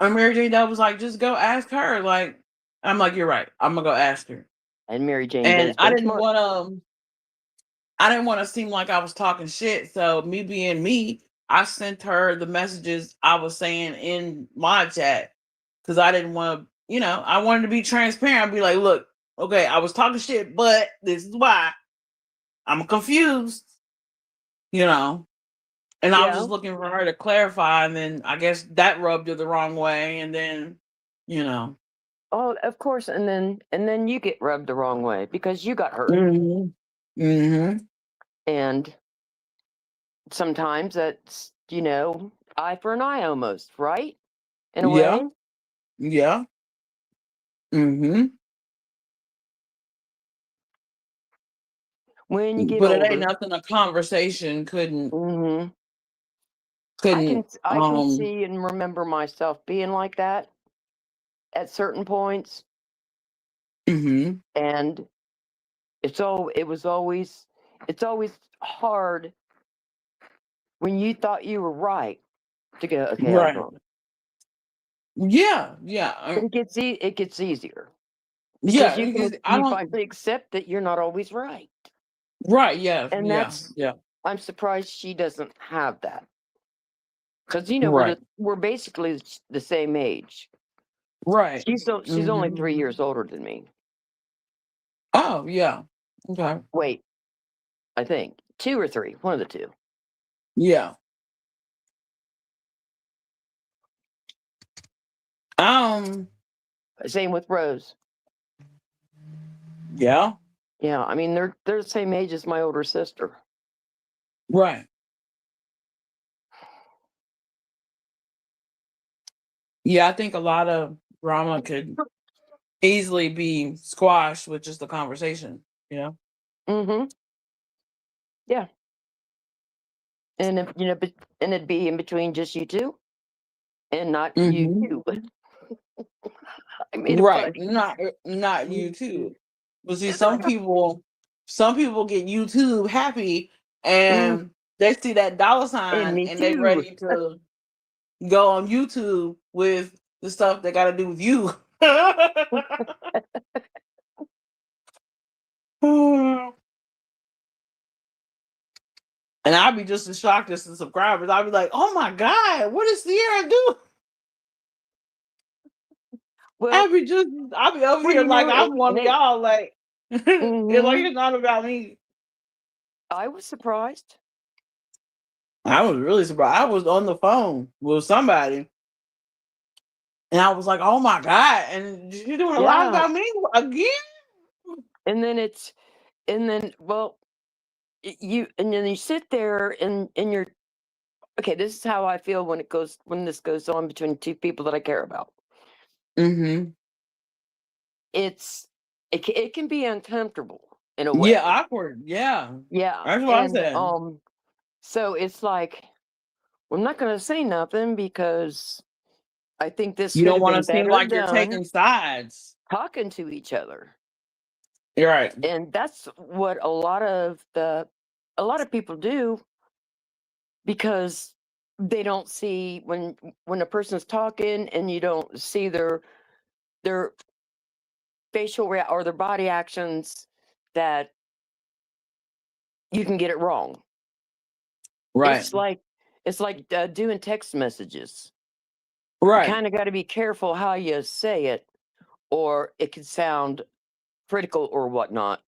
And Mary Jane Doe was like, just go ask her. Like, I'm like, you're right. I'm gonna go ask her. and Mary Jane And does benchmark. I didn't want to seem like I was talking shit. So me being me, I sent her the messages I was saying in my chat because I didn't want to, I wanted to be transparent. Be like, look, okay, I was talking shit, but this is why I'm confused, you know. And I was Yeah. just looking for her to clarify, and then I guess that rubbed her the wrong way, and then, you know. Oh, of course. And then you get rubbed the wrong way because you got hurt. Mm-hmm. Mm-hmm. And sometimes that's, eye for an eye almost, right? In a Yeah. way. Yeah. Mm-hmm. When you get But it ain't older. nothing a conversation Hmm. couldn't I can see and remember myself being like that at certain points. mm-hmm. And it's always hard when you thought you were right to go, okay, I was Right. wrong. Yeah. Yeah. But it gets easier because Yeah. Because I you don't finally accept that you're not always right. right, yeah, And yeah, that's yeah. I'm surprised she doesn't have that. Because Right. we're basically the same age. Right. She's only Mm-hmm. 3 years older than me. Oh, yeah. Okay. Wait, I think 2 or 3, one of the two. Yeah. Um, Same with Rose. yeah. Yeah, I mean they're the same age as my older sister. Right. Yeah, I think a lot of drama could easily be squashed with just a conversation, you know? Mm-hmm. Yeah, and if, and it'd be in between just you two, and not you Mm-hmm. two. I made it Right. funny. Not YouTube. But see, some people get YouTube happy Mm, and they see that dollar and sign me and they too. ready to go on YouTube with the stuff that got to do with you. And I'd be just as shocked as the subscribers. I'd be like, "Oh my god, what is Sierra doing?" Well, I'll be over well, here you like know, I'm one of hey, y'all. Like, it's like mhm, it's not about me. I was surprised. I was really surprised. I was on the phone with somebody, and I was like, "Oh my god!" And you're doing a live Yeah, about me again? and then well, and then you sit there and you're okay. This is how I feel when this goes on between two people that I care about. Mm-hmm. It's it can be uncomfortable in a Yeah, way. awkward. Yeah, Yeah, that's what I and said. so it's like, well, I'm not going to say nothing because I think this You could don't have want been to seem better like you're done taking sides. talking to each other. You're right. And that's what a lot of people do because they don't see when a person's talking and you don't see their or their body actions, that you can get it wrong. Right. It's like doing text messages. You Right. kind of got to be careful how you say it, or it could sound critical or whatnot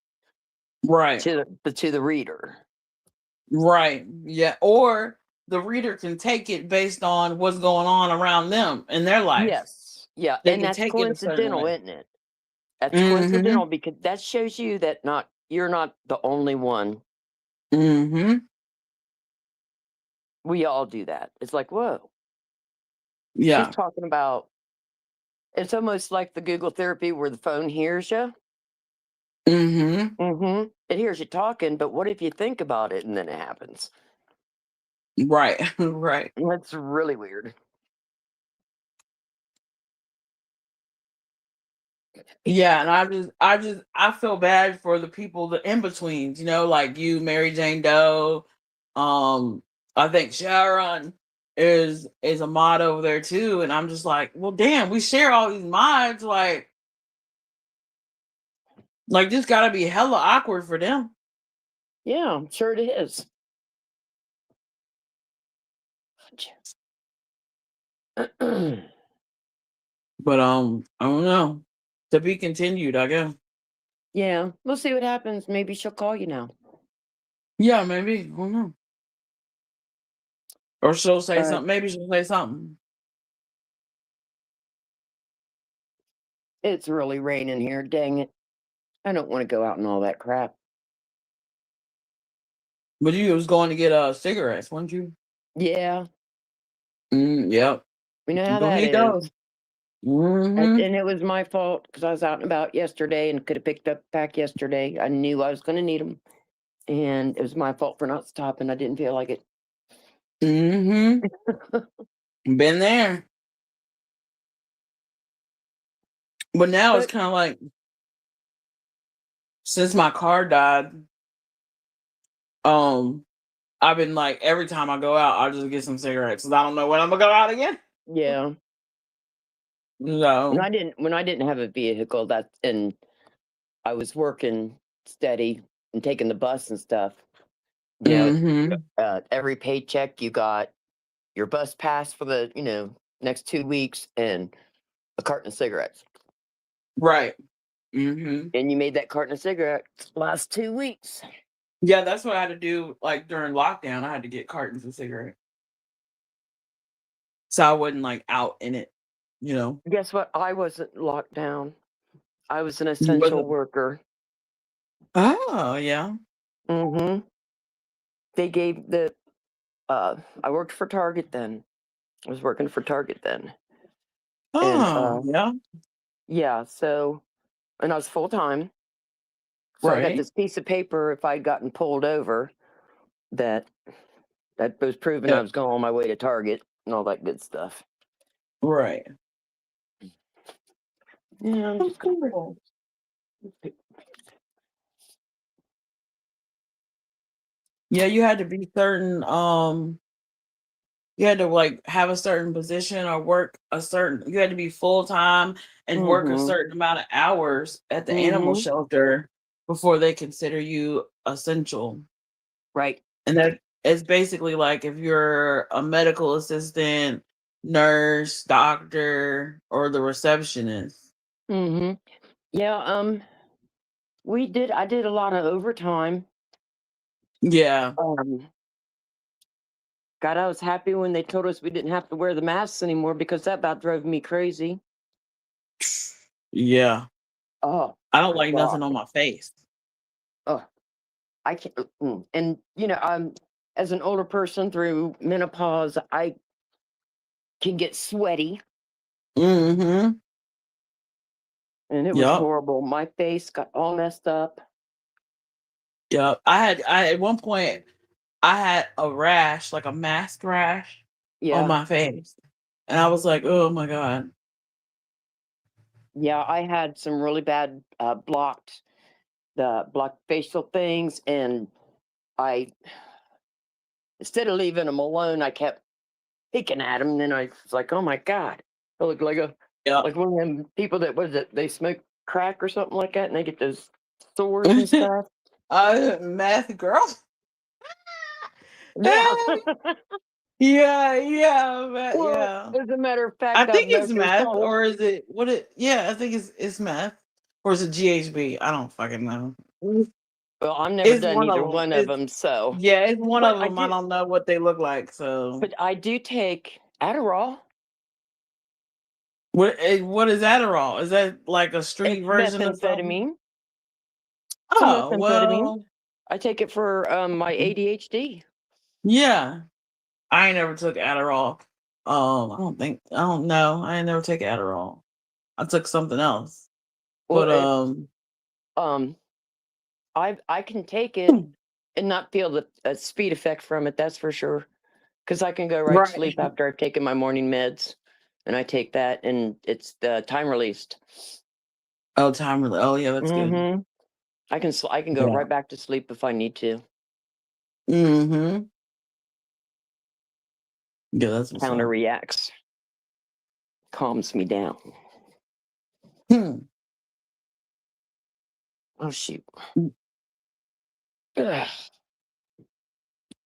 Right. to the reader. Right. Yeah. Or the reader can take it based on what's going on around them in their life. Yes, yeah, They and can that's take it a certain coincidental, way. isn't it? That's Mm-hmm. coincidental because that shows you that you're not the only one. Mm-hmm. We all do that. It's like, whoa, she's Yeah. talking about. It's almost like the Google therapy where the phone hears you. Mm-hmm. It hears you talking, but what if you think about it and then it happens? Right. Right. That's really weird. Yeah, and I feel bad for the people, the in betweens, like you, Mary Jane Doe. I think Sharon is a mod over there too. And I'm just like, well, damn, we share all these mods, like this gotta be hella awkward for them. Yeah, I'm sure it is. But I don't know. To be continued, I guess. Yeah, we'll see what happens. Maybe she'll call you now. Yeah, maybe. I don't know. Or she'll say But something. Maybe she'll say something. it's really raining here. Dang it. I don't want to go out and all that crap. But you was going to get cigarettes, weren't you? Yeah, Yep. we know You how don't that need is. those. Mm-hmm. And it was my fault because I was out and about yesterday and could have picked up back yesterday. I knew I was going to need them. And it was my fault for not stopping. I didn't feel like it. Mm-hmm. Been there. But now it's But kind of like, since my car died, I've been like, every time I go out, I'll just get some cigarettes because I don't know when I'm gonna go out again. yeah, So when I didn't have a vehicle, and I was working steady and taking the bus and stuff. You know, mm-hmm. every paycheck you got your bus pass for the next 2 weeks and a carton of cigarettes, Right. Mm-hmm. and you made that carton of cigarettes last 2 weeks. Yeah, that's what I had to do. Like during lockdown, I had to get cartons of cigarettes, so I wasn't like out in it. Guess what? I wasn't locked down. I was an You essential wasn't. worker. Oh yeah. hmm They gave I worked for Target then. I was working for Target then. And Oh yeah. yeah, and I was full time. So I got Right. this piece of paper if I'd gotten pulled over that was proving I Yeah. was going on my way to Target and all that good stuff. Right. Yeah, I'm Oh, just gonna cool. Yeah, you had to be certain. You had to like have a certain position or work a certain. You had to be full time and work a mm-hmm. certain amount of hours at the animal Mm-hmm. shelter before they consider you essential. Right. And It's basically like if you're a medical assistant, nurse, doctor, or the receptionist. Mm-hmm. Yeah. I did a lot of overtime. Yeah. God, I was happy when they told us we didn't have to wear the masks anymore because that about drove me crazy. Yeah. Oh, I don't my like God. nothing on my face. Oh, I can't. And as an older person through menopause, I can get sweaty, Mm-hmm. and it was Yep. horrible. My face got all messed up. Yep. I at one point I had a rash, like a mask rash on Yeah, my face. And I was like, oh my God. yeah. I had some really bad blocked facial things, and I instead of leaving them alone, I kept picking at them. And then I was like, oh my God, I look Yep. like one of them people that was it they smoke crack or something like that, and they get those sores and stuff. Math girl. Yeah. Yeah, yeah, Well, yeah. as a matter of I fact, I've think it's never meth, sold. or is it what it? Yeah, I think it's meth, or is it GHB? I don't fucking know. Well, I've never It's done one of either them. one of It's them. So, yeah, it's one but of I them. I do, don't know what they look like. So but I do take Adderall. what is Adderall? Is that like a street It's version of something? methamphetamine. It's a Oh methamphetamine. well, I take it for my ADHD. yeah. I ain't never took Adderall. I don't know. I ain't never take Adderall. I took something else, Well, but um, I can take it and not feel the speed effect from it. That's for sure. Because I can go right to right. sleep after I've taken my morning meds, and I take that, and it's the time released. Oh, time really. Oh, yeah, that's good. Mm-hmm. I can go Yeah. right back to sleep if I need to. Mm-hmm. Yeah, that's what's Counter up. reacts, calms me down. Hmm. Oh shoot. Mm. Ugh.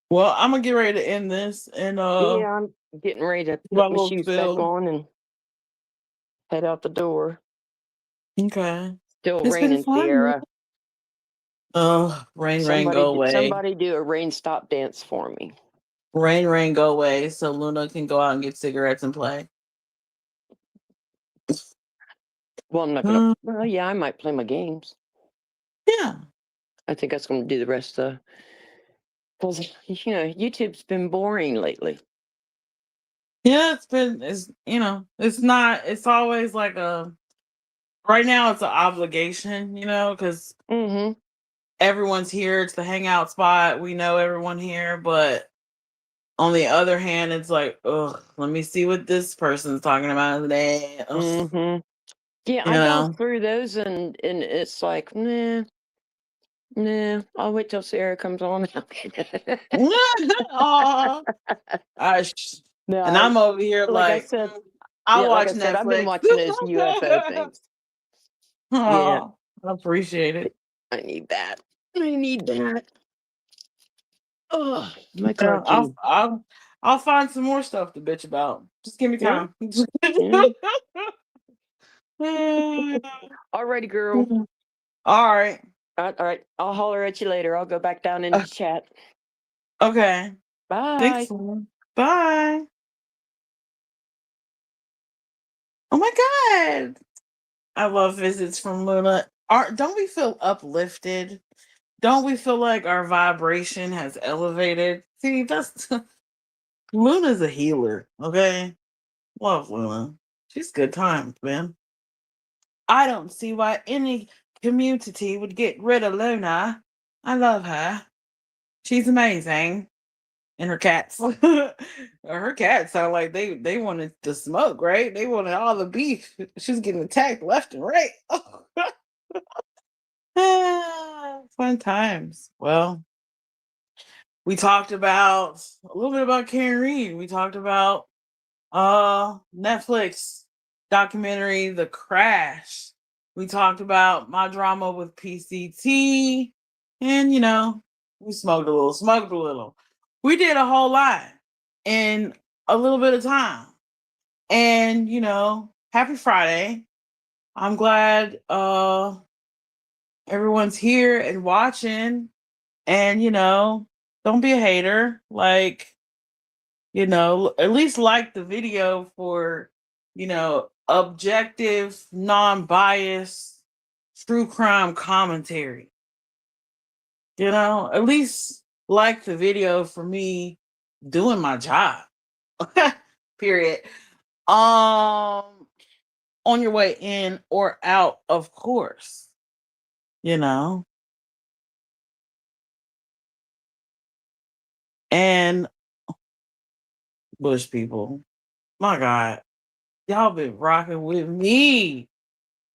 Well, I'm gonna get ready to end this and Yeah, I'm getting ready to my put my little shoes back spill. on and head out the door. Okay. Still It's been raining, fun. Sierra. Oh, rain, go away. Somebody do a rain stop dance for me. Rain, go away. So Luna can go out and get cigarettes and play. Well, I'm not gonna. Mm, Well, yeah, I might play my games. yeah. I think that's gonna do the rest of. Because YouTube's been boring lately. Yeah, it's always like right now it's an obligation, because Mm-hmm. everyone's here. It's the hangout spot. We know everyone here, but on the other hand, it's like, ugh, let me see what this person's talking about today. Ugh, Mm-hmm. Yeah, you I go know. through those and it's like, nah. I'll wait till Sarah comes on. Aw. No, And I'm over here like I like, said, I'll like watch I said, I've been Netflix. watching those UFO things. Yeah, Aw, I appreciate it. I need that. I need that. Oh, my Yeah, card key. I'll find some more stuff to bitch about. Just give me Yeah, time. yeah. Alrighty, girl. All right. All right. I'll holler at you later. I'll go back down into chat. Okay. Bye. Thanks. Lauren. Bye. Oh my God. I love visits from Luna. Don't we feel uplifted? Don't we feel like our vibration has elevated? See, that's Luna's a healer, okay? Love Luna. She's good times, man. I don't see why any community would get rid of Luna. I love her. She's amazing. And her cats. Her cats sound like they wanted the smoke, right? They wanted all the beef. She's getting attacked left and right. Fun times. Well, we talked about a little bit about Karen Reed. We talked about Netflix documentary The Crash. We talked about my drama with PCT. And we smoked a little. We did a whole lot in a little bit of time. And, happy Friday. I'm glad everyone's here and watching. And, don't be a hater. Like, at least like the video for, objective, non-biased, true crime commentary. At least like the video for me doing my job. Period. On your way in or out, of course. And Bush people, my God, y'all been rocking with me.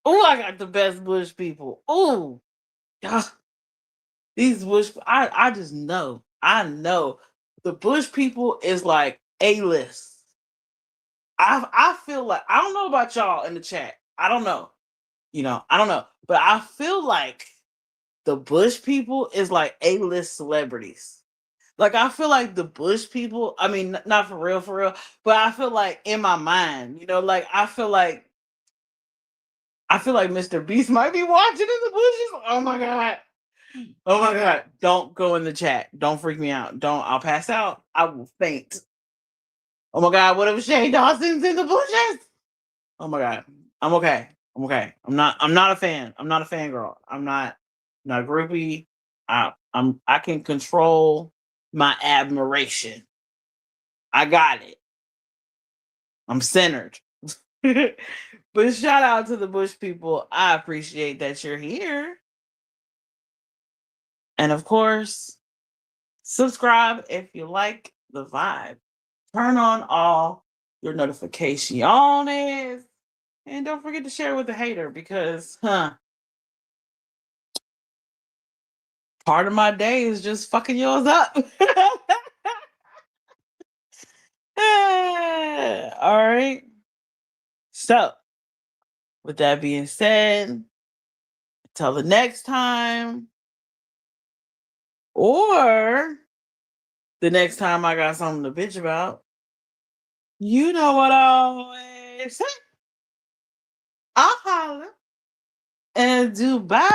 Oh, I got the best Bush people. Oh, these Bush, I just know. I know the Bush people is like A-list. I feel like, I don't know about y'all in the chat. I don't know. I don't know. But I feel like the Bush people is like A-list celebrities. Like, I feel like the Bush people, I mean, not for real, but I feel like in my mind, like I feel like Mr. Beast might be watching in the bushes. Oh my God. Oh my God. Don't go in the chat. Don't freak me out. I'll pass out. I will faint. Oh my God, what if Shane Dawson's in the bushes? Oh my God. I'm okay. I'm not a fan. I'm not a fangirl. I'm not a groupie. I can control my admiration. I got it. I'm centered. But shout out to the Bush people. I appreciate that you're here. And of course, subscribe if you like the vibe. Turn on all your notifications. And don't forget to share with the hater because, part of my day is just fucking yours up. All right. So, with that being said, until the next time, or the next time I got something to bitch about, you know what I always say. I'll holler and do bye.